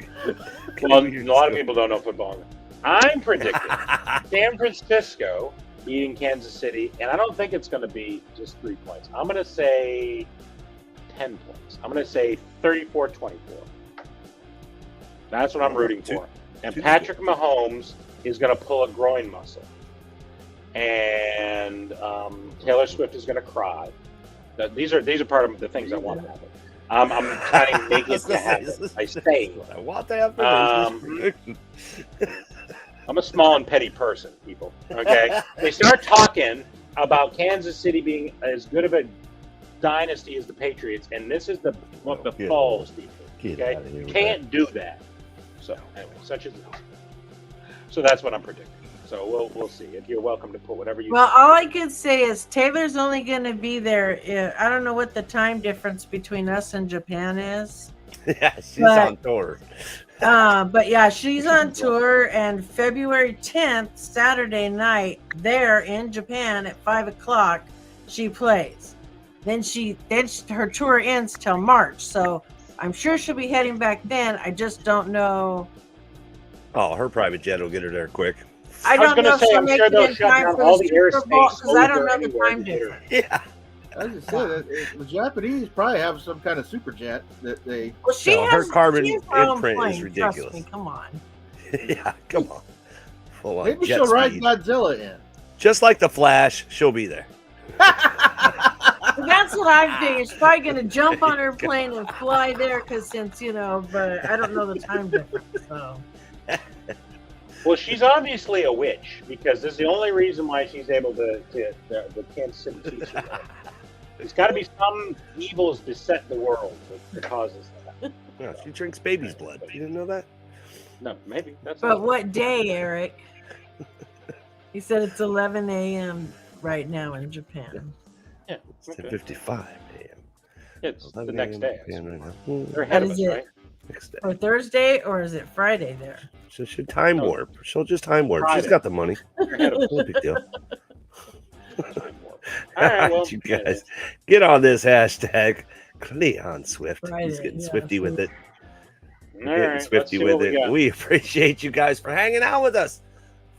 Well, a lot of people don't know football. I'm predicting San Francisco beating Kansas City, and I don't think it's going to be just 3 points. I'm going to say 10 points. I'm going to say 34-24. That's what I'm rooting for. And Patrick Mahomes is going to pull a groin muscle. And Taylor Swift is going to cry. These are part of the things I want to happen. I'm trying to make it to happen. I say I want to have I'm a small and petty person, people. Okay, they start talking about Kansas City being as good of a dynasty as the Patriots, and this is the falls, people. Get Okay, out of here you with can't do that. So anyway, such as this. So that's what I'm predicting. So we'll see. If you're welcome to put whatever you. Well, all I could say is Taylor's only going to be there. I don't know what the time difference between us and Japan is. Yeah, she's But- on tour. But yeah, she's on tour, and February 10th, Saturday night, there in Japan at 5:00, she plays. Then her tour ends till March, so I'm sure she'll be heading back then. I just don't know. Oh, her private jet will get her there quick. I was don't gonna know if say, she'll I'm make sure it they'll in shut time down for all the the Super Bowl airspace because I don't over know the anywhere time to get her. difference. Yeah. I was just saying, the Japanese probably have some kind of super jet that they. Well, she No, her has carbon she has her own imprint is plane, trust ridiculous. me, come on. Yeah, come on. Full on Maybe jet she'll ride speed. Godzilla in. Just like the Flash, she'll be there. That's what I figured. She's probably going to jump on her plane and fly there because but I don't know the time difference. So. Well, she's obviously a witch because this is the only reason why she's able to the Kansas City Chiefs. There's got to be some evils beset the world that causes that. Yeah, she drinks baby's blood. You didn't know that? No, maybe. But what day, Eric? He said it's 11 a.m. right now in Japan. Yeah, it's 10:55 a.m. It's the next day. Right now. They're ahead of us, right? Next day. Or Thursday, or is it Friday there? So she'll time warp. She'll just time warp. Friday. She's got the money. No big deal. All right, well, you guys get on this hashtag. Cleon Swift. Friday, He's getting swifty with it. Swifty with it. We appreciate you guys for hanging out with us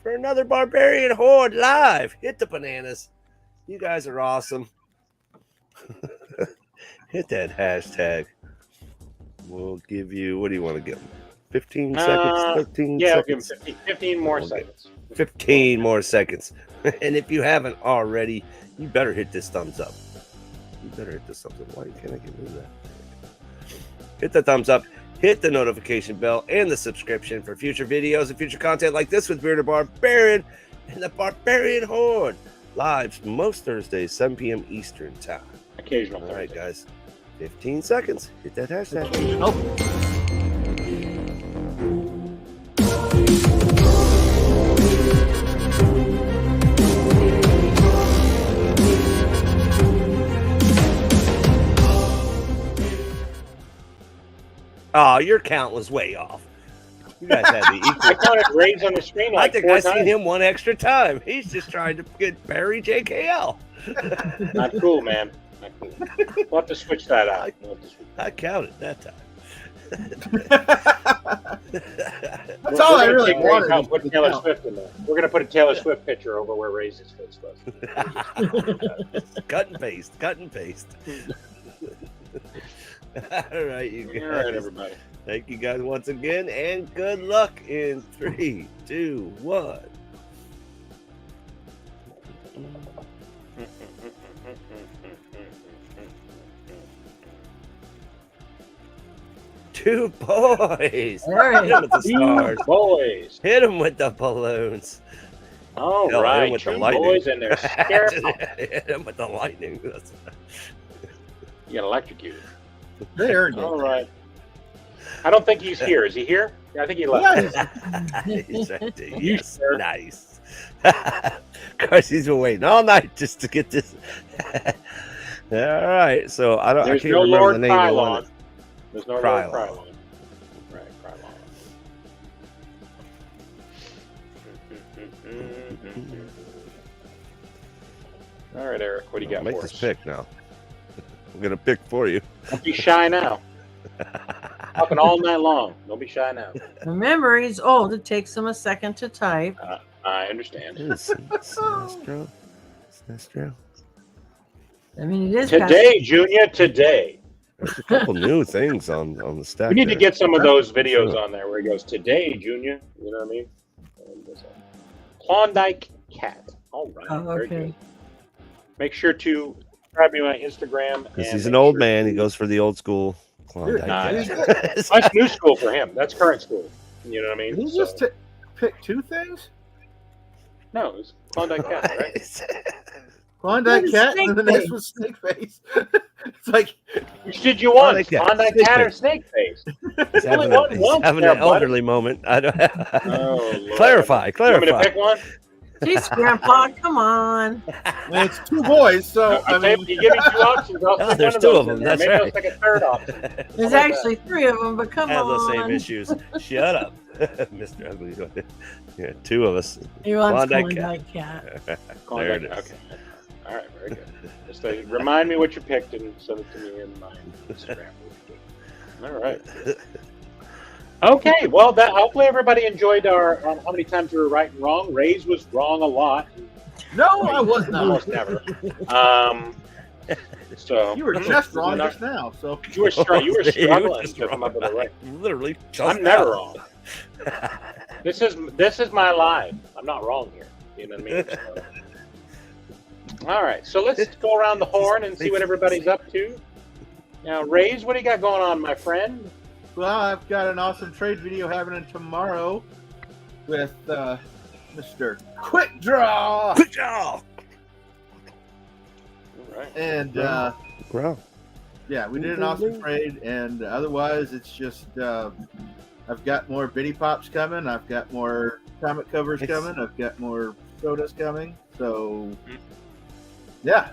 for another Barbarian Horde live. Hit the bananas. You guys are awesome. Hit that hashtag. We'll give you, what do you want to give them? 15 seconds? 13 yeah, seconds? I'll give 15 more seconds. 15 more seconds. And if you haven't already, you better hit this thumbs up. You better hit this thumbs up. Why can't I get rid of that? Hit the thumbs up. Hit the notification bell and the subscription for future videos and future content like this with Bearded Barbarian and the Barbarian Horde. Live most Thursdays, 7 p.m. Eastern Time. Occasional. All right, guys. 15 seconds. Hit that hashtag. Oh. Oh, your count was way off. You guys had the equal. I counted Ray's on the screen like I think four I seen times. him one extra time. He's just trying to get Barry JKL. Not cool, man. Not cool. We'll have to switch that out. I counted that time. That's all I really wanted. Put Taylor Swift in there. We're gonna put a Taylor Swift picture over where Ray's face was. Cut and paste. Cut and paste. All right, you guys. All right, everybody. Thank you guys once again, and good luck in 3, 2, 1. Two boys. All right. Hit them with the stars. Boys. Hit them with the balloons. All Hell, right. with the Two lightning. boys and they're scared. Hit them with the lightning. You got electrocuted. They earned it. All right. I don't think he's here. Is he here? Yeah, I think he left. He's right there. You Yes. sure? Nice. Of course, he's been waiting all night just to get this. All right. So I There's can't no remember Lord the name of the Krylon. one. There's no Lord Krylon. Krylon. Right, Krylon. All right, Eric. What do you got Make for this us? pick now. I'm gonna pick for you. Don't be shy now. Talking all night long. Don't be shy now. Remember, he's old. It takes him a second to type. I understand. Sinestro. I mean, it is Today, Junior, today. There's a couple new things on the stack. We need to there. get some of those videos on there where he goes, today, Junior. You know what I mean? Klondike Cat. All right. Oh, Very okay. good. Make sure to subscribe me on Instagram. Because and he's an make old sure man. to- He goes for the old school Klondike. Nice. Cat. That's new school for him. That's current school. You know what I mean? Did he So- just pick two things? no, it's Klondike Cat, right? Klondike What is Cat, and the Snake next was Snake Face. It's like, Which did you want? Klondike Cat. Klondike Snake Cat or Face. Snake Face? He's having, Only one he's once having there, an buddy. elderly moment. I don't. Oh, Lord. Clarify. You want me to Clarify. pick one? Jeez, Grandpa, come on. well, it's two boys, so I mean, You give me two options. I'll Oh, pick there's one two those of them, in there. that's Maybe right. I'll take a third option. There's How about actually 3 of them, but come Have on. the same issues. Shut up, Mr. Ugly. Yeah, 2 of us. He wants Klondike Klondike Cat. that? There it is. Okay. All right, very good. Just remind me what you picked and send it to me in my Instagram. All right. Okay, well, hopefully everybody enjoyed our how many times we were right and wrong. Ray's was wrong a lot. no, I was not. Almost never. So You were just wrong just now. So You were struggling just to come up with a right. Literally, just I'm never now. wrong. This is my life. I'm not wrong here. You know what I mean? So, All right, so let's go around the horn and see what everybody's up to. Now, Rays, what do you got going on, my friend? Well, I've got an awesome trade video happening tomorrow with Mr. Quick Draw. Quick Draw. All right. And Wow. yeah, we did an awesome trade, and otherwise it's just I've got more bitty pops coming. I've got more comic covers coming. I've got more sodas coming. So yeah.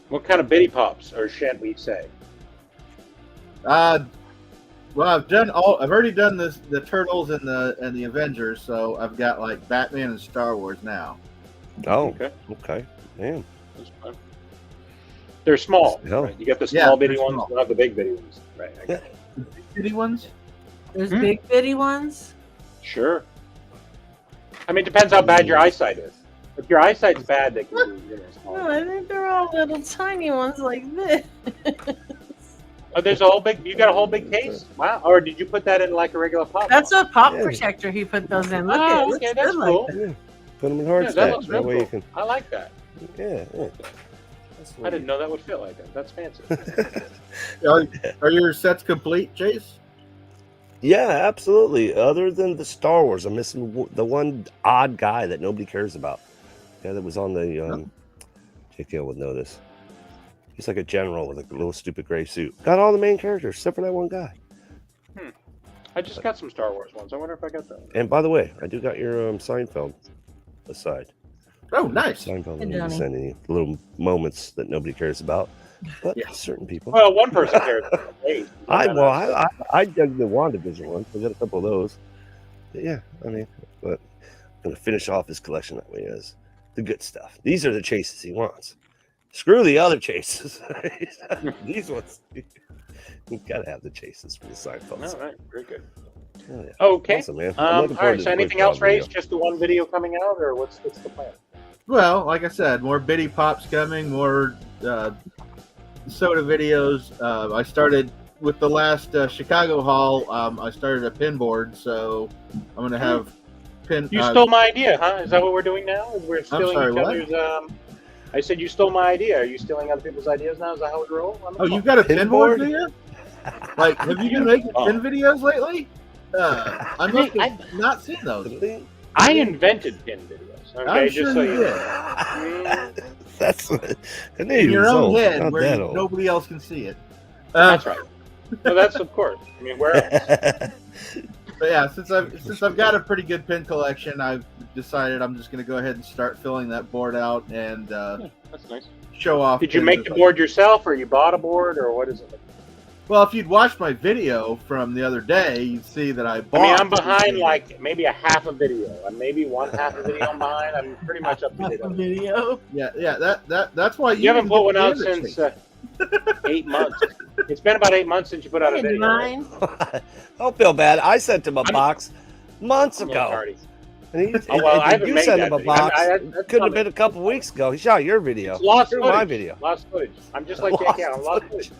What kind of bitty pops, or shan't we say? Well, I've already done the Turtles and the Avengers, so I've got like Batman and Star Wars now. Oh, okay. Man. That's fun. They're small. Hell. Right? You got the small bitty they're ones, small. not the big bitty ones. Right. I got it. Bitty ones? There's big bitty ones. Sure. I mean, it depends how bad your eyesight is. If your eyesight's bad, they can be small. No, I think they're all little tiny ones like this. Oh, there's a whole big. You got a whole big case? Wow. Or did you put that in like a regular pop? That's a pop Yeah. protector he put those in. Look Oh, at it. okay, Looks that's good cool. like that. Yeah. Put them in hard Yeah, that stack. looks That real way cool. you can. I like that. Yeah. I didn't know that would fit like that. That's fancy. Are your sets complete, Chase? Yeah, absolutely. Other than the Star Wars, I'm missing the one odd guy that nobody cares about. Yeah, that was on the. JKL would know this. He's like a general with a little stupid gray suit. Got all the main characters except for that one guy. I just got some Star Wars ones. I wonder if I got that. And by the way, I do got your Seinfeld aside. Oh, nice. Seinfeld, Hey, I'm Johnny. sending you little moments that nobody cares about, but Yeah. certain people. Well, one person cares. Hey, I dug the WandaVision one. I got a couple of those. But yeah, I mean, but I'm gonna finish off his collection that way as the good stuff. These are the chases he wants. Screw the other chases. These ones, you gotta have the chases for the Seinfeld. All right, very good. Oh, yeah. Okay. Awesome, man. All I'm looking forward right. to So, the anything Quick else, Draw Race? video. Just the one video coming out, or what's the plan? Well, like I said, more bitty pops coming, more soda videos. I started with the last Chicago haul. I started a pin board, so I'm going to have pin. You stole my idea, huh? Is that what we're doing now? We're stealing sorry, each what? other's. I said you stole my idea. Are you stealing other people's ideas now? Is that how it rolls? Oh, you've got a Pin pin board board? video? Like, have you been making pin videos lately? I must have not seen those. I invented pin videos. Okay, I'm just sure so you you did. know. That's what, I knew In he your was own old. head, Not where that old. nobody else can see it. That's right. No, that's of course. I mean, where else? But yeah, since I've got a pretty good pin collection, I've decided I'm just going to go ahead and start filling that board out and That's nice. show off. Did you pins make of the it. board yourself, or you bought a board, or what is it? Well, if you'd watched my video from the other day, you'd see that I bought. I mean, I'm behind like maybe a half a video. I'm maybe one half a video I'm behind. I'm pretty much up to date. on it. Video. Yeah. That's why You haven't didn't put get one the out other since thing. 8 months. It's been about 8 months since you put out a Hey, video. mine. Don't feel bad. I sent him a I'm- box months I'm a little ago. tardy. And he, Oh, well, I haven't you made sent that him a video. box. that's Couldn't have coming. been a couple weeks ago. He shot your video. It's lost Here's footage. my video. Lost footage. I'm just like Lost Jackie. I'm lost footage. footage.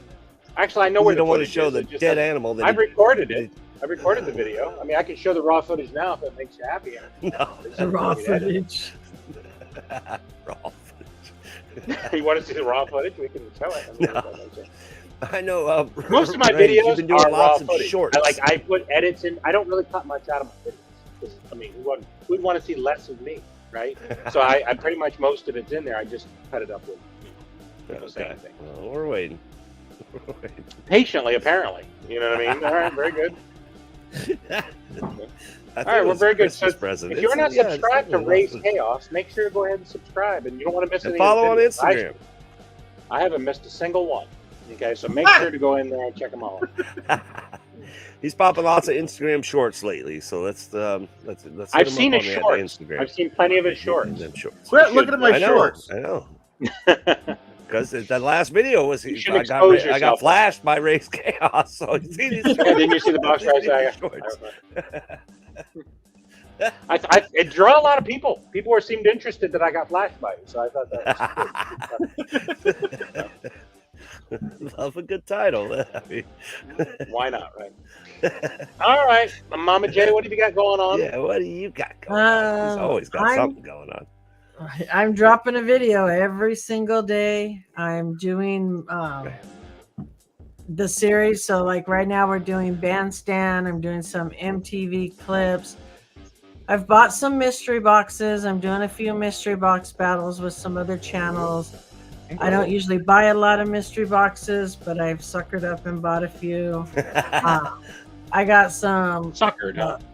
Actually, I know where You the don't want to footage show is. the It just dead doesn't- animal. That I've recorded it. I recorded the video. I mean, I can show the raw footage now if it makes you happy. No. The raw footage. Raw footage. You want to see the raw footage? We can show it. I mean, No. I know. Most of my Ray, videos you've been doing are raw lots of footage. shorts. I put edits in. I don't really cut much out of my videos. 'Cause, I mean, we'd want to see less of me, right? So I pretty much most of it's in there. I just cut it up with. Don't say Okay. anything. Well, we're waiting. We're waiting. Patiently, apparently. You know what I mean? All right, very good. All All right, we're very good. So present. if you're not It's- yeah, subscribed to it's Raise definitely Chaos, make sure to go ahead and subscribe, and you don't want to miss and any. follow on of the videos. Instagram. I haven't missed a single one. Okay, so make sure to go in there and check them all out. He's popping lots of Instagram shorts lately, so let's hit I've him seen up his on shorts. Instagram. I've seen plenty of his shorts. Them shorts. Quit looking at my I know, shorts. I know. Because that last video was You should I expose got yourself. flashed by Race Chaos. So you see these Yeah, didn't you see the box right there? shorts? It drew a lot of people. People were seemed interested that I got flashed by it, so I thought that was good. Love a good title. I mean, Why not, right? All right, Mama J, what have you got going on? yeah, what do you got going on? He's always got something going on. I'm dropping a video every single day. I'm doing the series. So like right now we're doing Bandstand. I'm doing some MTV clips. I've bought some mystery boxes. I'm doing a few mystery box battles with some other channels. I don't usually buy a lot of mystery boxes, but I've suckered up and bought a few. I got some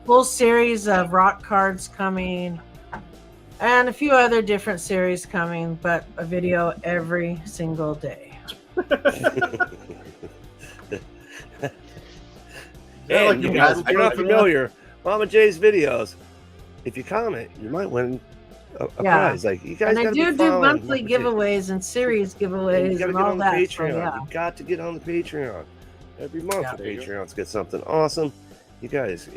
full series of rock cards coming and a few other different series coming, but a video every single day. And you guys, if you're not familiar, Mama J's videos, if you comment, you might win a prize. Like you guys, and I do monthly giveaways and series giveaways and all that. Patreon. So, yeah. You got to get on the Patreon every month. The Patreons get something awesome. You guys,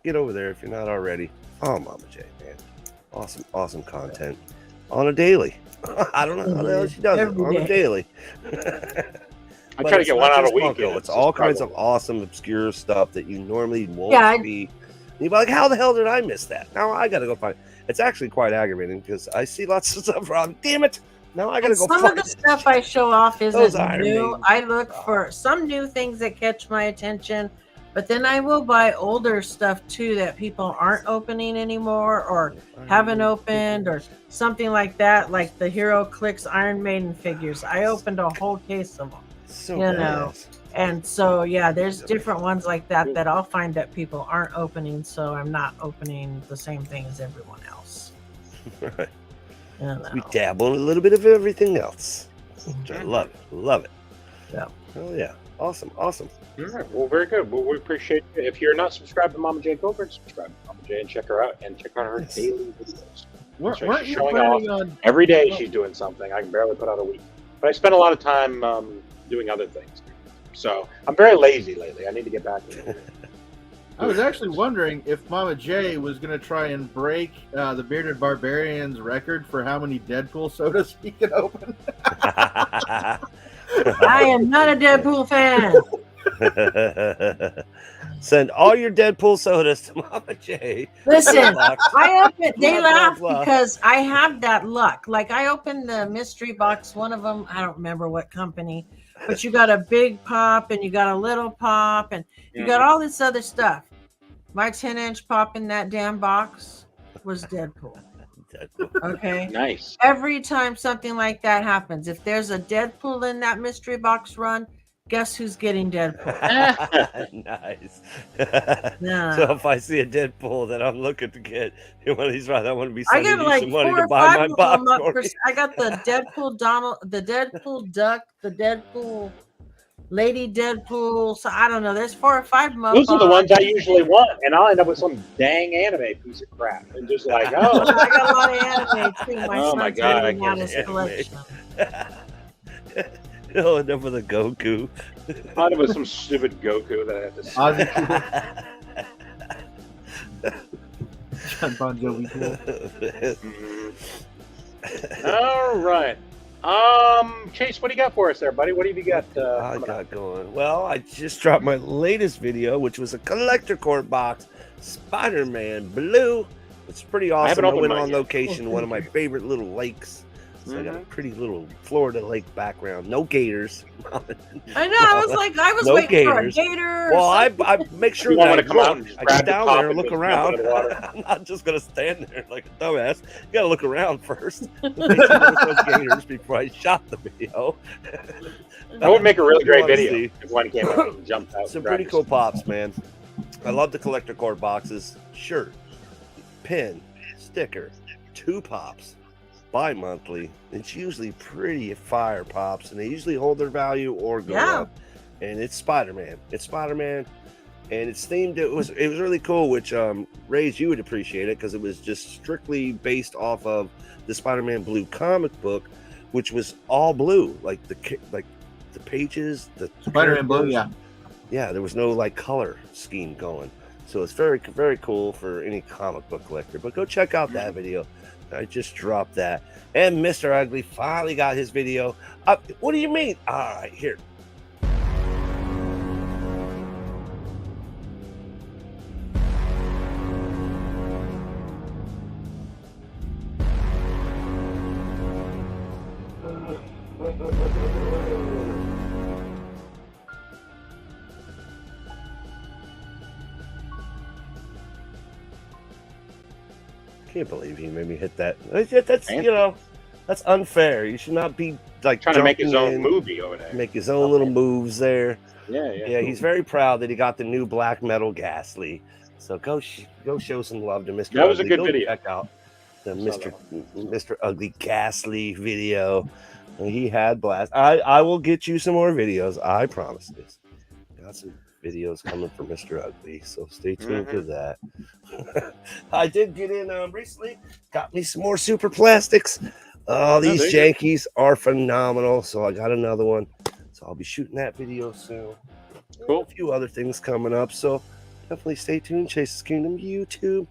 get over there if you're not already. Oh, Mama J, man, awesome content on a daily. I don't know how the hell she does it on a daily. I try to get one out a week. It's all kinds of awesome, obscure stuff that you normally won't see. You'd be like, how the hell did I miss that? Now I got to go find it. It's actually quite aggravating because I see lots of stuff wrong. Damn it. Now I got to go find it. Some of the stuff I show off isn't new. I look for some new things that catch my attention, but then I will buy older stuff too that people aren't opening anymore or haven't opened or something like that, like the Hero Clicks Iron Maiden figures. I opened a whole case of them. So you know, and so there's different ones like that that I'll find that people aren't opening, so I'm not opening the same thing as everyone else. Right. We dabble in a little bit of everything else. I love it. Yeah. Oh yeah, awesome. All right, well, very good. Well, we appreciate it. If you're not subscribed to Mama J Goldberg, subscribe to Mama J and check her out and check out her daily videos. Weren't you showing planning off on every day? She's doing something. I can barely put out a week, but I spend a lot of time doing other things. So I'm very lazy lately. I need to get back to it. I was actually wondering if Mama J was going to try and break the Bearded Barbarian's record for how many Deadpool sodas he can open. I am not a Deadpool fan. Send all your Deadpool sodas to Mama J. Listen, they laugh because I have that luck. Like I opened the mystery box, one of them, I don't remember what company, but you got a big pop and you got a little pop and you got all this other stuff. My 10-inch pop in that damn box was Deadpool. Okay. Nice. Every time something like that happens, if there's a Deadpool in that mystery box run, guess who's getting Deadpool? Nice. So if I see a Deadpool that I'm looking to get one of these, I want to be sending you some money to buy my box. I got the Deadpool Donald, the Deadpool Duck, the Deadpool Lady Deadpool. So I don't know. There's 4 or 5 of them. Those are the ones I usually want, and I'll end up with some dang anime piece of crap, and just like, oh, I got a lot of anime too. My God, I got his collection. You'll end up with a Goku. I'll end up with some stupid Goku that I have to see. John Bon Jovi. All right. Chase, what do you got for us there, buddy? What have you got? I got going. Well, I just dropped my latest video, which was a collector court box, Spider-Man Blue. It's pretty awesome. I went on location, one of my favorite little lakes. So I got a pretty little Florida lake background. No gators. I know. I was no waiting gators. for a gator. Well, I make sure that I get down there and look around. I'm not just going to stand there like a dumbass. You got to look around first. Make sure there's no gators before I shot the video. That would make a really great video if one came out and jumped out. Some pretty cool pops, man. I love the collector court boxes. Shirt, pin, sticker, 2 pops. Bi-monthly. It's usually pretty fire pops, and they usually hold their value or go up. And it's Spider-Man. And it's themed. It was really cool. Which Ray's, you would appreciate it because it was just strictly based off of the Spider-Man Blue comic book, which was all blue, like the pages, the Spider-Man Blue. Yeah. There was no like color scheme going, so it's very very cool for any comic book collector. But go check out that video. I just dropped that. And Mr. Ugly finally got his video up. What do you mean? All right, here. Can't believe he made me hit that. That's that's unfair. You should not be like trying to make his own movie over there. Make his own little moves there. Yeah. He's very proud that he got the new black metal Ghastly. So go show some love to Mr. That was Ugly. a good go video. Check out the Mr. Ugly Ghastly video. And he had blast. I will get you some more videos. I promise this. Got some videos coming for Mr. Ugly, so stay tuned to that. I did get in recently. Got me some more super plastics. Oh, these jankies are phenomenal. So I got another one. So I'll be shooting that video soon. Cool. A few other things coming up. So definitely stay tuned. Chase's Kingdom YouTube.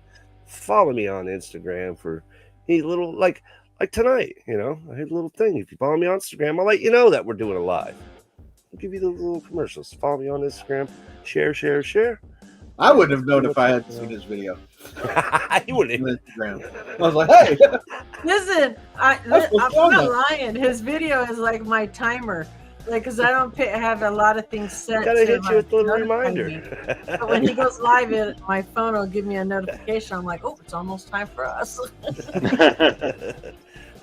Follow me on Instagram for a little like tonight. I had a little thing. If you follow me on Instagram, I'll let you know that we're doing a live. I'll give you the little commercials. Follow me on Instagram. Share. I wouldn't have known if I had seen this video. You wouldn't. Instagram. I was like, hey. Listen, I'm not lying. His video is like my timer. Because I don't have a lot of things set. Gotta hit you with a little reminder. But when he goes live, my phone will give me a notification. I'm like, oh, it's almost time for us.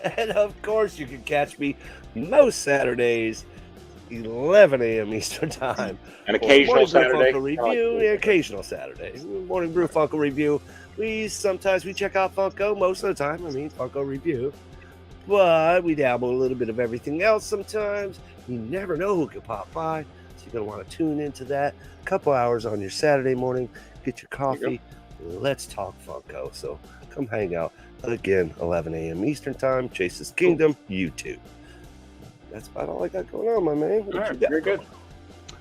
And of course, you can catch me most Saturdays, 11 a.m. Eastern Time. An occasional Saturday. Occasional Saturday. Morning Brew Funko Review. Sometimes we check out Funko. Most of the time, Funko Review. But we dabble a little bit of everything else sometimes. You never know who could pop by. So you're going to want to tune into that. A couple hours on your Saturday morning. Get your coffee. Let's talk Funko. So come hang out. Again, 11 a.m. Eastern Time. Chase's Kingdom, YouTube. That's about all I got going on, my man. All right, very good.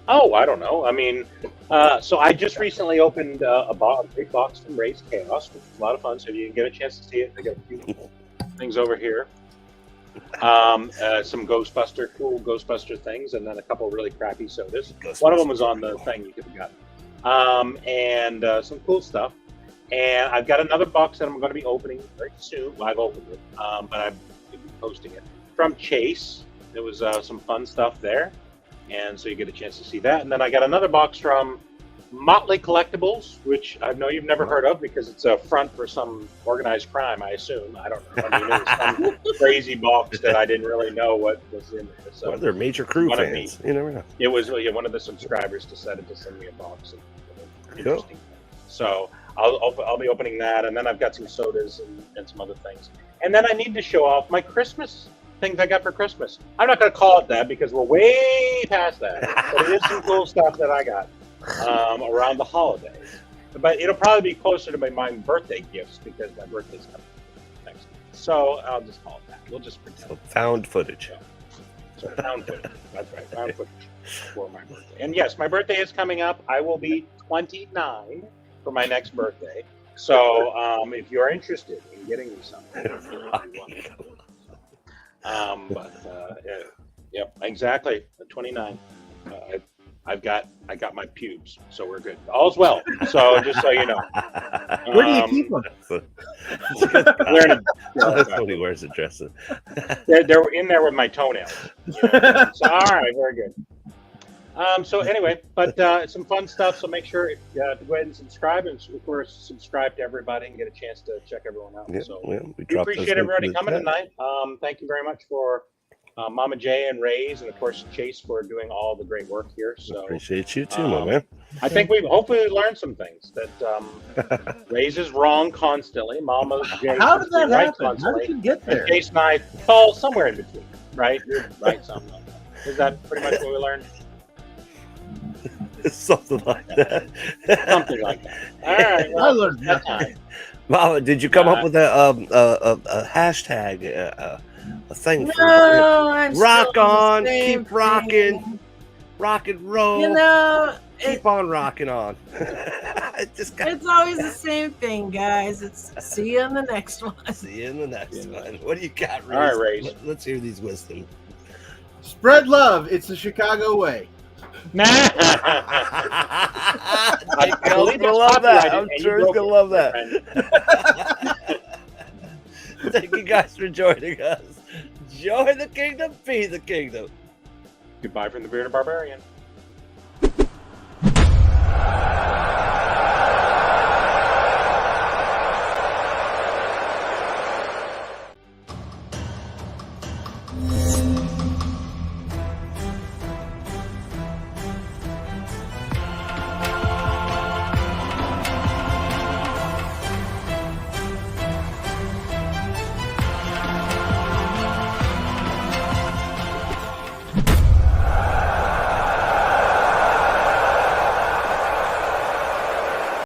Oh, I don't know. So I just recently opened a big box from Ray's Chaos, which was a lot of fun. So if you can get a chance to see it, they got a few things over here. Some cool Ghostbuster things, and then a couple really crappy sodas. One of them was on the thing you could have gotten. And some cool stuff. And I've got another box that I'm going to be opening very soon. Well, I've opened it, but I'm going to be posting it from Chase. There was some fun stuff there, and so you get a chance to see that. And then I got another box from Motley Collectibles, which I know you've never heard of because it's a front for some organized crime, I assume. I don't know. It was some crazy box that I didn't really know what was in there. So they're major crew fans. You never know. It was one of the subscribers decided to send me a box. Interesting. So I'll be opening that, and then I've got some sodas and some other things. And then I need to show off my Christmas things I got for Christmas. I'm not going to call it that because we're way past that. But it is some cool stuff that I got around the holidays. But it'll probably be closer to my birthday gifts because my birthday's coming next week. So I'll just call it that. We'll just pretend. So found footage. So found footage. That's right. Found footage for my birthday. And yes, my birthday is coming up. I will be 29 for my next birthday. So if you're interested in getting me something, yep, exactly. 29. I got my pubes, so we're good. All's well. So just so you know. Where do you keep them? That's what he wears a dress. They're in there with my toenails. So all right, very good. So anyway, but some fun stuff. So make sure to go ahead and subscribe, and of course subscribe to everybody and get a chance to check everyone out. Yeah, so we appreciate everybody coming tonight. Thank you very much for Mama J and Ray's, and of course Chase for doing all the great work here. So appreciate you too, my man. I think we've hopefully learned some things that Ray's is wrong constantly. Mama J, how did that right happen? constantly. How did you get there? And Chase and I fall somewhere in between, right? You're right, something like that. Is that pretty much what we learned? Something like that. Something like that. All right. Well, I learned that time. Mama, did you come up with a hashtag, a thing? No, I'm rock still on, the same keep rocking, thing. rock and roll. Keep on rocking on. It's always the same thing, guys. It's see you in the next one. See you in the next one. What do you got, Ray? All right, Ray. Let's hear these wisdom. Spread love. It's the Chicago way. I'm gonna love that. I'm sure he's gonna love that. Thank you guys for joining us. Enjoy the kingdom, be the kingdom. Goodbye from the Bearded Barbarian.